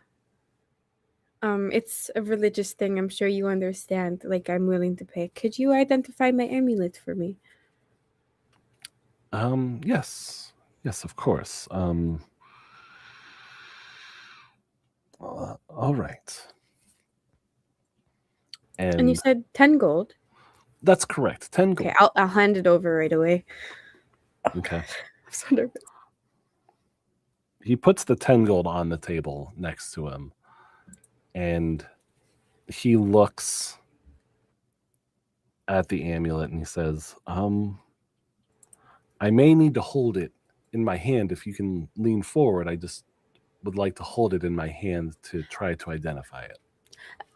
It's a religious thing. I'm sure you understand. Like, I'm willing to pay. Could you identify my amulet for me? Yes. Yes, of course. All right. And you And said 10 gold. that's correct. 10 gold. Okay, I'll hand it over right away. Okay. I'm so nervous. He puts the 10 gold on the table next to him, and he looks at the amulet and he says, I may need to hold it in my hand. If you can lean forward, I just would like to hold it in my hand to try to identify it.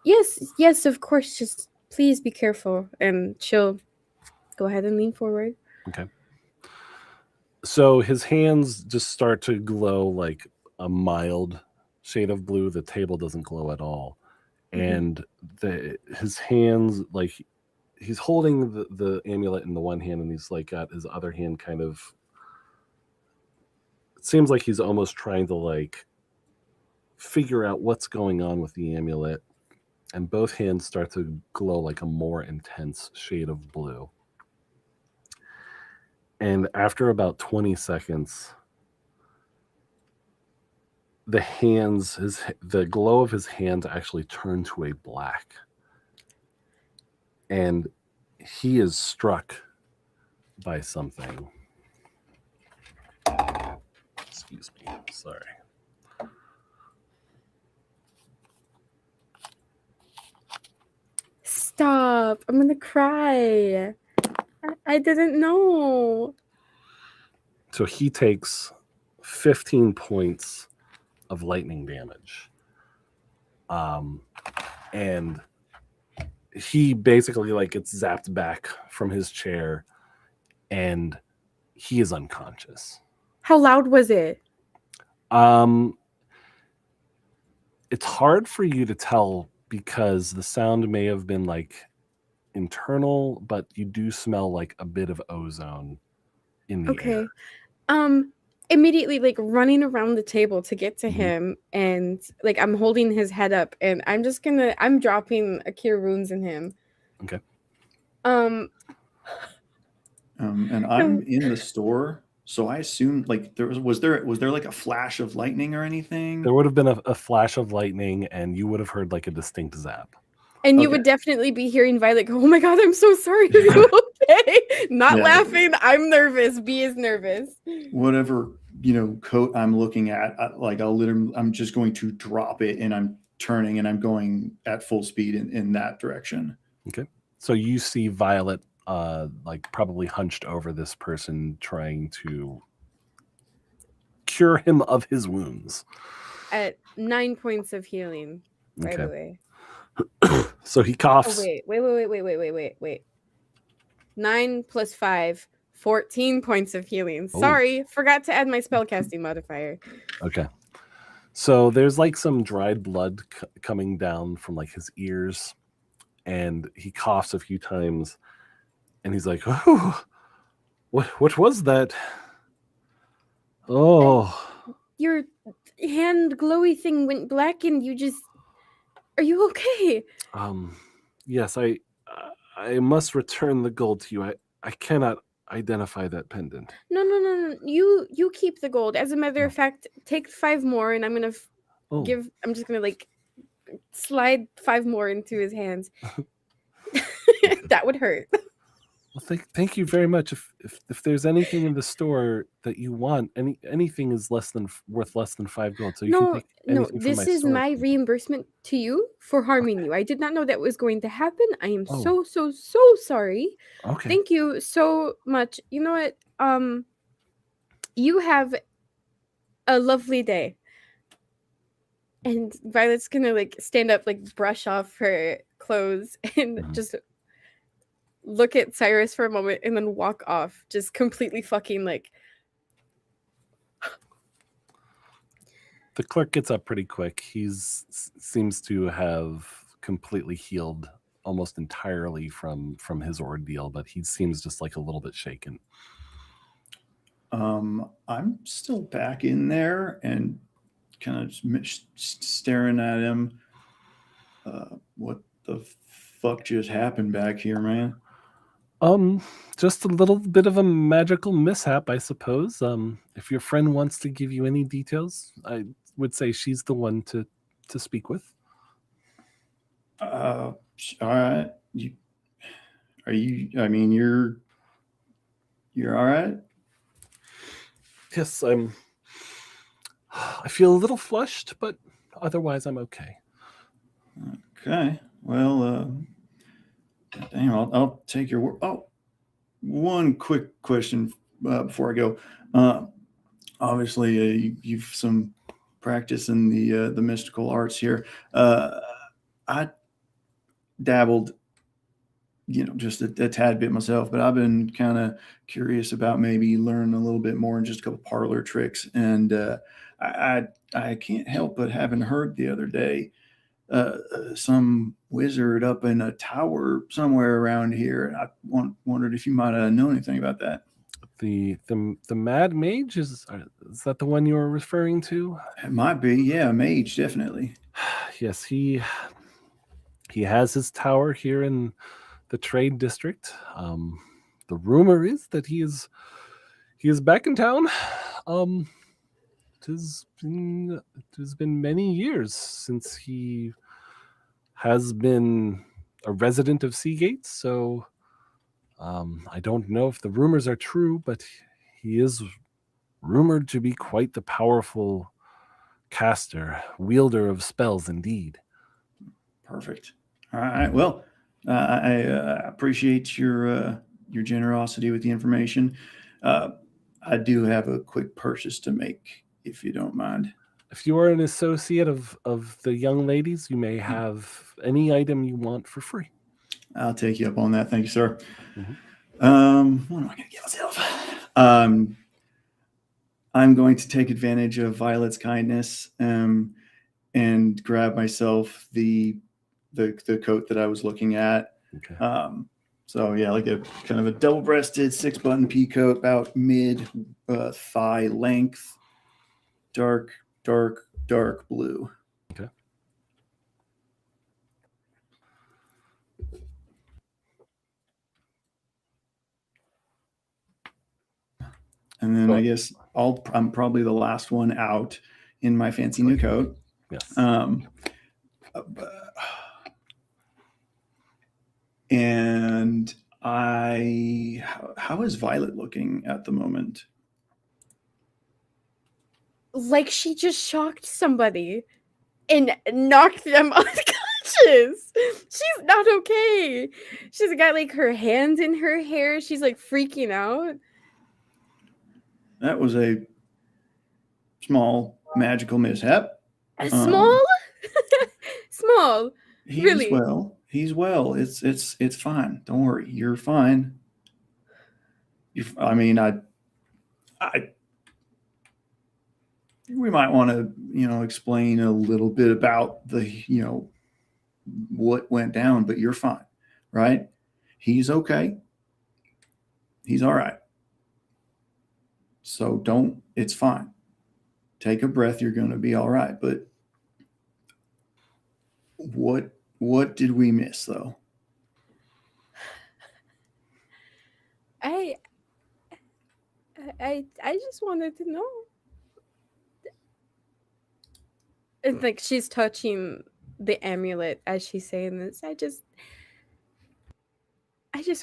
Yes, of course. Just please be careful. And she'll go ahead and lean forward. Okay. So his hands just start to glow like a mild shade of blue. The table doesn't glow at all. And his hands, like he's holding the amulet in the one hand, and he's like got his other hand kind of, it seems like he's almost trying to like figure out what's going on with the amulet, and both hands start to glow like a more intense shade of blue. And after about 20 seconds, the glow of his hands actually turn to a black, and he is struck by something. Excuse me, sorry. Stop. I'm gonna cry. I didn't know. So he takes 15 points of lightning damage. And he basically like gets zapped back from his chair, and he is unconscious. How loud was it? It's hard for you to tell because the sound may have been like internal, but you do smell like a bit of ozone in the air. Immediately like running around the table to get to Mhm. him, and like I'm holding his head up, and I'm dropping a cure wounds in him. Okay. And I'm in the store, so I assume like was there like a flash of lightning or anything? There would have been a flash of lightning, and you would have heard like a distinct zap. And you Okay. would definitely be hearing Violet go, "Oh my god, I'm so sorry. Are you okay?" Not Yeah. laughing. I'm nervous. B is nervous. Whatever coat I'm looking at, I'm just going to drop it, and I'm turning and I'm going at full speed in that direction. Okay. So you see Violet like probably hunched over this person trying to cure him of his wounds. At 9 points of healing, by the Okay. way. So he Oh coughs. wait. 9 plus 5, 14 points of healing. Oh. Sorry, forgot to add my spellcasting modifier. Okay. So there's like some dried blood coming down from like his ears, and he coughs a few times, and he's like, "Oh, what was that? Oh, Your hand glowy thing went black, and you just... Are you okay? yes, I must return the gold to you. I cannot identify that pendant." No. You keep the gold. As a matter of fact, take 5 more, and I'm gonna I'm just gonna like slide 5 more into his hands. That would hurt. Well, thank you very much. If there's anything in the store that you want, anything is worth less than 5 gold. So you can take anything from This my is store. my reimbursement to you for harming you. I did not know that was going to happen. I am Oh. so sorry. Okay. Thank you so much. You know what? You have a lovely day. And Violet's gonna like stand up, like brush off her clothes, and just look at Cyrus for a moment, and then walk off, just completely fucking like... The clerk gets up pretty quick. Seems to have completely healed almost entirely from his ordeal, but he seems just like a little bit shaken. I'm still back in there and kind of staring at him. What the fuck just happened back here, man? Just a little bit of a magical mishap, I suppose. If your friend wants to give you any details, I would say she's the one to speak with. All right. Are you? I mean, you're all right. Yes, I feel a little flushed, but otherwise I'm okay. Okay. Well, damn, I'll take your word. Oh, one quick question before I go. Obviously, you've some practice in the mystical arts here. I dabbled, just a tad bit myself, but I've been kind of curious about maybe learning a little bit more and just a couple parlor tricks. And I can't help but having heard the other day some wizard up in a tower somewhere around here. And I wondered if you might know anything about that. The mad mage is that the one you were referring to? It might be, yeah, mage, definitely. Yes, he has his tower here in the trade district. The rumor is that he is back in town. It has been many years since he has been a resident of Seagate, so I don't know if the rumors are true, but he is rumored to be quite the powerful caster, wielder of spells indeed. Perfect. All right. Well, I appreciate your generosity with the information. I do have a quick purchase to make, if you don't mind. If you are an associate of the young ladies, you may have any item you want for free. I'll take you up on that. Thank you, sir. Mm-hmm. What am I going to get myself? I'm going to take advantage of Violet's kindness and grab myself the coat that I was looking at. Okay. So yeah, like a kind of a double-breasted 6-button pea coat, about mid thigh length, dark blue. Okay. And then I guess I'm probably the last one out in my fancy new coat. Yes. And how is Violet looking at the moment? Like she just shocked somebody and knocked them unconscious. She's not okay. She's got like her hands in her hair. She's like freaking out. That was a small magical mishap. Small? Small. Really? He's well. It's fine. Don't worry. You're fine. I mean, we might want to, explain a little bit about the, what went down, but you're fine, right? He's okay. He's all right. So it's fine. Take a breath. You're going to be all right. But what did we miss though? I just wanted to know. It's like she's touching the amulet as she's saying this. I just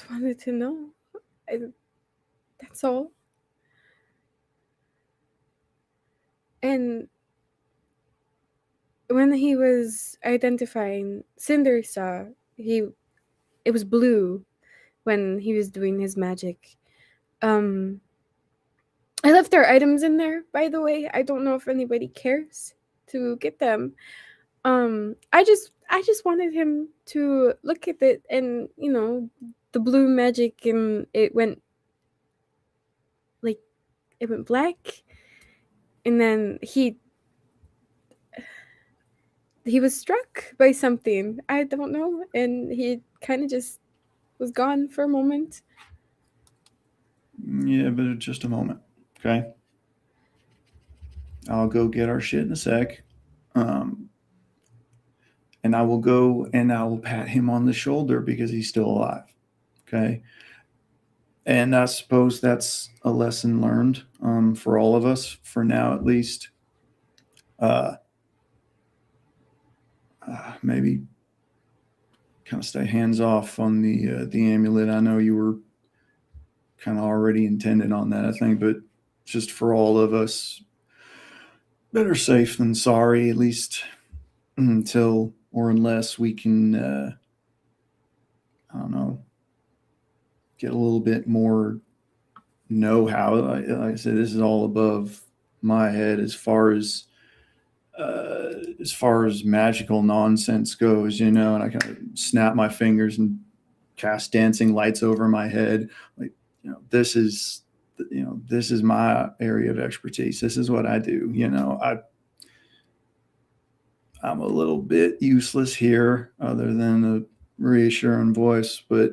wanted to know. That's all. And when he was identifying Cinder saw, it was blue when he was doing his magic. I left our items in there, by the way. I don't know if anybody cares to get them. I just wanted him to look at it and, the blue magic, and it went black, and then he was struck by something. I don't know, and he kind of just was gone for a moment. Yeah, but just a moment. Okay. I'll go get our shit in a sec. And I will go and I will pat him on the shoulder because he's still alive. Okay. And I suppose that's a lesson learned for all of us, for now at least. Maybe kind of stay hands off on the amulet. I know you were kind of already intended on that, I think, but just for all of us, better safe than sorry, at least until or unless we can, I don't know, get a little bit more know how. Like I said, this is all above my head as far as magical nonsense goes, and I kind of snap my fingers and cast dancing lights over my head. Like, this is my area of expertise. This is what I do. I'm a little bit useless here, other than a reassuring voice, but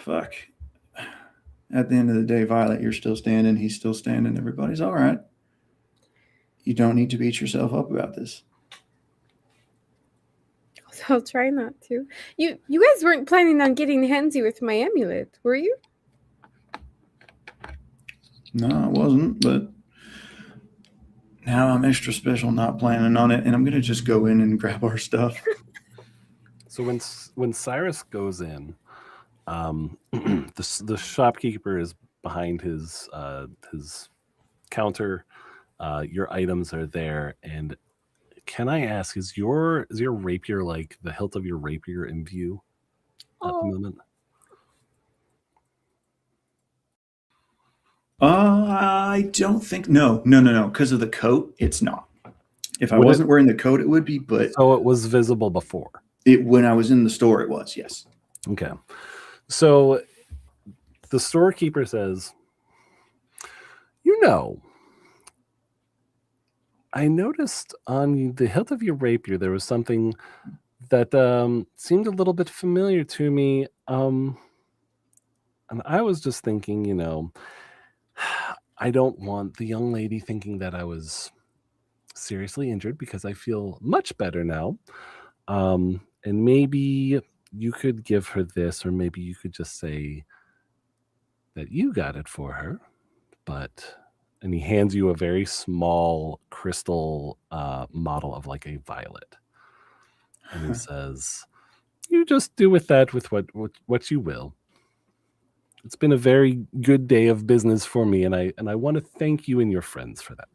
fuck. At the end of the day, Violet, you're still standing. He's still standing. Everybody's all right. You don't need to beat yourself up about this. I'll try not to. You guys weren't planning on getting handsy with my amulet, were you? No, I wasn't, but now I'm extra special not planning on it, and I'm going to just go in and grab our stuff. So when Cyrus goes in, the shopkeeper is behind his counter. Your items are there, and can I ask, is your rapier, like the hilt of your rapier, in view at the moment? I don't think. No. Because of the coat, it's not. If I wasn't wearing the coat, it would be. But so it was visible before. When I was in the store, it was, yes. Okay. So the storekeeper says, I noticed on the hilt of your rapier there was something that seemed a little bit familiar to me. And I was just thinking, I don't want the young lady thinking that I was seriously injured, because I feel much better now. And maybe you could give her this, or maybe you could just say that you got it for her. And he hands you a very small crystal model of like a violet. And he says, you just do with that with what you will. It's been a very good day of business for me, and I want to thank you and your friends for that.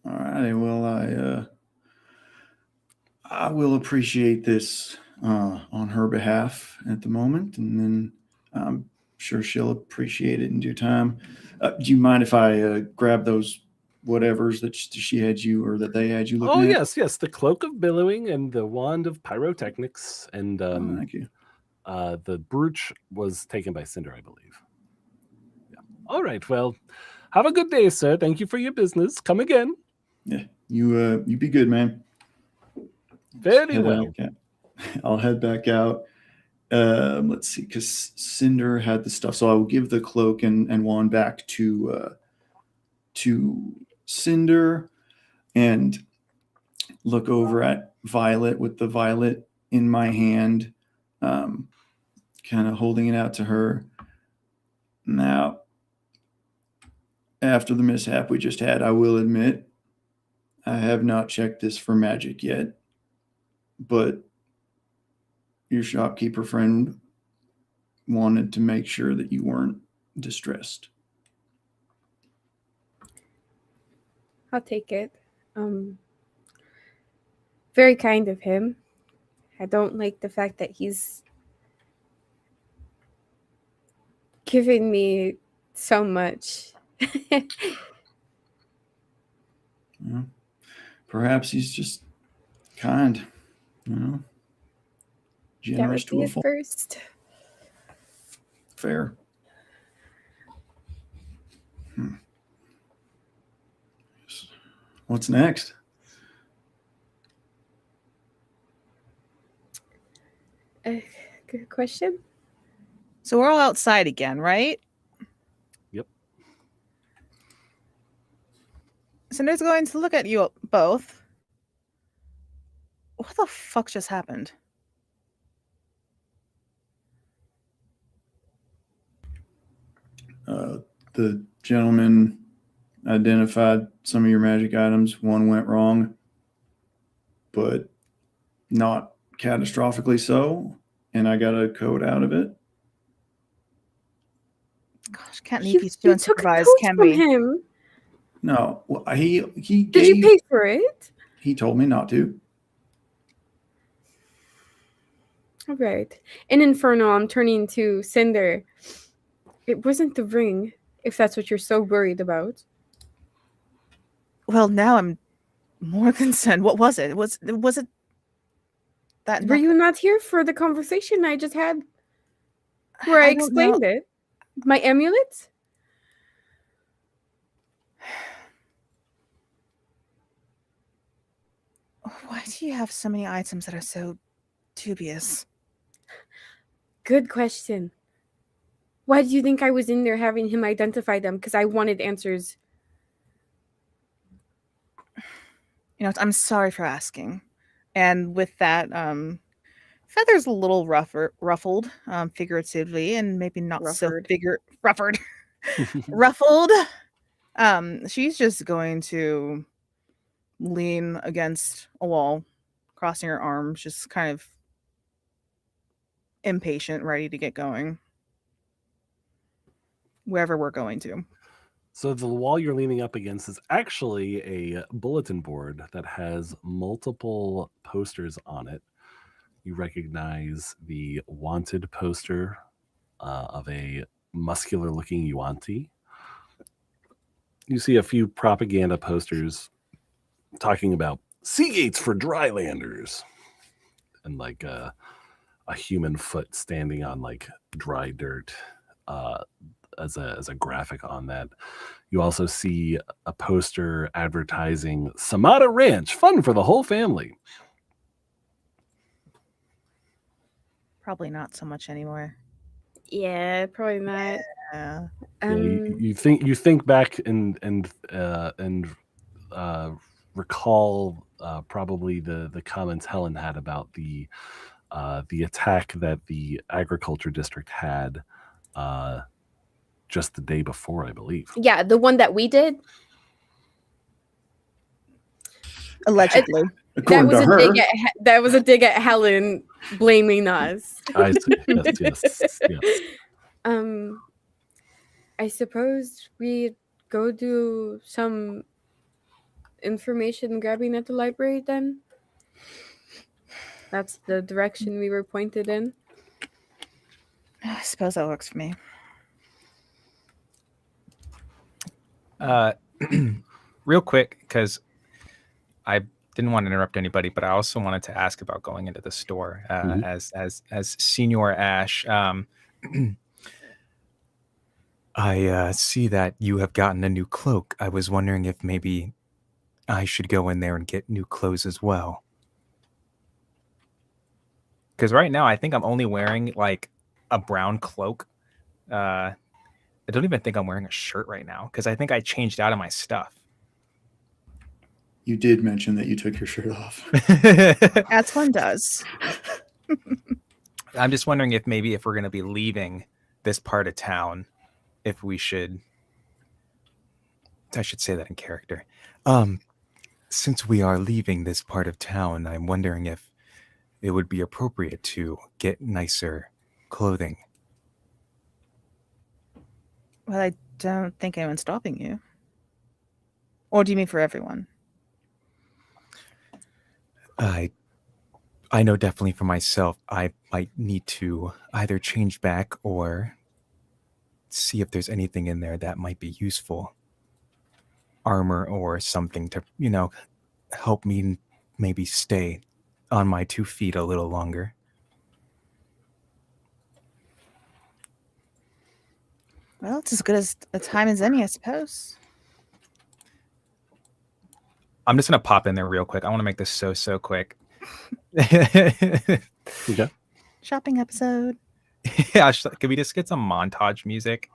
All right. Well, I will appreciate this on her behalf at the moment, and then I'm sure she'll appreciate it in due time. Do you mind if I grab those whatevers that she had you, or that they had you looking at? Yes, the cloak of billowing and the wand of pyrotechnics, and Thank you. the brooch was taken by Cinder, I believe. Yeah. All right. Well, have a good day, sir. Thank you for your business. Come again. Yeah. You be good, man. Very well. I'll head back out. Let's see, because Cinder had the stuff, so I will give the cloak and wand back to Cinder, and look over at Violet with the violet in my hand, kind of holding it out to her. Now, after the mishap we just had, I will admit I have not checked this for magic yet, but your shopkeeper friend wanted to make sure that you weren't distressed. I'll take it. Very kind of him. I don't like the fact that he's giving me so much. Yeah. Perhaps he's just kind, generous to a fault. First. Fair. What's next? Good question. So we're all outside again, right? Yep. Cinder's going to look at you both. What the fuck just happened? The gentleman identified some of your magic items. One went wrong, but not catastrophically so. And I got a code out of it. Gosh, can't leave you two You took unsupervised, codes can from we? him. No, well, he Did you pay for it? He told me not to. All right. In Inferno, I'm turning to Cinder. It wasn't the ring, if that's what you're so worried about. Well, now I'm more concerned. What was it? Was it that? Were you not here for the conversation I just had where I don't know. explained it? My amulet? Why do you have so many items that are so dubious? Good question. Why do you think I was in there having him identify them? Because I wanted answers. You know, I'm sorry for asking. And with that, Feather's a little ruffled, figuratively, and maybe not Ruffled. ruffled. She's just going to lean against a wall, crossing her arms, just kind of impatient, ready to get going. Wherever we're going to. So the wall you're leaning up against is actually a bulletin board that has multiple posters on it. You recognize the wanted poster of a muscular-looking Yuan-Ti. You see a few propaganda posters talking about sea gates for drylanders, and like a human foot standing on like dry dirt. As a graphic on that. You also see a poster advertising Samada Ranch, fun for the whole family. Probably not so much anymore. Yeah, probably not. Yeah. You think back and recall probably the comments Helen had about the attack that the agriculture district had just the day before, I believe. Yeah, the one that we did. Allegedly. According to her. That was a dig at Helen blaming us. I see. Yes. I suppose we go do some information grabbing at the library then. That's the direction we were pointed in. I suppose that works for me. Real quick, because I didn't want to interrupt anybody, but I also wanted to ask about going into the store as Senior Ash. I see that you have gotten a new cloak. I was wondering if maybe I should go in there and get new clothes as well. Because right now I think I'm only wearing like a brown cloak. I don't even think I'm wearing a shirt right now because I think I changed out of my stuff. You did mention that you took your shirt off. As one does. I'm just wondering if maybe if we're going to be leaving this part of town, if we should... I should say that in character. Since we are leaving this part of town, I'm wondering if it would be appropriate to get nicer clothing. Well, I don't think anyone's stopping you. Or do you mean for everyone? I know definitely for myself, I might need to either change back or see if there's anything in there that might be useful. Armor or something to, help me maybe stay on my 2 feet a little longer. Well, it's as good as a time as any, I suppose. I'm just going to pop in there real quick. I want to make this so quick. Okay. Shopping episode. Yeah, could we just get some montage music?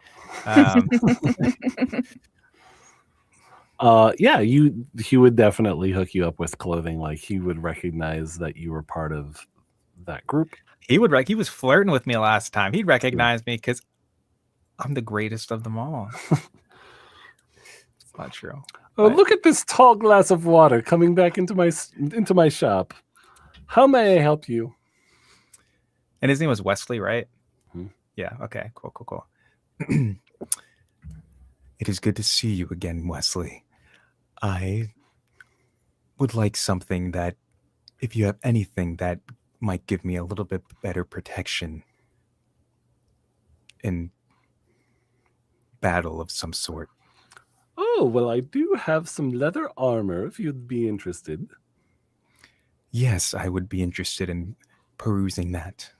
Yeah, he would definitely hook you up with clothing. Like he would recognize that you were part of that group. He was flirting with me last time. He'd recognize me because I'm the greatest of them all. It's not true. Oh, But- look at this tall glass of water coming back into my shop. How may I help you? And his name was Wesley, right? Hmm. Yeah. Okay. Cool. It is good to see you again, Wesley. I would like something that, if you have anything that might give me a little bit better protection in battle of some sort. Oh, well, I do have some leather armor if you'd be interested. Yes, I would be interested in perusing that.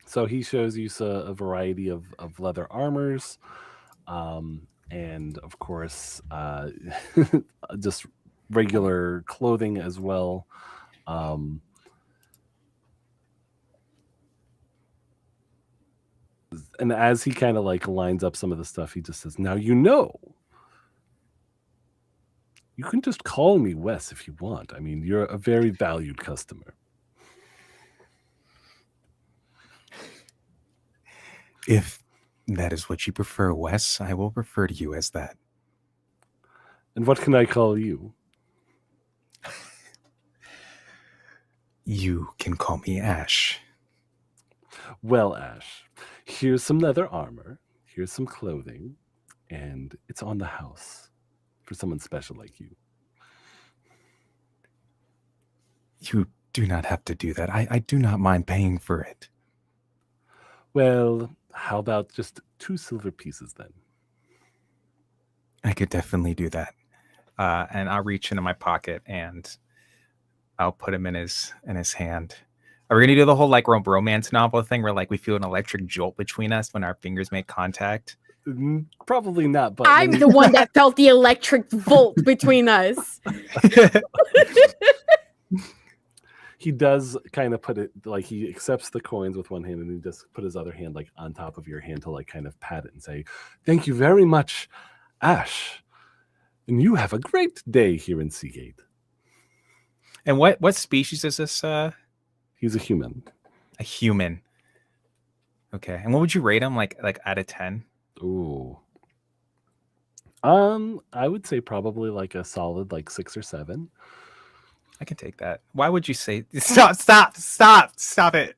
So he shows you a variety of leather armors, and of course, just regular clothing as well. And as he kind of like lines up some of the stuff, he just says, "Now you can just call me Wes if you want. I mean, you're a very valued customer." If that is what you prefer, Wes, I will refer to you as that. And what can I call you? You can call me Ash. Well, Ash, here's some leather armor, here's some clothing, and it's on the house for someone special like you. You do not have to do that. I do not mind paying for it. Well, how about just 2 silver pieces then? I could definitely do that. And I'll reach into my pocket and I'll put him in his hand. Are we gonna do the whole like romance novel thing where like we feel an electric jolt between us when our fingers make contact? Probably not, but I'm the one that felt the electric volt between us. he does kind of put it like he accepts the coins with one hand and he just put his other hand like on top of your hand to like kind of pat it and say, "Thank you very much, Ash. And you have a great day here in Seagate." And what species is this? He's a human. A human. Okay. And what would you rate him like out of 10? Ooh. I would say probably like a solid like 6 or 7. I can take that. Why would you say stop it?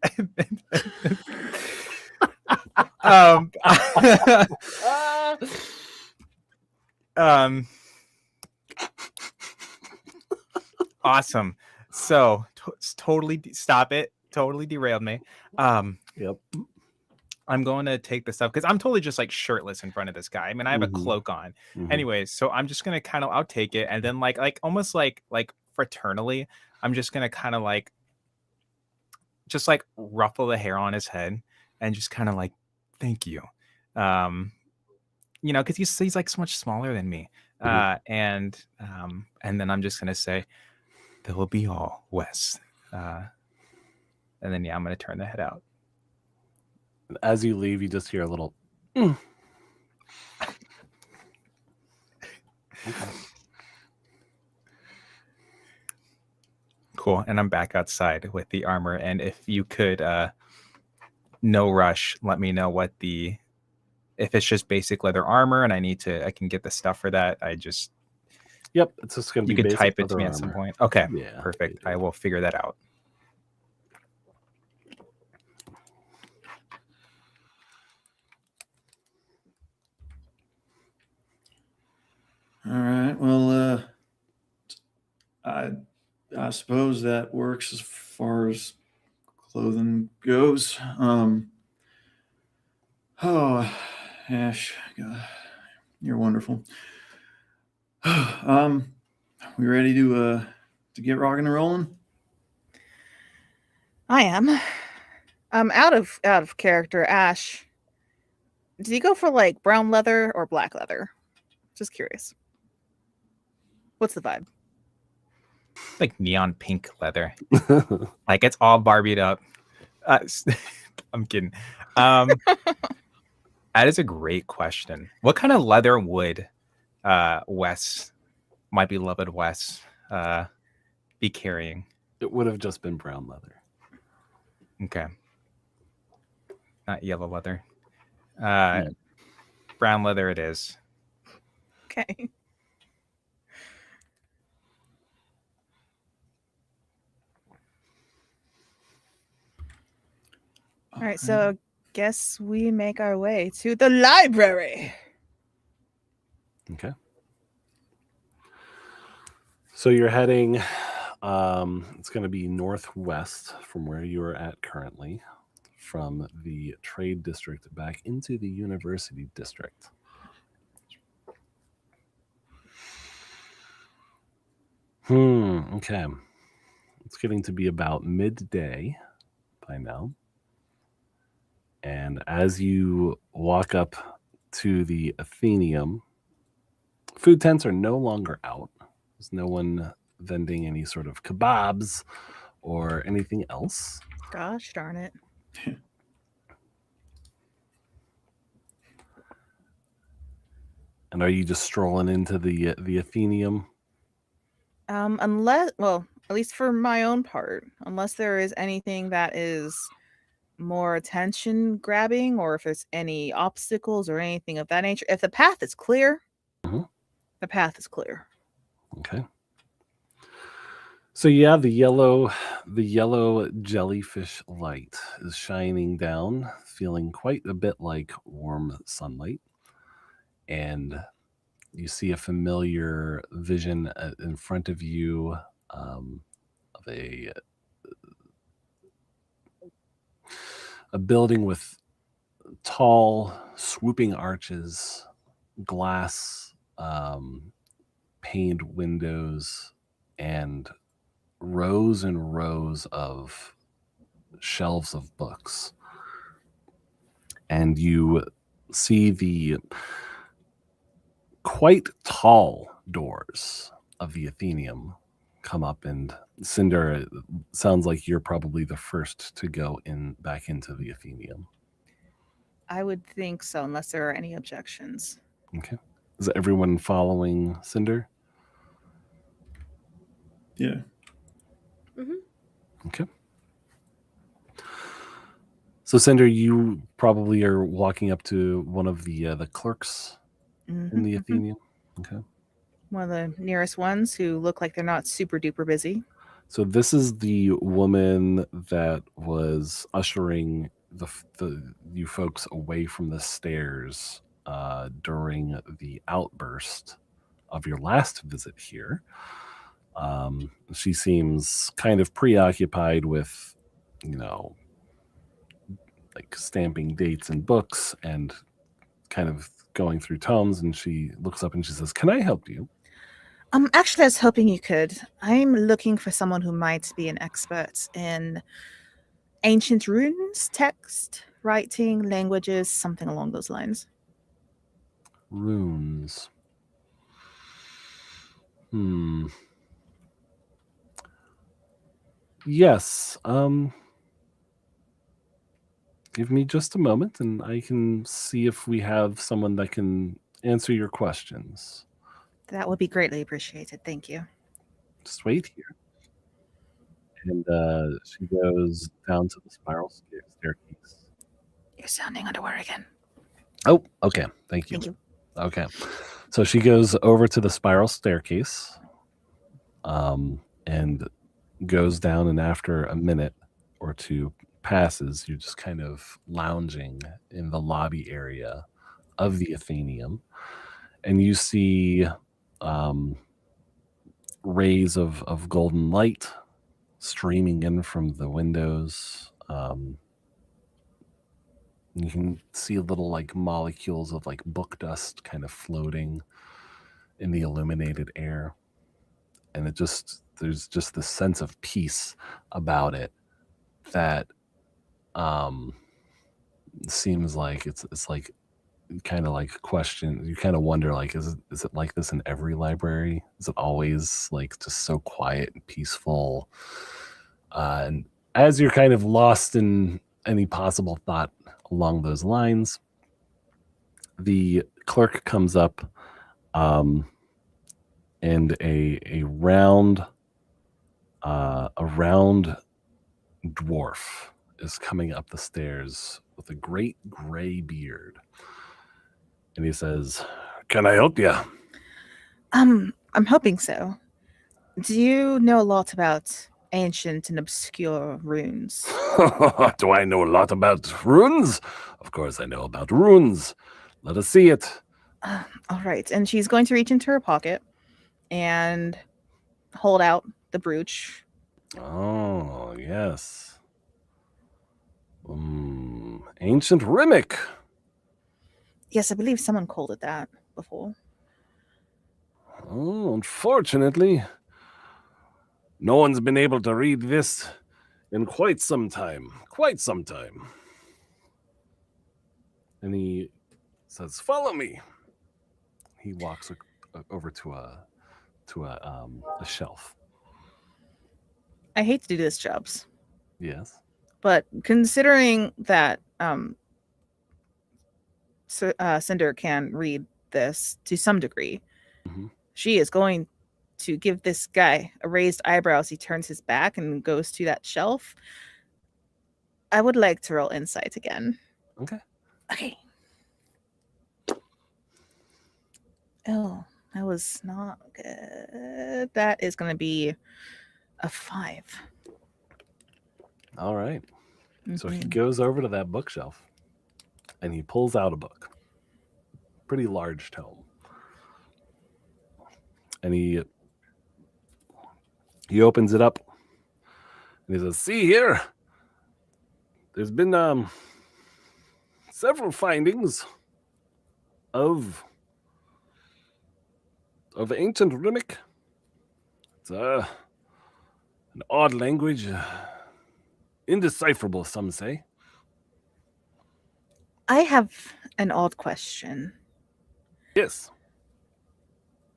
Awesome. So totally stop it. Totally derailed me. Yep. I'm going to take this stuff because I'm totally just like shirtless in front of this guy. I mean, I have a cloak on. Anyways, so I'm just gonna kind of I'll take it and then like almost like fraternally, I'm just gonna kind of like just like ruffle the hair on his head and just kind of like thank you. You know, because he's like so much smaller than me. And then I'm just gonna say, "That will be all, Wes." And then I'm gonna turn the head out. As you leave, you just hear a little. Okay. Cool. And I'm back outside with the armor. And if you could, no rush, let me know what if it's just basic leather armor and I can get the stuff for that. Yep, it's just going to be. You could basic type it to leather me armor. at some point. Okay. Yeah. Perfect. I will figure that out. All right. Well, I suppose that works as far as clothing goes. Oh, Ash, God, you're wonderful. We ready to get rocking and rolling? I am. Out of character, Ash. Did he go for like brown leather or black leather? Just curious. What's the vibe? Like neon pink leather. Like it's all Barbied up. I'm kidding. That is a great question. What kind of leather would Wes, my beloved Wes, be carrying? It would have just been brown leather. Okay. Not yellow leather. Brown leather it is. Okay. All right, so guess we make our way to the library. Okay. So you're heading, it's going to be northwest from where you are at currently, from the trade district back into the university district. Okay. It's getting to be about midday by now. And as you walk up to the Athenaeum, food tents are no longer out. There's no one vending any sort of kebabs or anything else. Gosh darn it. And are you just strolling into the Athenaeum? Unless, well, at least for my own part, unless there is anything that is more attention grabbing, or if there's any obstacles or anything of that nature. If the path is clear, the path is clear. Okay. So yeah, the yellow jellyfish light is shining down, feeling quite a bit like warm sunlight. And you see a familiar vision in front of you of a building with tall, swooping arches, glass paned windows, and rows and rows of shelves of books. And you see the quite tall doors of the Athenaeum come up, and Cinder, it sounds like you're probably the first to go back into the Athenaeum. I would think so, unless there are any objections. Okay. Is everyone following Cinder? Yeah. Okay. So Cinder, you probably are walking up to one of the clerks in the Athenaeum. Okay. One of the nearest ones who look like they're not super duper busy. So this is the woman that was ushering you folks away from the stairs during the outburst of your last visit here. She seems kind of preoccupied with, like stamping dates in books and kind of going through tomes, and she looks up and she says, "Can I help you?" Actually, I was hoping you could. I'm looking for someone who might be an expert in ancient runes, text, writing, languages, something along those lines. Runes. Yes. Give me just a moment and I can see if we have someone that can answer your questions. That would be greatly appreciated. Thank you. Just wait here. And she goes down to the spiral staircase. You're sounding underwater again. Oh, okay. Thank you. Thank you. Okay. So she goes over to the spiral staircase and goes down, and after a minute or two passes, you're just kind of lounging in the lobby area of the Athenaeum, and you see rays of golden light streaming in from the windows. You can see little like molecules of like book dust kind of floating in the illuminated air, and there's just this sense of peace about it that seems like it's like kind of like question, you kind of wonder, like, is it like this in every library? Is it always like just so quiet and peaceful? And as you're kind of lost in any possible thought along those lines, the clerk comes up, and a round dwarf is coming up the stairs with a great gray beard. And he says, "Can I help you?" I'm hoping so. Do you know a lot about ancient and obscure runes? Do I know a lot about runes? Of course I know about runes. Let us see it. All right. And she's going to reach into her pocket and hold out the brooch. Oh, yes. Ancient Rimic. Yes, I believe someone called it that before. Oh, unfortunately, no one's been able to read this in quite some time. Quite some time. And he says, "Follow me." He walks over to a shelf. I hate to do this, Chubbs, Yes. but considering that Cinder can read this to some degree, Mhm. she is going to give this guy a raised eyebrow as he turns his back and goes to that shelf. I would like to roll insight again. Okay. Okay. Oh, that was not good. That is going to be a 5. All right. So he Mhm. goes over to that bookshelf and he pulls out a book. Pretty large tome. And he opens it up and he says, "See here, there's been several findings of ancient Rimic. It's an odd language, indecipherable, some say." I have an odd question. Yes.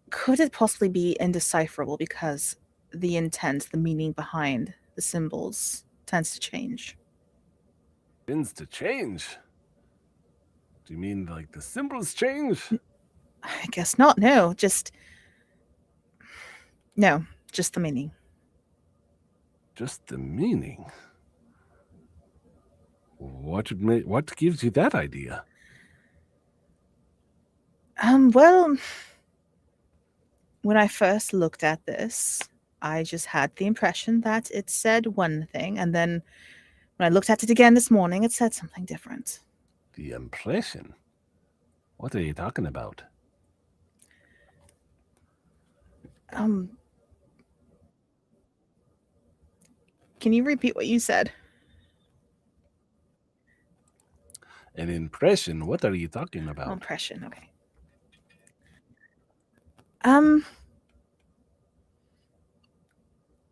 Could it possibly be indecipherable because the intent, the meaning behind the symbols tends to change? Tends to change. Do you mean like the symbols change? I guess not. No, just the meaning. Just the meaning. What gives you that idea? Well, when I first looked at this, I just had the impression that it said one thing, and then when I looked at it again this morning, it said something different. The impression? What are you talking about? Can you repeat what you said? An impression? What are you talking about? Impression, okay.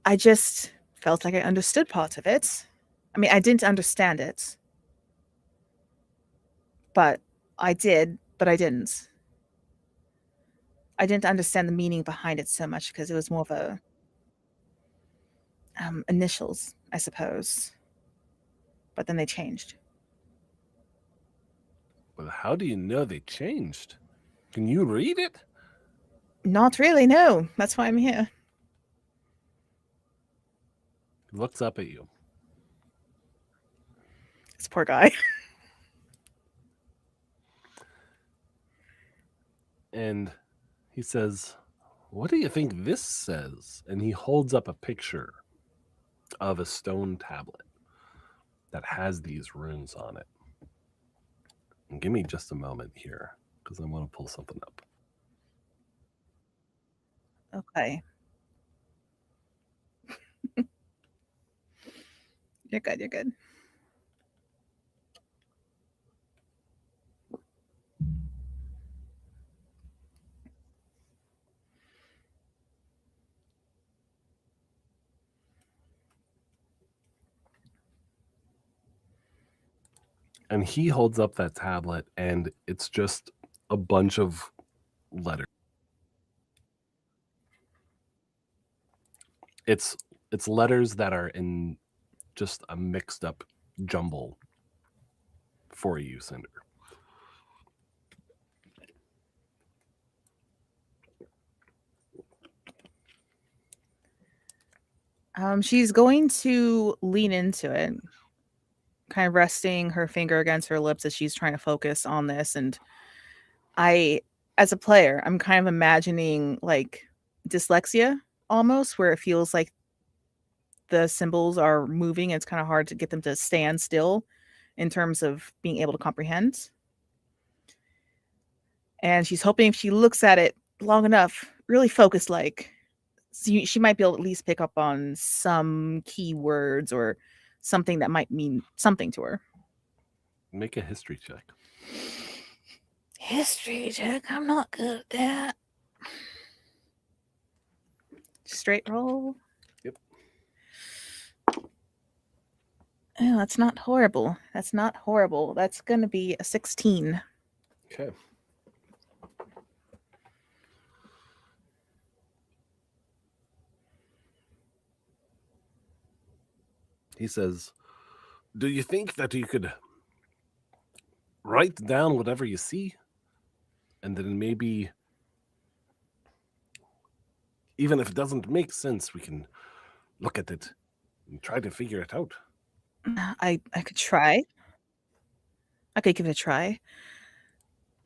I just felt like I understood part of it. I mean, I didn't understand it, but I did, but I didn't. I didn't understand the meaning behind it so much because it was more of a initials, I suppose. But then they changed. Well, how do you know they changed? Can you read it? Not really, no. That's why I'm here. He looks up at you. This poor guy. And he says, "What do you think this says?" And he holds up a picture of a stone tablet that has these runes on it. And give me just a moment here, because I want to pull something up. Okay. You're good, you're good. And he holds up that tablet, and it's just a bunch of letters. It's letters that are in just a mixed up jumble for you, Cinder. She's going to lean into it kind of resting her finger against her lips as she's trying to focus on this. And as a player, I'm kind of imagining like dyslexia almost, where it feels like the symbols are moving. It's kind of hard to get them to stand still in terms of being able to comprehend. And she's hoping if she looks at it long enough, really focused, like she might be able to at least pick up on some keywords or something that might mean something to her. Make a history check. History check? I'm not good at that. Straight roll. Yep. Oh, that's not horrible. That's not horrible. That's going to be a 16. Okay. He says, "Do you think that you could write down whatever you see? And then maybe, even if it doesn't make sense, we can look at it and try to figure it out." I could try. I could give it a try.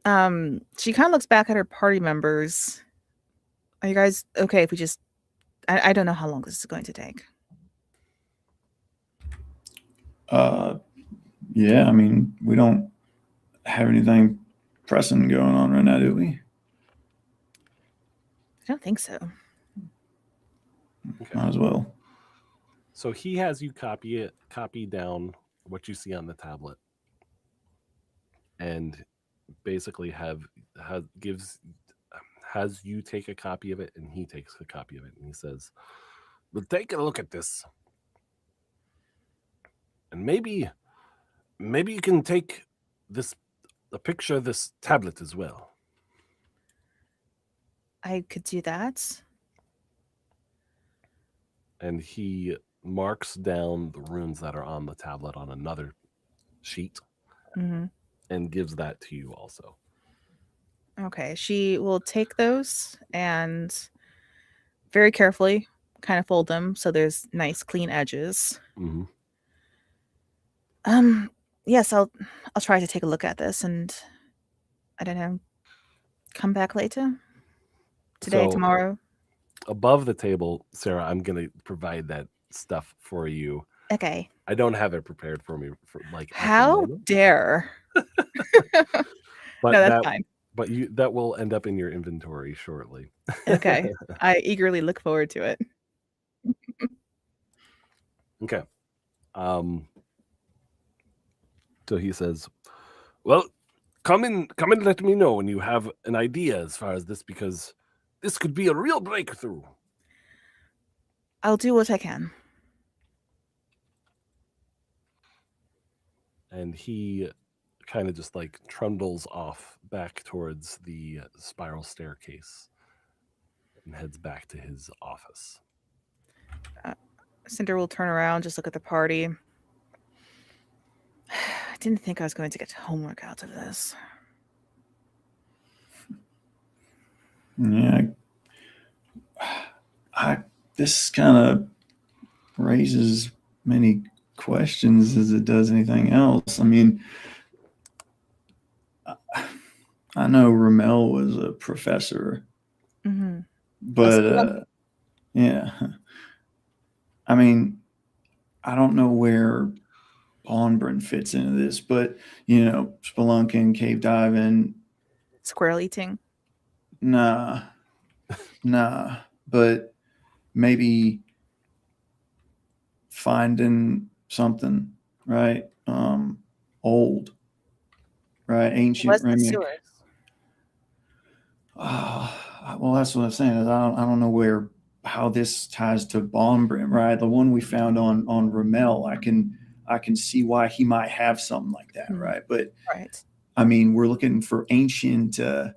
She kind of looks back at her party members. Are you guys okay if we just... I don't know how long this is going to take. Yeah, I mean, we don't have anything pressing going on right now, do we? I don't think so. Okay. Might as well. So he has you copy down what you see on the tablet, and basically has you take a copy of it, and he takes a copy of it, and he says, "Well, take a look at this, and maybe you can take a picture of this tablet as well." I could do that. And he marks down the runes that are on the tablet on another sheet, Mm-hmm. and gives that to you also. Okay, she will take those and very carefully kind of fold them so there's nice clean edges. Mm-hmm. Yes, I'll try to take a look at this and I don't know, come back later. Today, So, tomorrow. above the table, Sarah, I'm going to provide that stuff for you. Okay. I don't have it prepared for me for like at the How moment, dare? but No, that's fine. But that will end up in your inventory shortly. Okay. I eagerly look forward to it. Okay. So he says, "Well, come and let me know when you have an idea as far as this, because this could be a real breakthrough." I'll do what I can. And he kind of just like trundles off back towards the spiral staircase and heads back to his office. Cinder will turn around, just look at the party. I didn't think I was going to get homework out of this. Yeah. This kind of raises many questions as it does anything else. I mean, I know Ramel was a professor, Mm-hmm. but yeah. I mean, I don't know where Bonbrin fits into this, but spelunking, cave diving, Squirrel eating. nah. But maybe finding something, right? Old, right? Ancient What's the Remic. sewers? Well, that's what I'm saying. Is I don't know how this ties to Bonbrim, right? The one we found on Ramel, I can see why he might have something like that, right? But Right. I mean, we're looking for ancient. All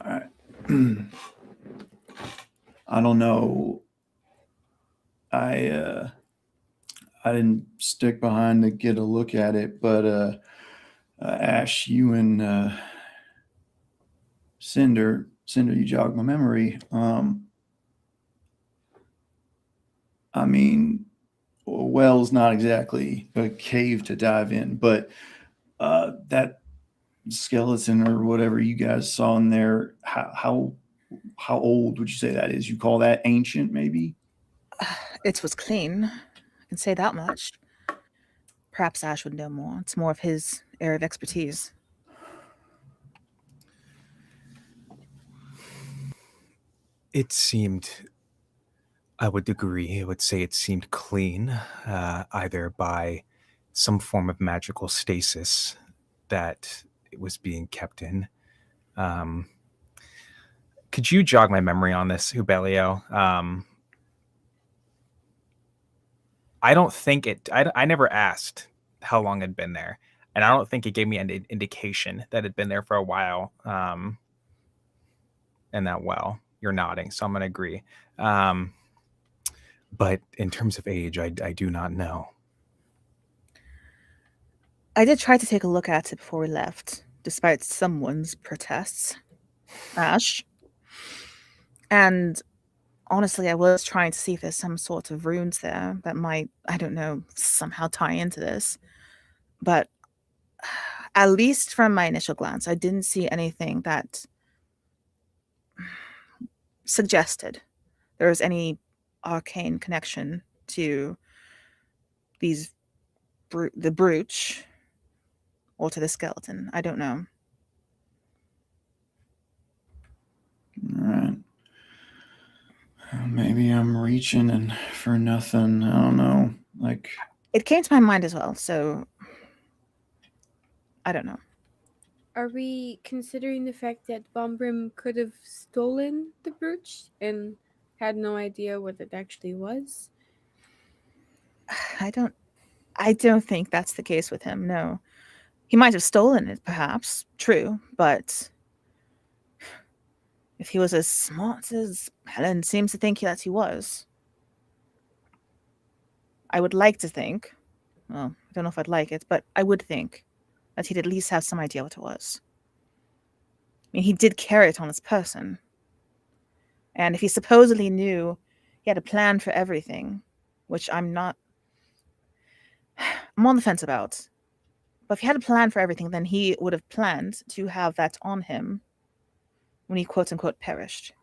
right. I don't know. I didn't stick behind to get a look at it, but Ash, you and Cinder, you jogged my memory. I mean, a well's not exactly a cave to dive in, but that skeleton or whatever you guys saw in there, how old would you say that is? You call that ancient, maybe? It was clean. I can say that much. Perhaps Ash would know more. It's more of his area of expertise. It seemed, I would agree, I would say it seemed clean, either by some form of magical stasis that it was being kept in. Um, could you jog my memory on this, Hubelio? I don't think I never asked how long it'd been there, and I don't think it gave me an indication that it'd been there for a while. And that well, you're nodding, so I'm gonna agree. Um, but in terms of age, I do not know. I did try to take a look at it before we left, despite someone's protests. Ash. And honestly, I was trying to see if there's some sort of runes there that might, I don't know, somehow tie into this. But at least from my initial glance, I didn't see anything that suggested there was any arcane connection to these the brooch or to the skeleton. I don't know. All right. Maybe I'm reaching and for nothing. I don't know. Like, It came to my mind as well, so I don't know. Are we considering the fact that Bombrim could have stolen the brooch and had no idea what it actually was? I don't think that's the case with him. No. He might have stolen it, perhaps. True, but if he was as smart as Helen seems to think that he was, I would like to think, well, I don't know if I'd like it, but I would think that he'd at least have some idea what it was. I mean, he did carry it on his person. And if he supposedly knew he had a plan for everything, which I'm on the fence about. But if he had a plan for everything, then he would have planned to have that on him when he quote unquote perished.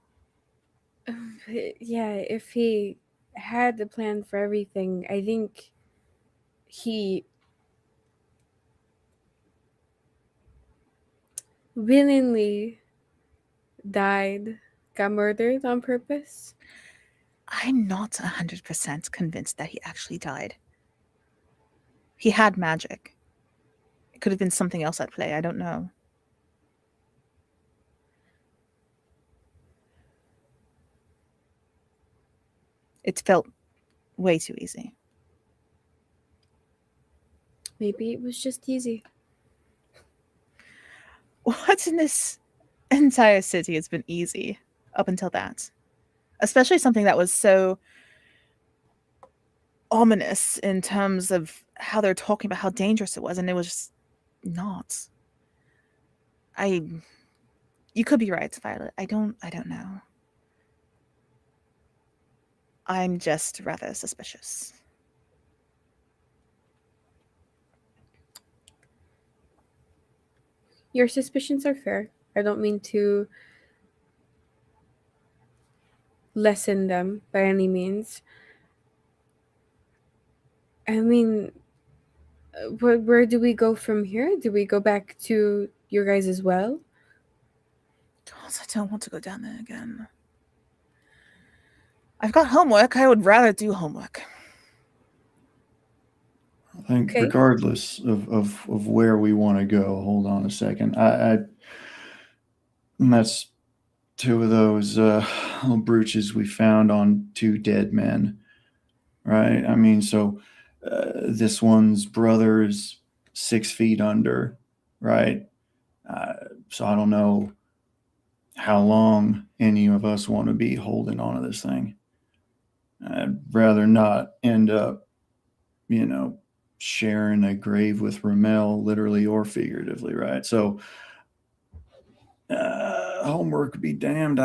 Yeah, if he had a plan for everything, I think he willingly died, got murdered on purpose. I'm not 100% convinced that he actually died. He had magic. It could have been something else at play. I don't know. It felt way too easy. Maybe it was just easy. What in this entire city has been easy up until that? Especially something that was so ominous in terms of how they're talking about how dangerous it was, and it was just not. You could be right, Violet. I don't know. I'm just rather suspicious. Your suspicions are fair. I don't mean to lessen them by any means. I mean, where do we go from here? Do we go back to your guys as well? God, I don't want to go down there again. I've got homework. I would rather do homework. I think Okay. regardless of where we want to go, hold on a second. And that's two of those little brooches we found on two dead men, right? I mean, so this one's brother is 6 feet under, right? So I don't know how long any of us want to be holding on to this thing. I'd rather not end up, sharing a grave with Ramel, literally or figuratively, right? So homework be damned.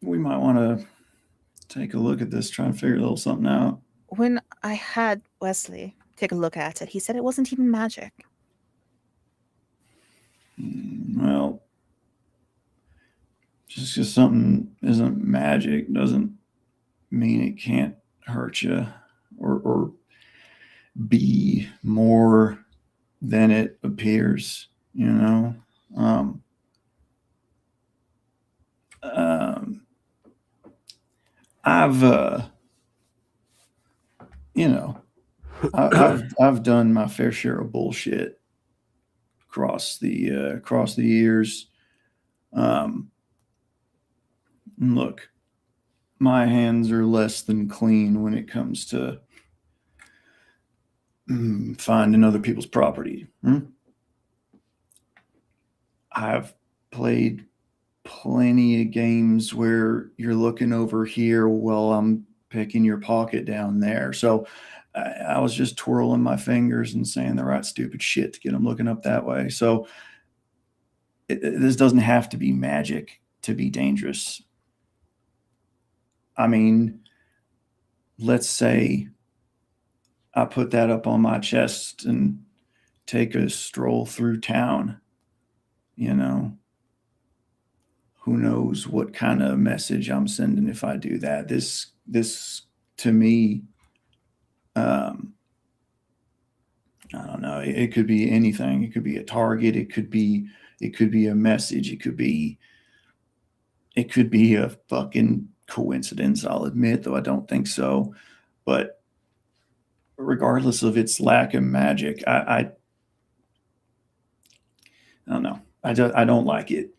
We might want to take a look at this, try and figure a little something out. When I had Wesley take a look at it, he said it wasn't even magic. Well, just because something isn't magic doesn't mean it can't hurt you or be more than it appears, you know. I've you know, I've done my fair share of bullshit across the years. Look, my hands are less than clean when it comes to finding other people's property. I've played plenty of games where you're looking over here while I'm picking your pocket down there. So I was just twirling my fingers and saying the right stupid shit to get them looking up that way. So this doesn't have to be magic to be dangerous. I mean, let's say I put that up on my chest and take a stroll through town, you know. Who knows what kind of message I'm sending if I do that. This to me, I don't know. It could be anything. It could be a target. It could be a message. It could be a fucking coincidence. I'll admit, though I don't think so. But regardless of its lack of magic, I don't know. I don't like it.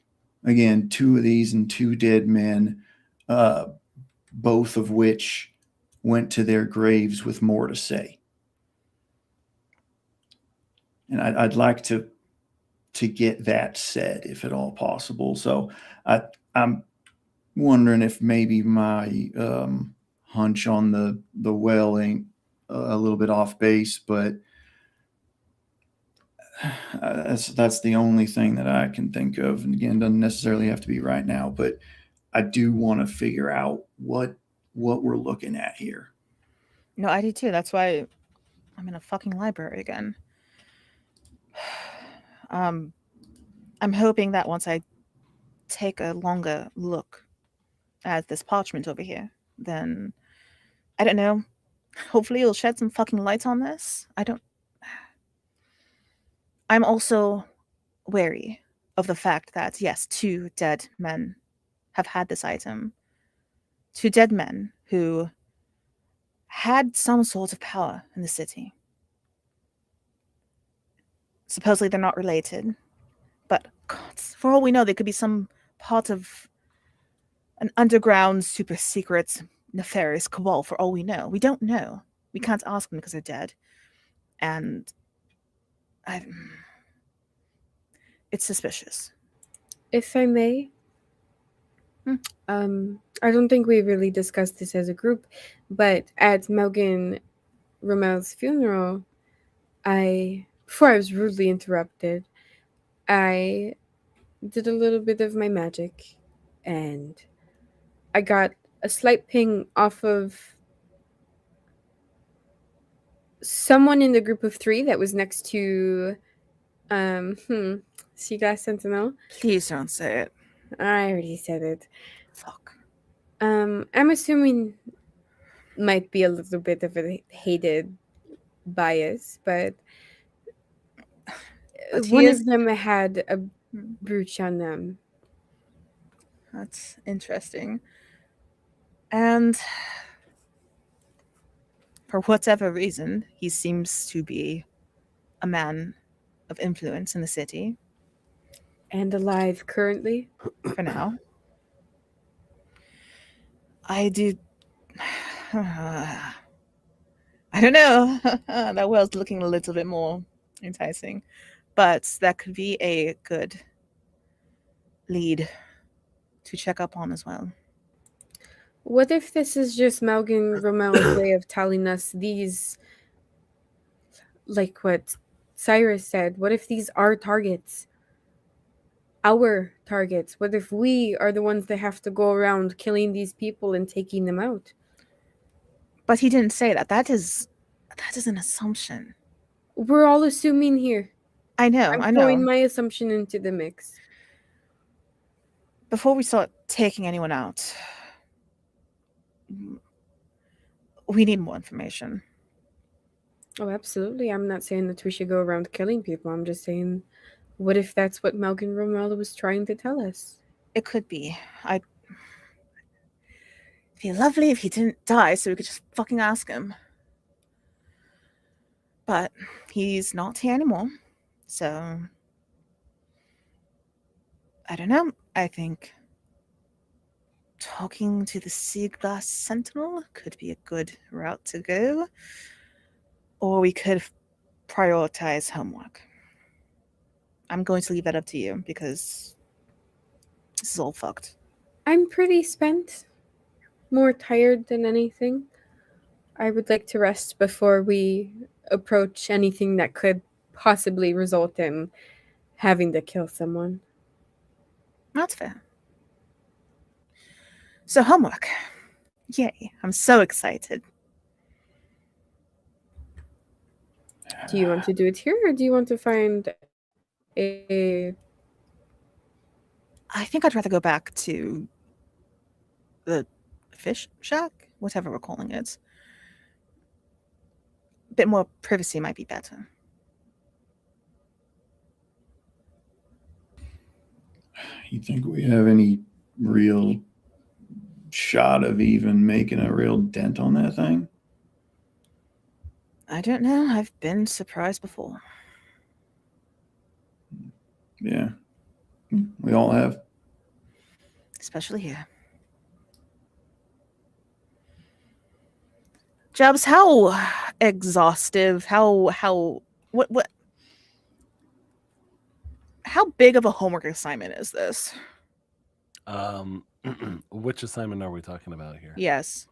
Again, 2 of these and 2 dead men, both of which went to their graves with more to say. And I'd like to get that said, if at all possible. So I'm wondering if maybe my hunch on the well ain't a little bit off base, but that's the only thing that I can think of. And again, doesn't necessarily have to be right now, but I do want to figure out what we're looking at here. No, I do too. That's why I'm in a fucking library again. I'm hoping that once I take a longer look at this parchment over here, then I don't know. Hopefully it'll shed some fucking light on this. I'm also wary of the fact that, yes, 2 dead men have had this item. 2 dead men who had some sort of power in the city. Supposedly they're not related, but God, for all we know, they could be some part of an underground, super secret, nefarious cabal. For all we know, we don't know. We can't ask them because they're dead, and it's suspicious. If I may, I don't think we really discussed this as a group, but at Melgan Romel's funeral, before I was rudely interrupted, I did a little bit of my magic, and I got a slight ping off of someone in the group of 3 that was next to Seaglass Sentinel. Please don't say it. I already said it. Fuck. I'm assuming might be a little bit of a hated bias, but one of them had a brooch on them. That's interesting. And for whatever reason, he seems to be a man of influence in the city. And alive currently? For now. I don't know. That well's looking a little bit more enticing. But that could be a good lead to check up on as well. What if this is just Melgan Romel's way of telling us these, like what Cyrus said, what if these are targets? our targets? What if we are the ones that have to go around killing these people and taking them out? But he didn't say that. That is an assumption. We're all assuming here. I know. I'm I throwing know. my assumption into the mix. Before we start taking anyone out, we need more information. Oh, absolutely. I'm not saying that we should go around killing people. I'm just saying, what if that's what Malkin Romualdo was trying to tell us? It could be. It'd be lovely if he didn't die so we could just fucking ask him. But he's not here anymore. So I don't know. I think talking to the Sea Glass Sentinel could be a good route to go. Or we could prioritize homework. I'm going to leave that up to you because this is all fucked. I'm pretty spent. More tired than anything. I would like to rest before we approach anything that could possibly result in having to kill someone. That's fair. So homework. Yay. I'm so excited. Do you want to do it here, or do you want to find a... I think I'd rather go back to the fish shack, whatever we're calling it. A bit more privacy might be better. You think we have any real shot of even making a real dent on that thing? I don't know. I've been surprised before. Yeah. We all have. Especially here. Jobs, how exhaustive, how big of a homework assignment is this? Which assignment are we talking about here? Yes.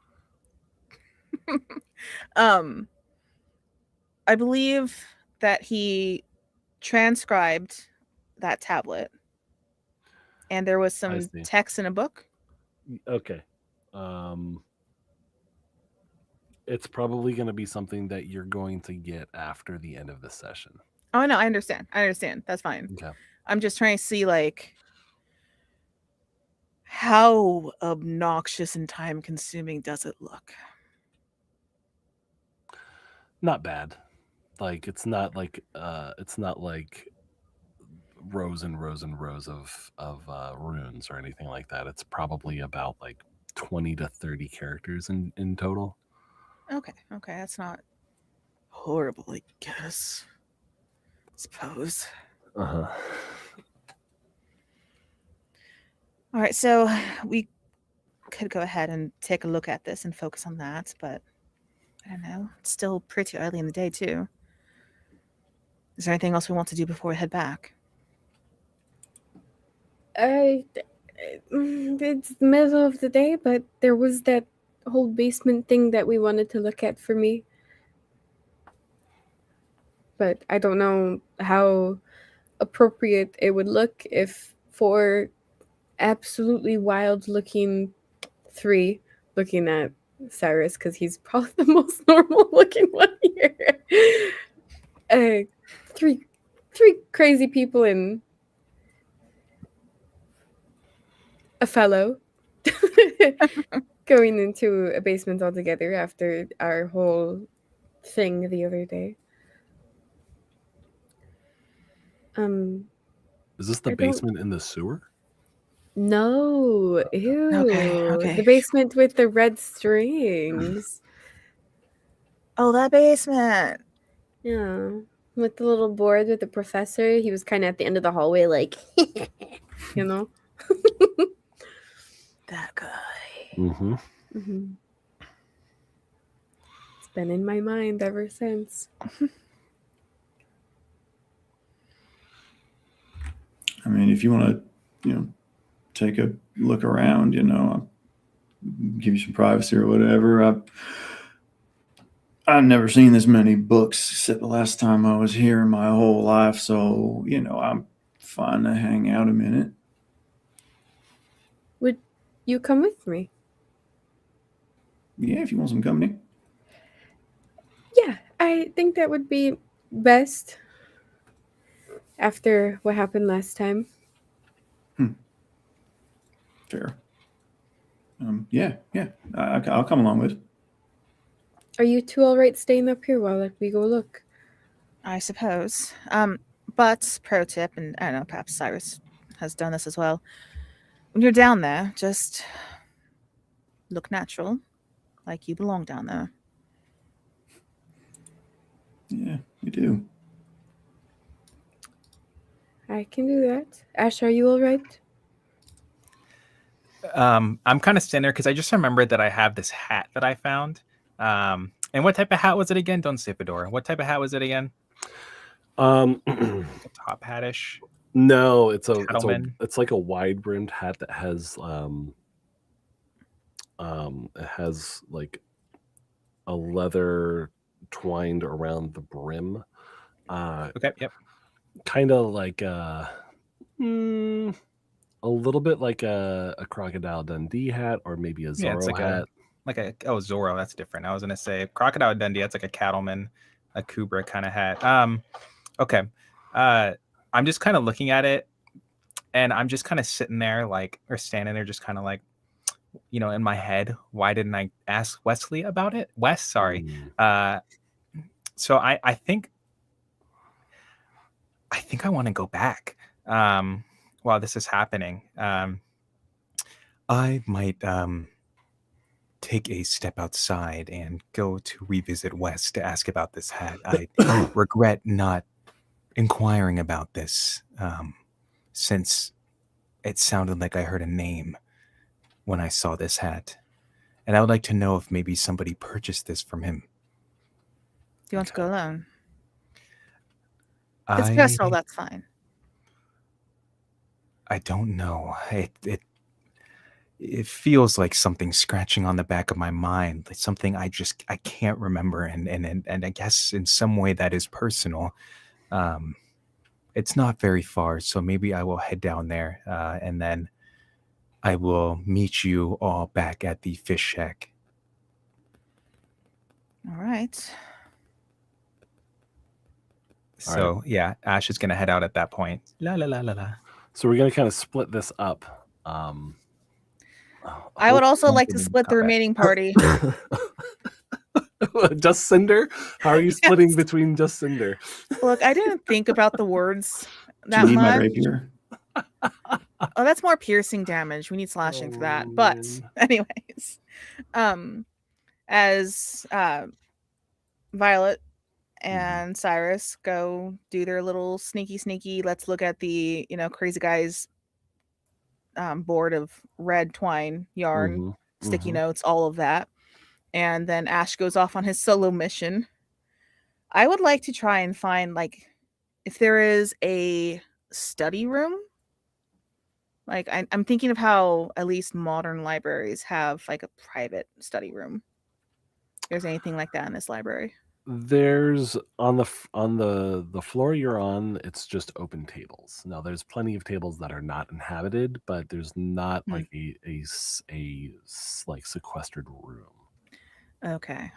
I believe that he transcribed that tablet and there was some see. text in a book. Okay. It's probably going to be something that you're going to get after the end of the session. Oh, no, I understand. That's fine. Okay. I'm just trying to see, like, how obnoxious and time consuming does it look? Not bad. Like, it's not like rows and rows and rows of runes or anything like that. It's probably about like 20 to 30 characters in total. Okay, that's not horrible, I guess. Suppose. Uh-huh. All right, so we could go ahead and take a look at this and focus on that, but I don't know. It's still pretty early in the day, too. Is there anything else we want to do before we head back? It's the middle of the day, but there was that whole basement thing that we wanted to look at for me. But I don't know how appropriate it would look if 4 absolutely wild-looking 3 looking at Cyrus, because he's probably the most normal-looking one here. 3 crazy people and a fellow going into a basement altogether after our whole thing the other day. Is this the basement in the sewer? No. Ew. Okay. The basement with the red strings. Oh, that basement. Yeah. With the little board with the professor. He was kind of at the end of the hallway, like, you know? That guy. Mm-hmm. Mm-hmm. It's been in my mind ever since. I mean, if you want to, take a look around, I'll give you some privacy or whatever. I've never seen this many books except the last time I was here in my whole life. So, I'm fun to hang out a minute. Would you come with me? Yeah, if you want some company. Yeah, I think that would be best after what happened last time. Fair. Yeah. I'll come along with. Are you two all right staying up here while we go look? I suppose. But pro tip, and I don't know, perhaps Cyrus has done this as well. When you're down there, just look natural, like you belong down there. Yeah, we do. I can do that. Ash, are you all right? I'm kind of standing there because I just remembered that I have this hat that I found. And what type of hat was it again? Don't say fedora. What type of hat was it again? Um, Like a top hatish. no, it's Cattleman? like a wide brimmed hat that has it has like a leather twined around the brim. Okay. Yep. Kind of like a little bit like a Crocodile Dundee hat, or maybe a Zorro Yeah, it's like hat. Zorro. That's different. I was gonna say Crocodile Dundee. That's like a cattleman, a Kubra kind of hat. Okay. I'm just kind of looking at it, and I'm just kind of sitting there, or standing there, just kind of like, in my head, why didn't I ask Wesley about it? Wes, sorry. So I think I want to go back while this is happening. I might take a step outside and go to revisit Wes to ask about this hat. I regret not inquiring about this since it sounded like I heard a name when I saw this hat. And I would like to know if maybe somebody purchased this from him. Do you want to go alone? It's personal, that's fine. I don't know. It feels like something scratching on the back of my mind. Like something I can't remember, and I guess in some way that is personal. It's not very far, so maybe I will head down there, and then I will meet you all back at the fish shack. All right. So yeah, Ash is gonna head out at that point. La la la la la. So we're gonna kind of split this up. I would also like to split the remaining party. Just Cinder? How are you splitting between just Cinder? Look, I didn't think about the words that Do you need my much. rapier? Oh, that's more piercing damage. We need slashing for that. But anyways, as Violet and Cyrus go do their little sneaky, let's look at the crazy guy's board of red twine yarn, sticky notes, all of that. And then Ash goes off on his solo mission. I would like to try and find, if there is a study room. I'm thinking of how at least modern libraries have a private study room. If there's anything like that in this library. There's on the floor you're on, it's just open tables. Now there's plenty of tables that are not inhabited, but there's not a sequestered room. Okay.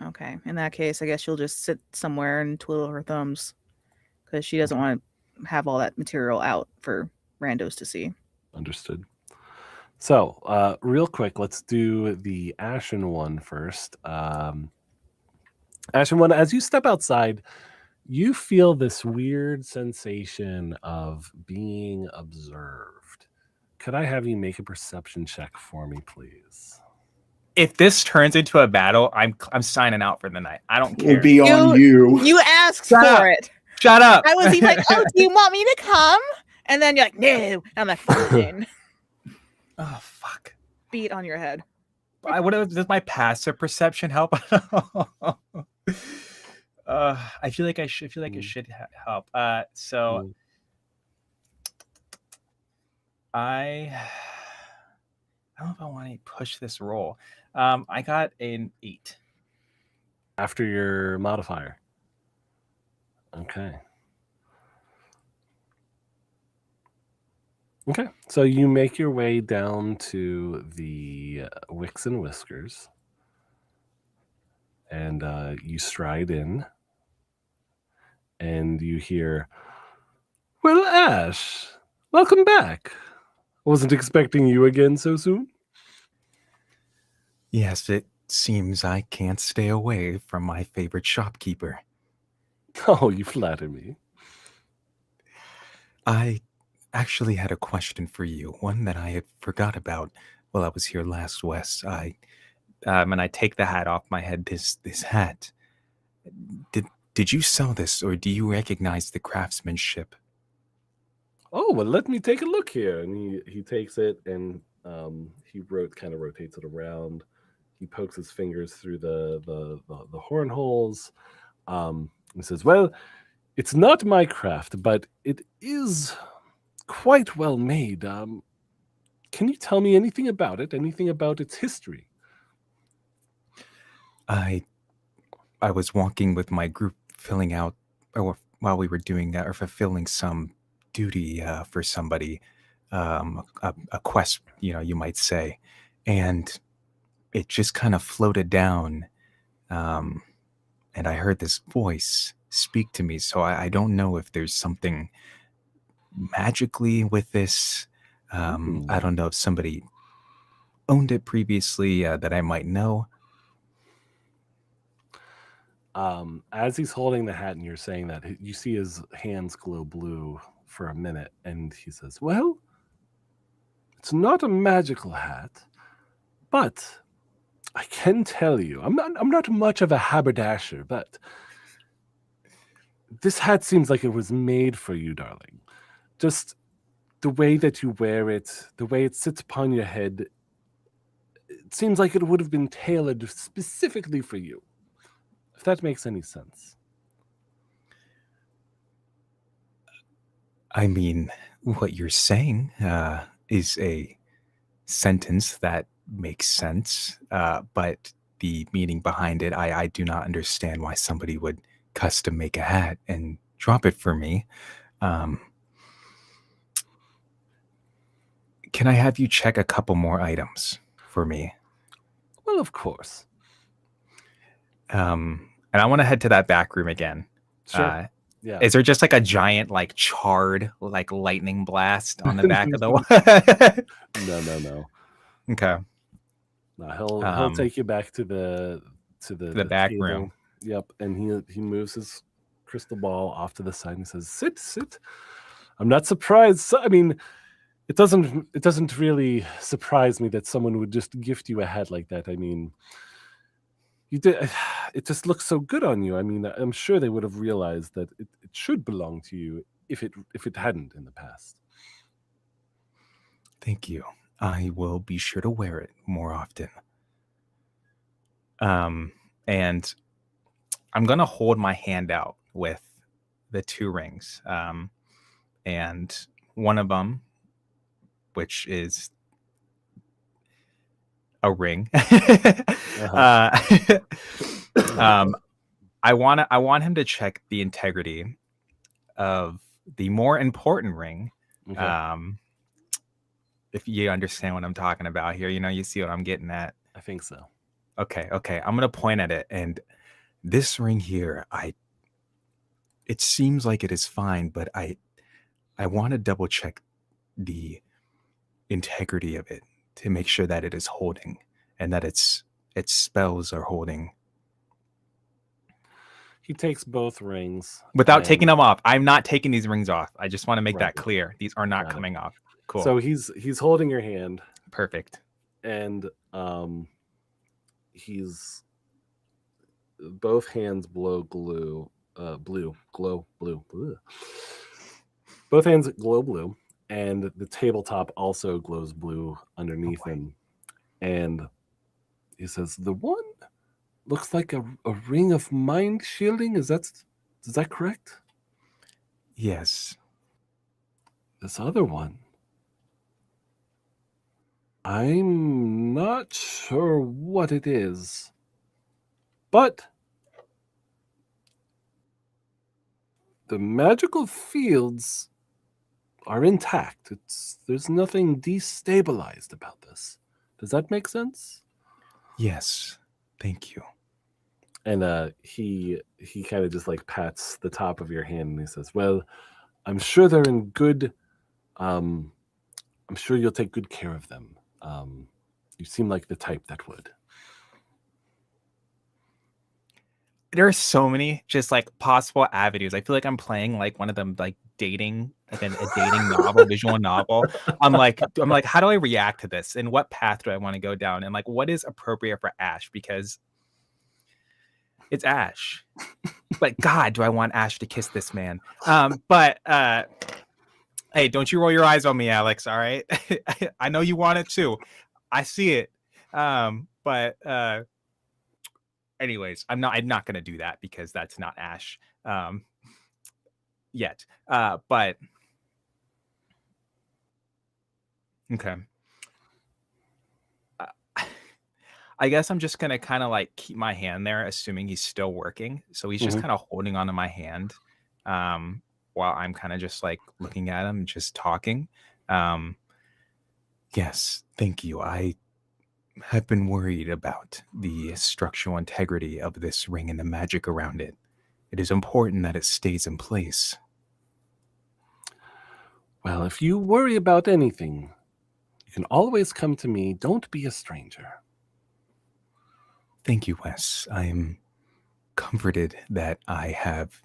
In that case, I guess she'll just sit somewhere and twiddle her thumbs because she doesn't want to have all that material out for randos to see. Understood. So, real quick, let's do the Ashen one first. Ashen one, as you step outside, you feel this weird sensation of being observed. Could I have you make a perception check for me, please? If this turns into a battle, I'm signing out for the night. I don't care. It'll be on you. You asked for it. Shut up. I was even like, oh, do you want me to come? And then you're like, no. I'm like, fine. Oh, fuck. Beat on your head. Does my passive perception help? I feel like it should help. So I don't know if I want to push this roll. I got an 8 after your modifier. Okay. Okay, so you make your way down to the Wicks and Whiskers, and you stride in, and you hear, "Well, Ash, welcome back. Wasn't expecting you again so soon." Yes, it seems I can't stay away from my favorite shopkeeper. Oh, you flatter me. I actually had a question for you, one that I had forgot about while I was here last, Wes. And I take the hat off my head. This hat. Did you sell this, or do you recognize the craftsmanship? Oh, well, let me take a look here. And he takes it, and he kind of rotates it around. He pokes his fingers through the horn holes. He says, "Well, it's not my craft, but it is quite well made. Can you tell me anything about it? Anything about its history?" I was walking with my group, filling out, or while we were doing that, or fulfilling some duty for somebody, a quest, you might say, and it just kind of floated down, um, and I heard this voice speak to me. So I don't know if there's something magically with this. I don't know if somebody owned it previously that I might know. As he's holding the hat and you're saying that, you see his hands glow blue for a minute, and he says, "Well, it's not a magical hat, but I can tell you, I'm not much of a haberdasher, but this hat seems like it was made for you, darling. Just the way that you wear it, the way it sits upon your head, it seems like it would have been tailored specifically for you. If that makes any sense." I mean, what you're saying is a sentence that makes sense, but the meaning behind it, I do not understand why somebody would custom make a hat and drop it for me. Um, can I have you check a couple more items for me? Well, of course. And I want to head to that back room again. Sure. Yeah. Is there just like a giant, like charred, like lightning blast on the back of the wall? No. Okay. No, he'll take you back to the back table. room. Yep, and he moves his crystal ball off to the side and says, "Sit. I'm not surprised. I mean, it doesn't really surprise me that someone would just gift you a hat like that. I mean, you did. It just looks so good on you. I mean, I'm sure they would have realized that it should belong to you if it hadn't in the past." Thank you. I will be sure to wear it more often. And I'm gonna hold my hand out with the two rings. And one of them, which is a ring. I want him to check the integrity of the more important ring. Okay. If you understand what I'm talking about here, you see what I'm getting at. I think so. Okay. I'm gonna point at it, and this ring here, it seems like it is fine, but I want to double check the integrity of it to make sure that it is holding and that its spells are holding. He takes both rings Without taking them off. I'm not taking these rings off. I just want to make Right. that clear. These are not coming off. Cool. So he's holding your hand, Perfect. and he's both hands glow blue. Ugh. Both hands glow blue, and the tabletop also glows blue underneath him. And he says, "The one looks like a ring of mind shielding. Is that correct?" Yes. This other one, I'm not sure what it is, but the magical fields are intact. There's nothing destabilized about this. Does that make sense? Yes, thank you. And he kind of just like pats the top of your hand and he says, "Well, I'm sure they're in good. I'm sure you'll take good care of them. You seem like the type that would." There are so many just like possible avenues. I feel like I'm playing like one of them like dating, like a dating novel, visual novel. I'm like, how do I react to this? And what path do I want to go down? And like, what is appropriate for Ash? Because it's Ash. But God, do I want Ash to kiss this man? But hey, don't you roll your eyes on me, Alex. All right. I know you want it too. I see it. But anyways, I'm not gonna do that because that's not Ash yet. But okay. I guess I'm just gonna kind of like keep my hand there, assuming he's still working. So he's just kind of holding onto my hand, while I'm kind of just like looking at him, just talking. Yes, thank you. I have been worried about the structural integrity of this ring and the magic around it. It is important that it stays in place. Well, if you worry about anything, you can always come to me. Don't be a stranger. Thank you, Wes. I am comforted that I have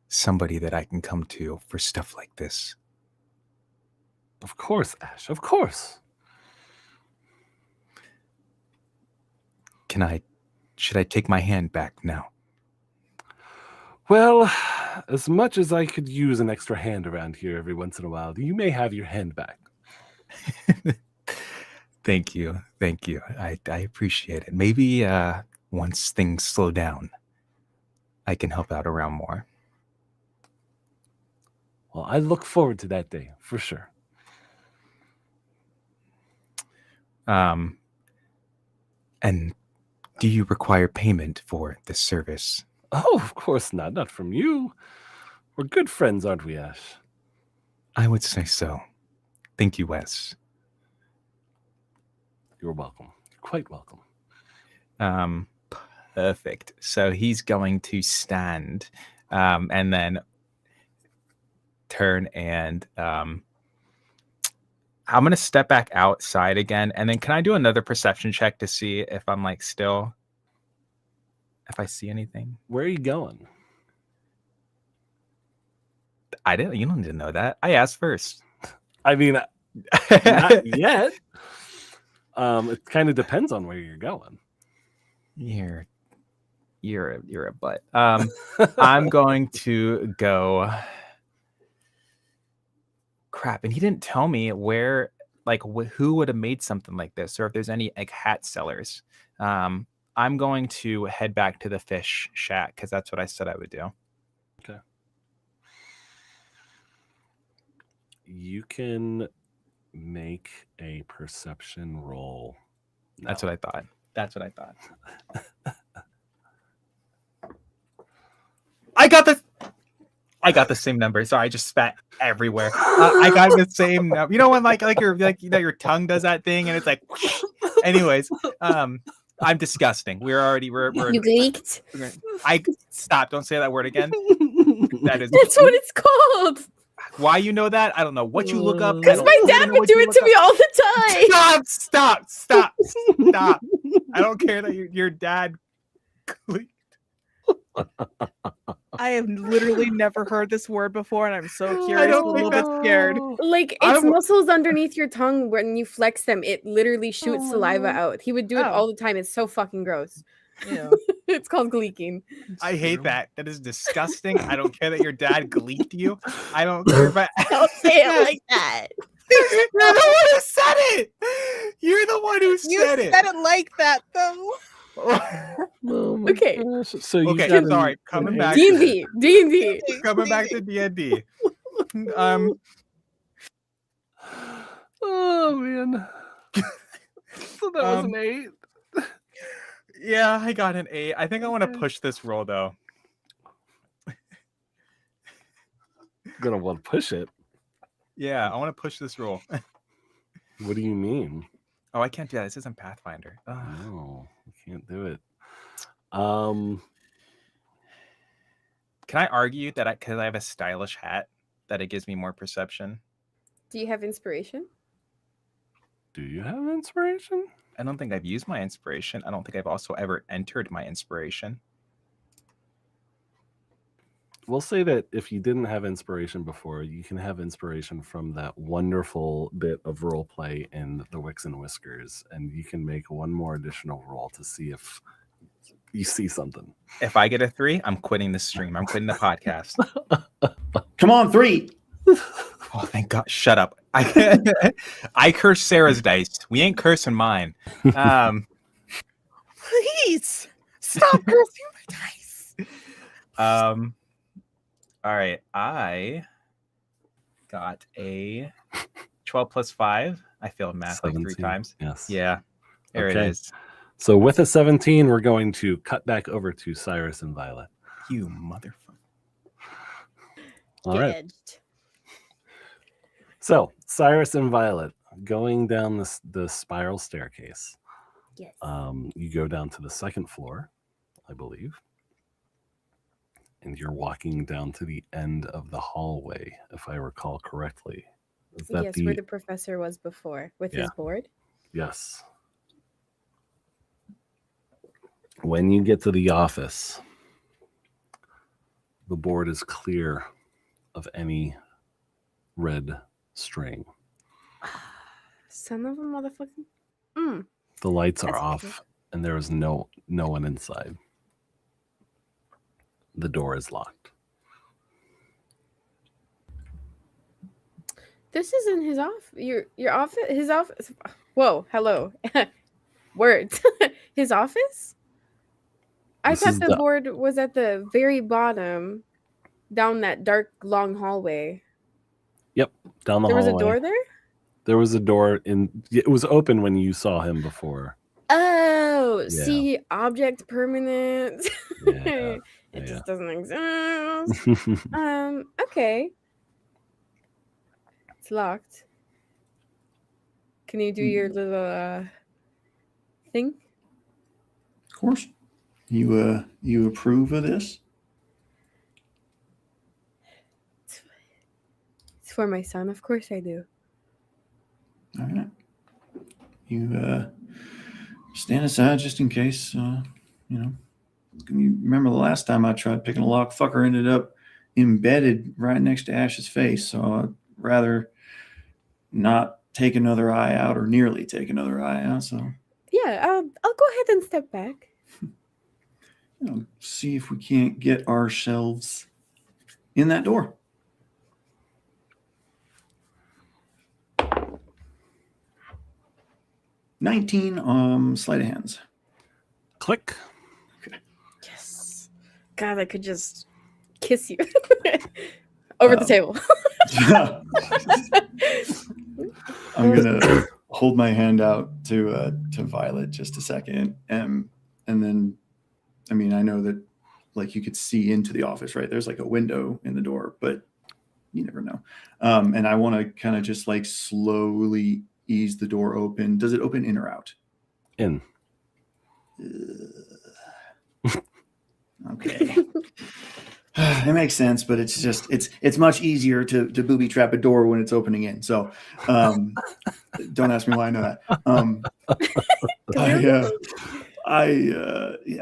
somebody that I can come to for stuff like this. Of course, Ash, of course. Should I take my hand back now? Well, as much as I could use an extra hand around here every once in a while, you may have your hand back. Thank you. Thank you. I appreciate it. Maybe once things slow down, I can help out around more. Well, I look forward to that day, for sure. And do you require payment for this service? Oh, of course not. Not from you. We're good friends, aren't we, Ash? I would say so. Thank you, Wes. You're welcome. You're quite welcome. Perfect. So he's going to stand, and then turn and I'm going to step back outside again. And then can I do another perception check to see if I'm like still, if I see anything? Where are you going? You don't need to know that. I asked first. I mean, not yet. It kind of depends on where you're going. You're a butt. I'm going to go. Crap, and he didn't tell me where, like, who would have made something like this, or if there's any like hat sellers. I'm going to head back to the fish shack because that's what I said I would do. Okay. You can make a perception roll. now. That's what I thought. That's what I thought. I got the same number. Sorry, I just spat everywhere. I got the same number. You know when like your tongue does that thing and it's like. Anyways, I'm disgusting. We're You leaked. I stop. Don't say that word again. That is. That's what it's called. Why you know that? I don't know what you look up. Because my dad would do it to me all the time. Stop. I don't care that your dad. I have literally never heard this word before, and I'm so I curious, don't a think little bit scared. Like it's muscles underneath your tongue. When you flex them, it literally shoots saliva out. He would do it all the time. It's so fucking gross. Yeah. It's called gleeking. I hate that. That is disgusting. I don't care that your dad gleeked you. I don't care about. Don't say it like that. You're the one who said it. You're the one who You said it. said it like that, though. Oh my Okay. gosh. So you Okay, got sorry. Coming back. D&D. Coming back to D&D. Oh man. So that was an 8. Yeah, I got an 8. I think I want to push this roll though. Gonna want to push it. Yeah, I want to push this roll. What do you mean? Oh, I can't do that. This isn't Pathfinder. Ugh. No, you can't do it. Can I argue that because I have a stylish hat, that it gives me more perception? Do you have inspiration? Do you have inspiration? I don't think I've used my inspiration. I don't think I've also ever entered my inspiration. We'll say that if you didn't have inspiration before, you can have inspiration from that wonderful bit of role play in The Wicks and Whiskers, and you can make one more additional roll to see if you see something. If I get a 3, I'm quitting the stream. I'm quitting the podcast. Come on, 3. Oh, thank God. Shut up. I curse Sarah's dice. We ain't cursing mine. Please stop cursing my dice. All right. I got a 12 plus 5. I failed math like 3 times. Yes. Yeah. There it is. So with a 17, we're going to cut back over to Cyrus and Violet. You motherfucker. All right. Edged. So Cyrus and Violet going down the spiral staircase. Yes. You go down to the second floor, I believe. And you're walking down to the end of the hallway, if I recall correctly. Is that Yes, where the professor was before with his board. Yes. When you get to the office, the board is clear of any red string. Son of a motherfucking. The lights are That's off, okay. and there is no one inside. The door is locked. This isn't his office. Your office. His office. Whoa. Hello. Words. His office. I This thought is the board was at the very bottom, down that dark, long hallway. Yep, down the There was hallway. a door there? There was a door it was open when you saw him before. Oh, Yeah. see, object permanent. Yeah. It just doesn't exist. Okay. It's locked. Can you do your little thing? Of course. You approve of this? It's for my son, of course I do. All right. You stand aside just in case, you remember the last time I tried picking a lock, fucker ended up embedded right next to Ash's face. So I'd rather not take another eye out or nearly take another eye out. So Yeah, I'll go ahead and step back. See if we can't get ourselves in that door. $19 sleight of hands. Click. Yes. God, I could just kiss you over the table. I'm gonna hold my hand out to Violet just a second, and then, I mean, I know that like you could see into the office, right? There's like a window in the door, but you never know. And I want to kind of just like slowly ease the door open. Does it open in or out? In. Okay. It makes sense, but it's just it's much easier to booby trap a door when it's opening in. So don't ask me why I know that.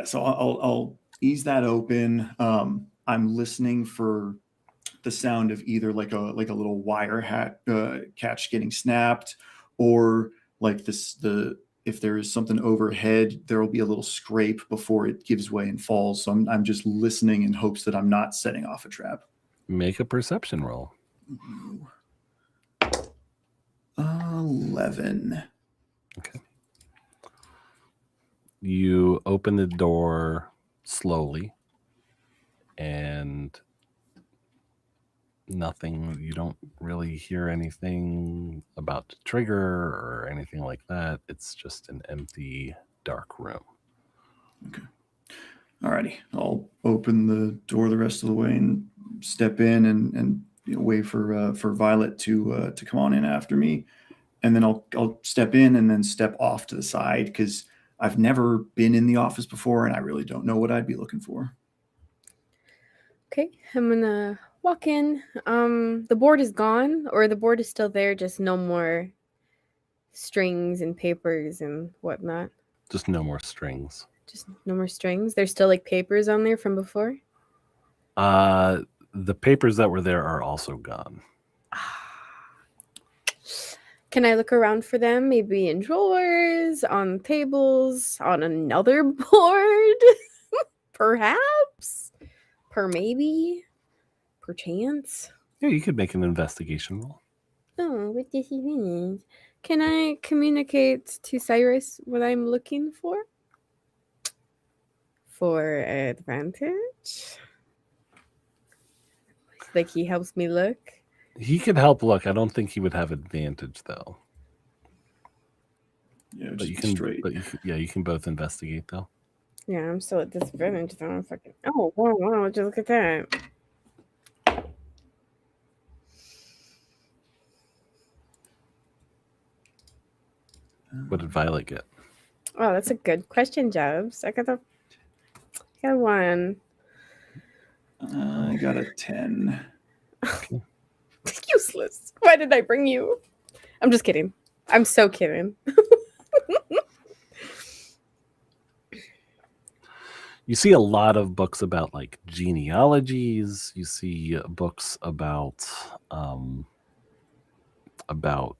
So I'll ease that open. I'm listening for the sound of either like a little wire catch getting snapped, or like if there is something overhead, there will be a little scrape before it gives way and falls. So I'm just listening in hopes that I'm not setting off a trap. Make a perception roll. 11. Okay. You open the door slowly, and nothing. You don't really hear anything about the trigger or anything like that. It's just an empty, dark room. Okay. Alrighty. I'll open the door the rest of the way and step in and wait for Violet to come on in after me, and then I'll step in and then step off to the side because I've never been in the office before and I really don't know what I'd be looking for. Okay, I'm gonna walk in. The board is gone, or the board is still there, just no more strings and papers and whatnot. Just no more strings. Just no more strings. There's still like papers on there from before. The papers that were there are also gone. Can I look around for them? Maybe in drawers, on tables, on another board? Perhaps? Maybe? Perchance? Yeah, you could make an investigation roll. Oh, what does he mean? Can I communicate to Cyrus what I'm looking for? For advantage? Like he helps me look? He could help look. I don't think he would have advantage though. Yeah, But just you be can, straight. you can both investigate though. Yeah, I'm still at disadvantage. So I'm fucking. Oh, wow, just look at that. What did Violet get? Oh, that's a good question, Jobs. I got one. I got a 10. Useless. Why did I bring you? I'm just kidding. I'm so kidding. You see a lot of books about like genealogies. You see books about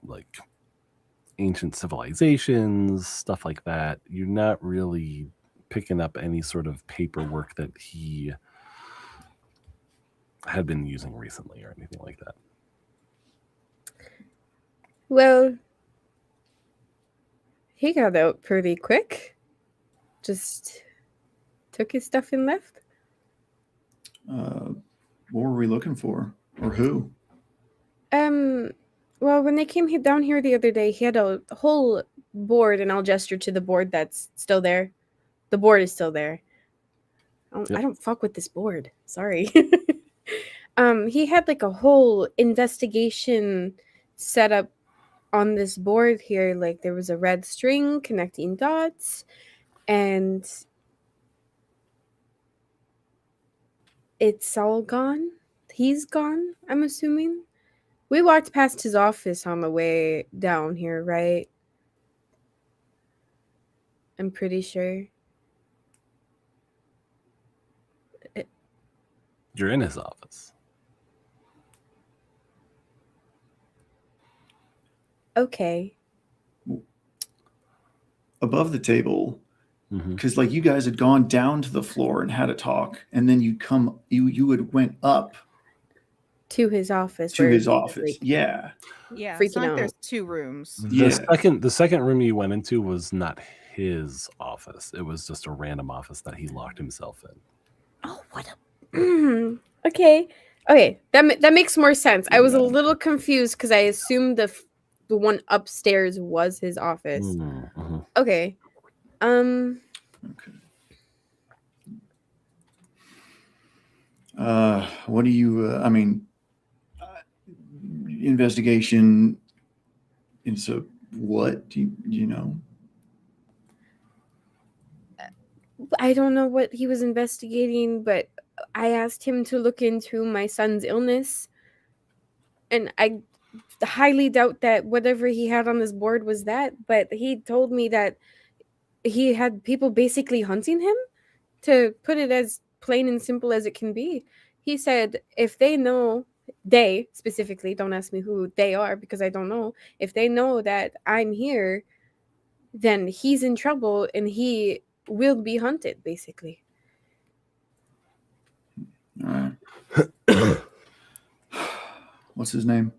like ancient civilizations, stuff like that. You're not really picking up any sort of paperwork that he had been using recently or anything like that. Well, he got out pretty quick. Just took his stuff and left. What were we looking for? Or who? Well, when they came down here the other day, he had a whole board, and I'll gesture to the board that's still there. The board is still there. I don't fuck with this board. Sorry. He had like a whole investigation set up on this board here. Like there was a red string connecting dots, and it's all gone. He's gone, I'm assuming. We walked past his office on the way down here, right? I'm pretty sure. You're in his office. Okay. Above the table, Mm-hmm. because like you guys had gone down to the floor and had a talk, and then you had went up To his office. to where his he was, office. like, Yeah. Yeah, Freaking it's not like out. there's two rooms. The second room you went into was not his office. It was just a random office that he locked himself in. Oh, what a... Okay. That makes more sense. I was a little confused because I assumed the one upstairs was his office. Mm-hmm. Okay. Okay. What do you? Investigation into what? Do you know? I don't know what he was investigating, but I asked him to look into my son's illness, and I highly doubt that whatever he had on this board was that, but he told me that he had people basically hunting him, to put it as plain and simple as it can be. He said if they specifically, don't ask me who they are because I don't know, if they know that I'm here, then he's in trouble and he will be hunted, basically. All right. What's his name?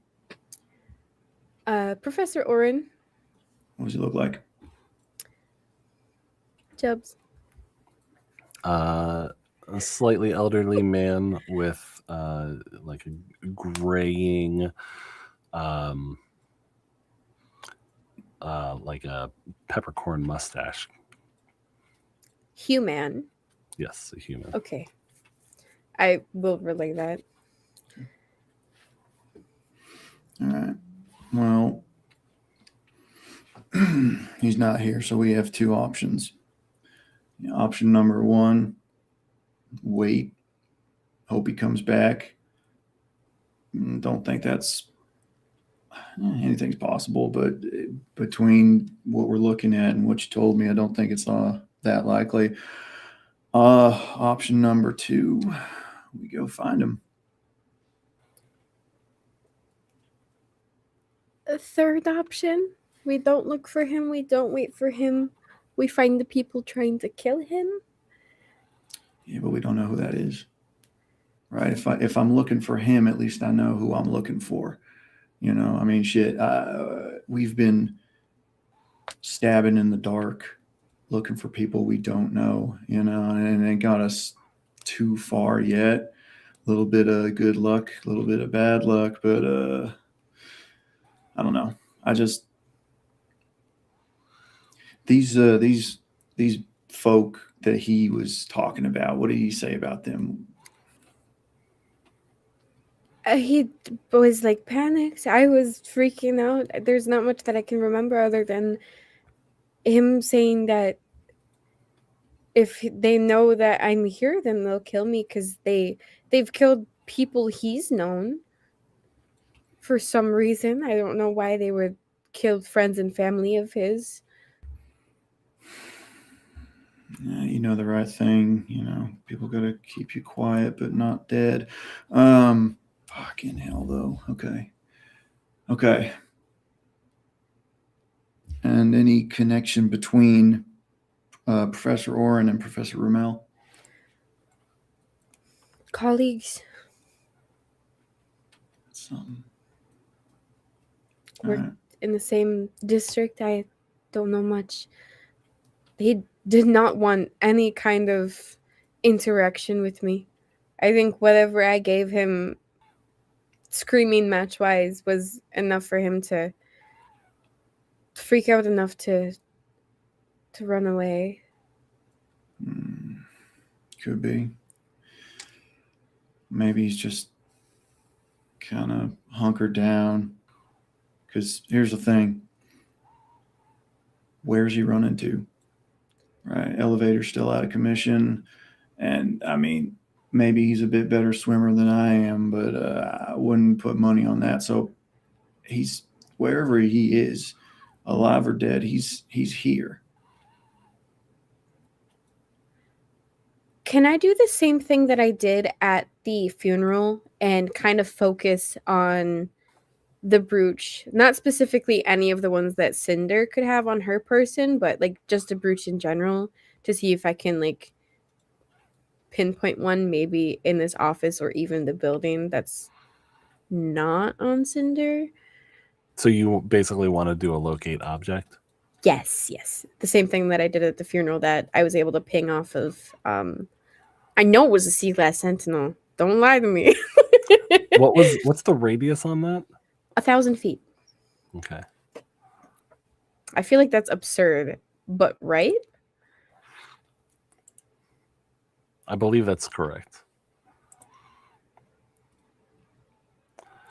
Professor Oren. What does he look like? Jubs. A slightly elderly man with like a graying, like a peppercorn mustache. Human. Yes, a human. Okay. I will relay that. All right. Well, he's not here, so we have two options. Option number one, wait, hope he comes back. Don't think that's anything's possible, but between what we're looking at and what you told me, I don't think it's that likely. Option number two, we go find him. A third option, we don't look for him, we don't wait for him, we find the people trying to kill him. Yeah, but we don't know who that is, right? If I'm looking for him, at least I know who I'm looking for. You know, I mean, shit. We've been stabbing in the dark, looking for people we don't know. You know, and it got us too far yet. A little bit of good luck, a little bit of bad luck, but I don't know. I just these folk that he was talking about. What did he say about them? He was like panicked. I was freaking out. There's not much that I can remember other than him saying that if they know that I'm here, then they'll kill me because they've killed people he's known for some reason. I don't know why they would kill friends and family of his. You know the right thing. You know, people got to keep you quiet, but not dead. Fucking hell, though. Okay. And any connection between Professor Oren and Professor Rummel? Colleagues. That's something. We're Alright. in the same district. I don't know much. He did not want any kind of interaction with me. I think whatever I gave him screaming match-wise was enough for him to freak out enough to run away. Could be. Maybe he's just kind of hunkered down. Because here's the thing. Where's he running to? Right? Elevator's still out of commission. And I mean, maybe he's a bit better swimmer than I am, but I wouldn't put money on that. So he's wherever he is, alive or dead, he's here. Can I do the same thing that I did at the funeral and kind of focus on the brooch? Not specifically any of the ones that Cinder could have on her person, but like just a brooch in general to see if I can like pinpoint one maybe in this office or even the building that's not on Cinder. So you basically want to do a locate object? Yes. The same thing that I did at the funeral that I was able to ping off of. I know it was a Sea Glass Sentinel. Don't lie to me. What's the radius on that? 1,000 feet. Okay. I feel like that's absurd, but right? I believe that's correct.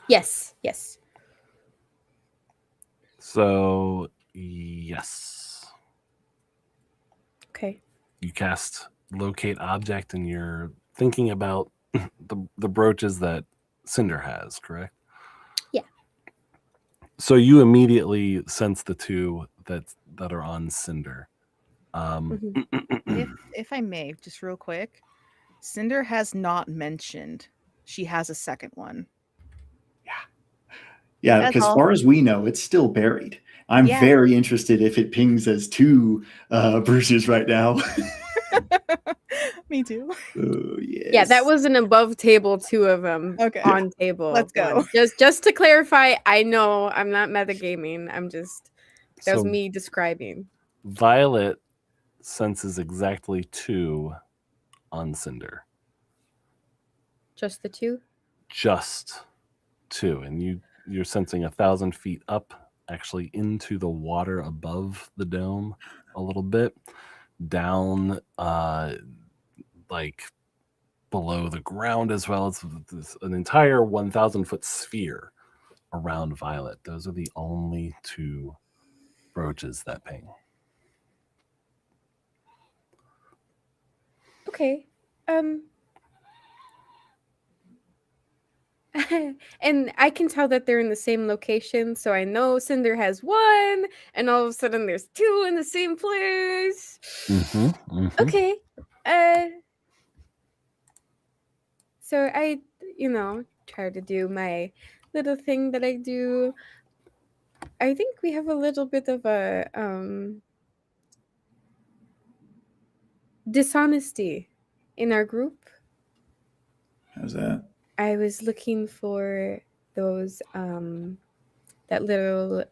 Yes. So, yes. Okay. You cast locate object and you're thinking about the brooches that Cinder has, correct? Yeah. So you immediately sense the two that are on Cinder. If I may, just real quick, Cinder has not mentioned she has a second one. Yeah, That's because all. far as we know, it's still buried. I'm Yeah. very interested if it pings as two Bruces right now. Me too. Oh, yes. Yeah, that was an above table, two of them Okay. on table. Let's go. one. Just to clarify, I know I'm not metagaming. That was So me describing. Violet senses exactly two on Cinder. Just the two? Just two. And you're sensing 1,000 feet up, actually into the water above the dome a little bit, down like below the ground as well. It's an entire 1,000 foot sphere around Violet. Those are the only two brooches that ping. Okay. And I can tell that they're in the same location, so I know Cinder has one, and all of a sudden there's two in the same place. Okay. So I, try to do my little thing that I do. I think we have a little bit of a dishonesty in our group. How's that? I was looking for those that little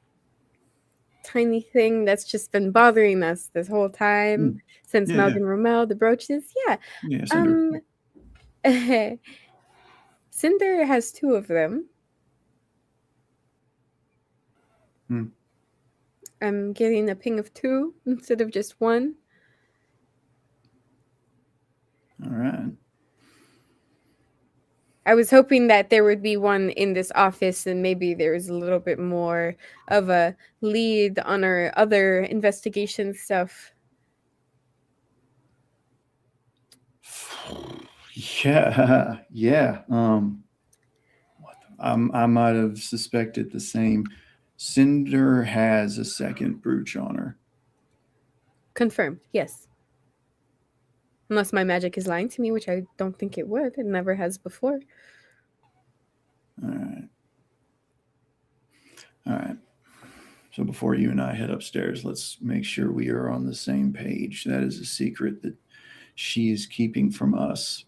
tiny thing that's just been bothering us this whole time since Yeah, Melvin Rommel, the brooches. Yeah. Yeah, Cinder. Cinder has two of them. I'm getting a ping of two instead of just one. All right. I was hoping that there would be one in this office and maybe there's a little bit more of a lead on our other investigation stuff. Yeah, yeah. I might have suspected the same. Cinder has a second brooch on her. Confirmed, yes. Unless my magic is lying to me, which I don't think it would. It never has before. All right. All right. So before you and I head upstairs, let's make sure we are on the same page. That is a secret that she is keeping from us.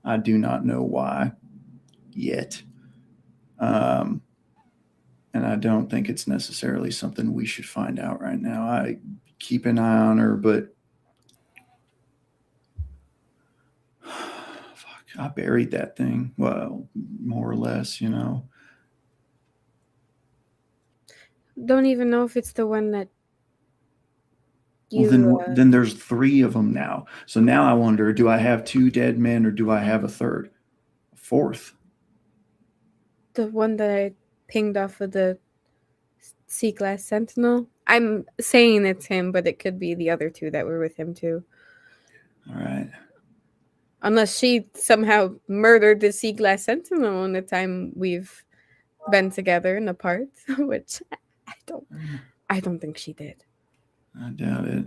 I do not know why yet. And I don't think it's necessarily something we should find out right now. I keep an eye on her, but fuck, I buried that thing. Well, more or less, Don't even know if it's the one that Well, then there's three of them now. So now I wonder, do I have two dead men or do I have a third? A fourth? The one that I pinged off of the sea glass sentinel. I'm saying it's him, but it could be the other two that were with him too. All right. Unless she somehow murdered the sea glass sentinel in the time we've been together and apart, which I don't think she did. I doubt it.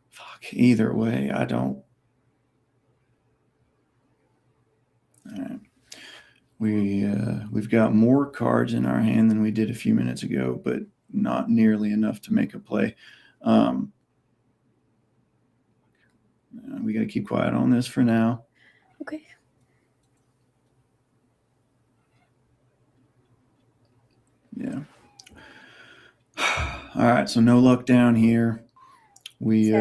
Fuck. Either way, I don't. All right. We've got more cards in our hand than we did a few minutes ago, but not nearly enough to make a play. We got to keep quiet on this for now. Okay. Yeah. All right. So no luck down here. We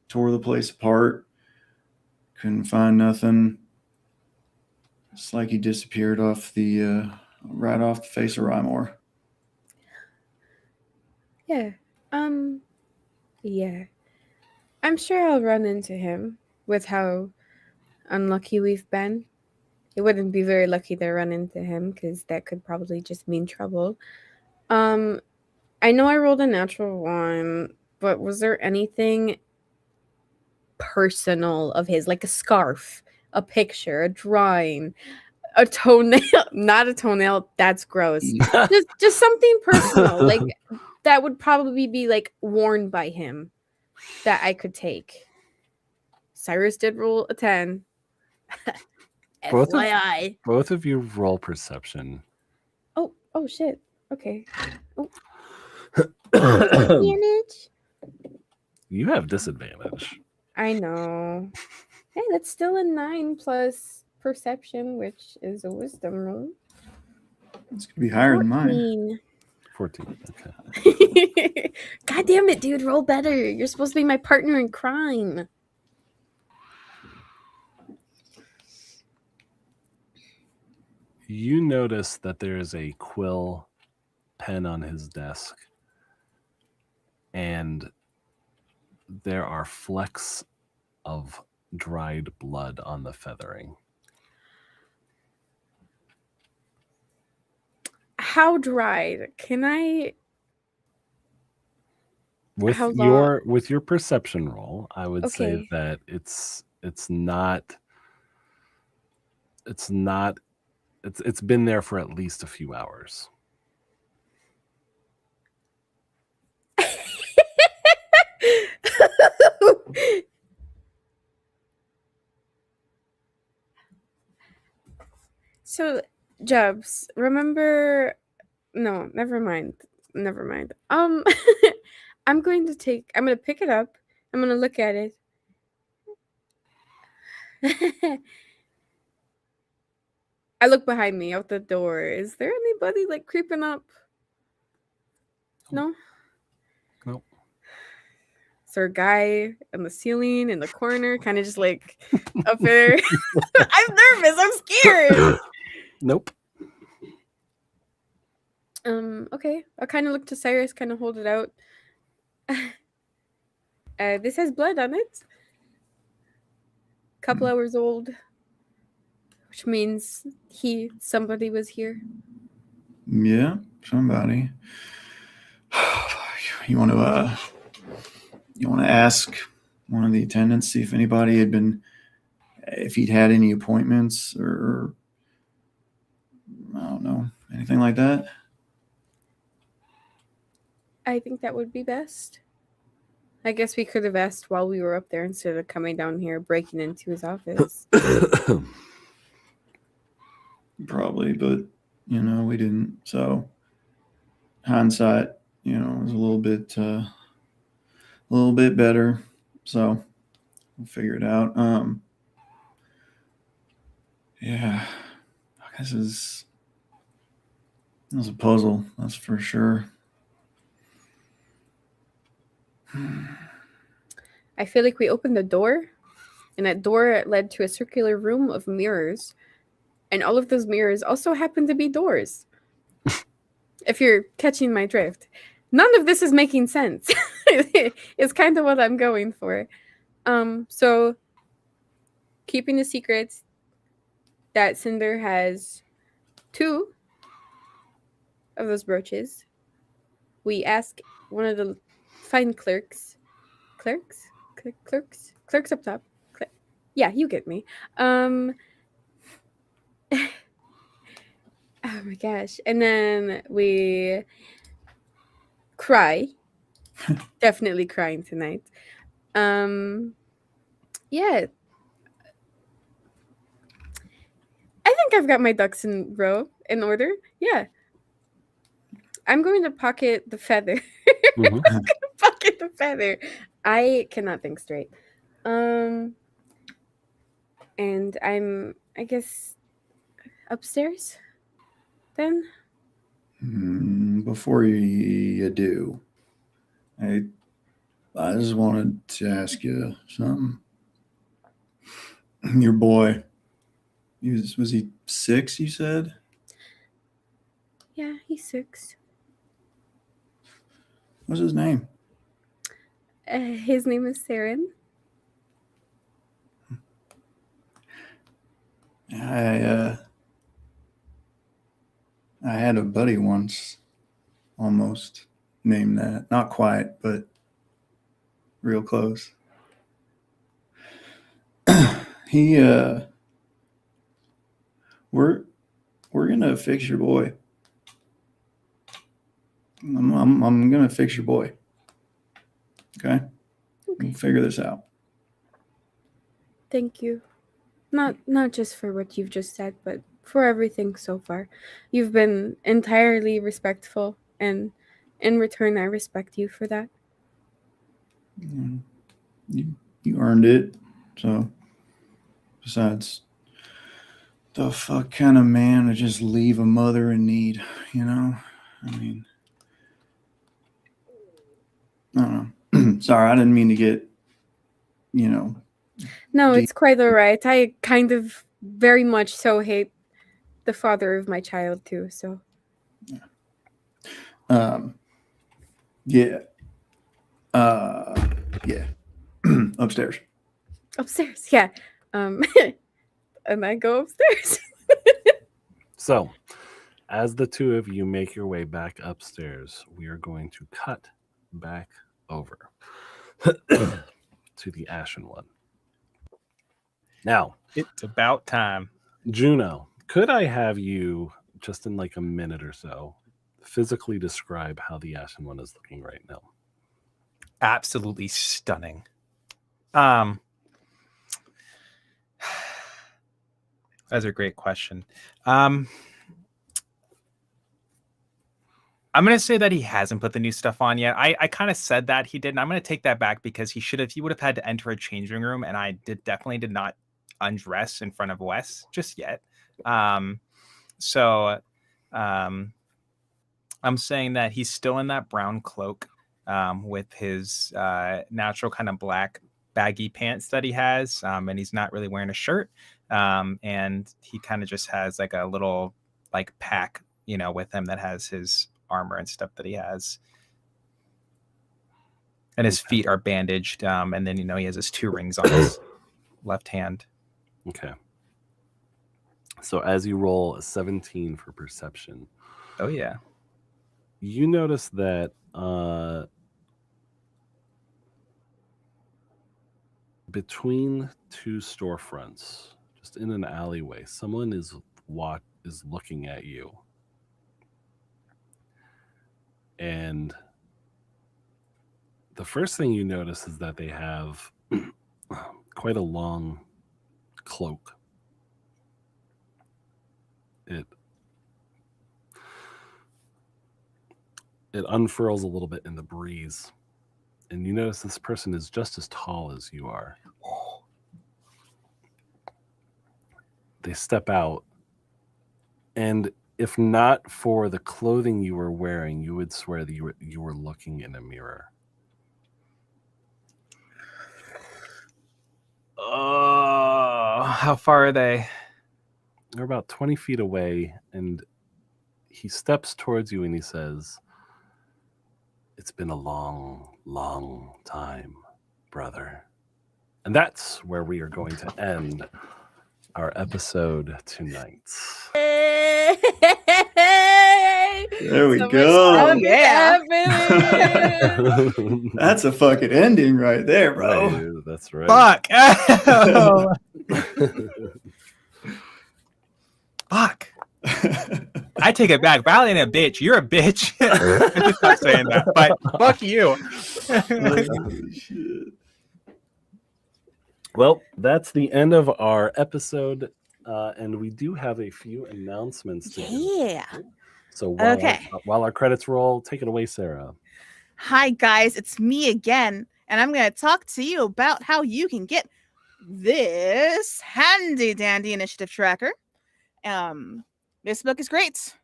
tore the place apart. Couldn't find nothing. It's like he disappeared off the right off the face of Rymore. Yeah. Yeah. I'm sure I'll run into him with how unlucky we've been. It wouldn't be very lucky to run into him because that could probably just mean trouble. I know I rolled a natural one, but was there anything personal of his, like a scarf, a picture, a drawing, a toenail? Not a toenail, that's gross. just something personal, like that would probably be like worn by him that I could take. Cyrus did roll a 10. FYI. Both of you roll perception. Oh shit. Okay. Oh. Advantage. You have disadvantage. I know. Hey, that's still a 9 plus perception, which is a wisdom roll. It's gonna be higher than mine. 14. Okay. God damn it, dude! Roll better. You're supposed to be my partner in crime. You notice that there is a quill pen on his desk, and there are flecks of dried blood on the feathering. how dried? Can I? With How your perception roll, I would say Okay. that it's been there for at least a few hours. So, Jubs, remember? No, never mind. Never mind. I'm going to pick it up. I'm going to look at it. I look behind me out the door. Is there anybody like creeping up? No? Nope. Is there a guy on the ceiling in the corner, kind of just like up there? I'm nervous. I'm scared. Nope. Okay. I'll kind of look to Cyrus, kind of hold it out. This has blood on it. Couple hours old, which means somebody was here. Yeah, somebody. You want to ask one of the attendants, see if anybody if he'd had any appointments or I don't know, anything like that? I think that would be best. I guess we could have asked while we were up there instead of coming down here, breaking into his office. Probably, but we didn't. So hindsight, was a little bit better. So we'll figure it out. Yeah, I guess it was a puzzle. That's for sure. I feel like we opened the door, and that door led to a circular room of mirrors, and all of those mirrors also happen to be doors. If you're catching my drift. None of this is making sense. It's kind of what I'm going for. So keeping the secret that Cinder has 2 of those brooches, we ask one of the fine clerks up top. Yeah, you get me. Oh my gosh. And then we cry. Definitely crying tonight. Yeah. I think I've got my ducks in order. Yeah. I'm going to pocket the feather. Mhm. Pocket the feather. I cannot think straight. And I guess, upstairs then? Before you do, I just wanted to ask you something. Your boy, was he 6, you said? Yeah, he's 6. What's his name? His name is Saren. I had a buddy once, almost named that. Not quite, but real close. We're gonna fix your boy. I'm gonna fix your boy. Okay? We'll figure this out. Thank you. Not just for what you've just said, but for everything so far. You've been entirely respectful, and in return I respect you for that. You earned it. So, besides, the fuck kind of man to just leave a mother in need, I mean, I don't know. Sorry, I didn't mean to get, No, it's quite all right. I kind of very much so hate the father of my child too, so. Yeah. Yeah. Upstairs. Upstairs, yeah. And I go upstairs. So, As the two of you make your way back upstairs, we are going to cut back over to the Ashen One. Now, It's about time. Juno, could I have you, just in like a minute or so, physically describe how the Ashen One is looking right now? Absolutely stunning. That's a great question. I'm going to say that he hasn't put the new stuff on yet. I kind of said that he didn't. I'm going to take that back because he would have had to enter a changing room, and I definitely did not undress in front of Wes just yet. So I'm saying that he's still in that brown cloak with his natural kind of black baggy pants that he has, and he's not really wearing a shirt, and he kind of just has like a little like pack, with him that has his armor and stuff that he has, and his feet are bandaged, and then he has his 2 rings on his left hand. Okay. So as you roll a 17 for perception, Oh yeah. you notice that between 2 storefronts, just in an alleyway, someone is looking at you. And the first thing you notice is that they have quite a long cloak. It unfurls a little bit in the breeze. And you notice this person is just as tall as you are. They step out, and if not for the clothing you were wearing, you would swear that you were looking in a mirror. Oh, how far are they? They're about 20 feet away, and he steps towards you and he says, "It's been a long, long time, brother." And that's where we are going to end our episode tonight. There we So much go. stuff is Yeah. happening. That's a fucking ending right there, bro. Right, that's right. Fuck. Fuck. I take it back. Val ain't a bitch. You're a bitch. I just stop saying that. But fuck you. Holy shit. Well, that's the end of our episode, and we do have a few announcements to do. Yeah. So Okay. while our credits roll, take it away, Sarah. Hi, guys. It's me again. And I'm going to talk to you about how you can get this handy dandy initiative tracker. This book is great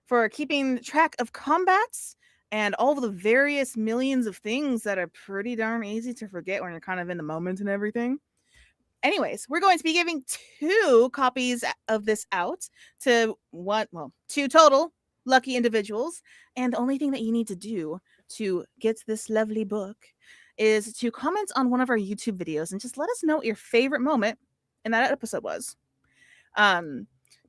for keeping track of combats and all of the various millions of things that are pretty darn easy to forget when you're kind of in the moment and everything. Anyways, we're going to be giving 2 copies of this out to 2 total lucky individuals. And the only thing that you need to do to get this lovely book is to comment on one of our YouTube videos and just let us know what your favorite moment in that episode was.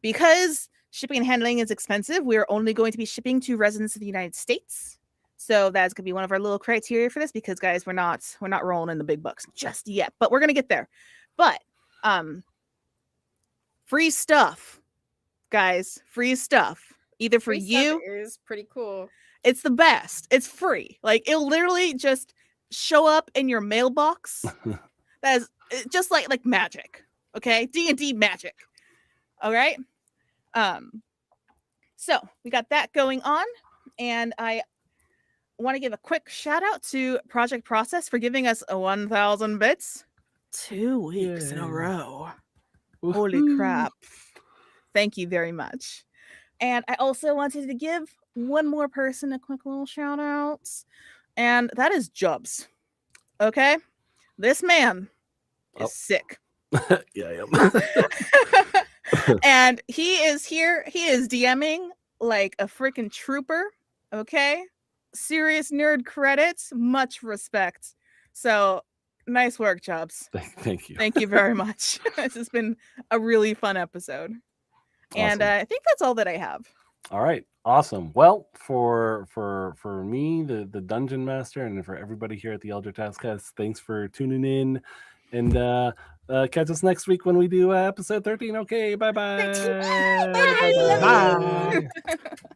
Because shipping and handling is expensive, we're only going to be shipping to residents of the United States. So that's gonna be one of our little criteria for this, because guys, we're not rolling in the big bucks just yet, but we're gonna get there. But free stuff, guys, free stuff. Either for Free you, stuff is pretty cool. it's the best. It's free. Like, it'll literally just show up in your mailbox. That is just like magic. Okay, D&D magic. All right. So we got that going on, and I want to give a quick shout out to Project Process for giving us 1,000 bits 2 weeks in a Yay. row. Holy crap. Thank you very much. And I also wanted to give one more person a quick little shout out, and that is Jubs. Okay? This man is sick. Yeah, I am. And he is here. He is DMing like a freaking trooper. Okay? Serious nerd credits. Much respect. So nice work, Jubs. Thank you. Thank you very much. This has been a really fun episode. And Awesome. I think that's all that I have. All right, awesome. Well, for me, the dungeon master, and for everybody here at the Elder Taskcast, thanks for tuning in, and catch us next week when we do episode 13. Okay, bye bye. Bye. Bye bye. Bye.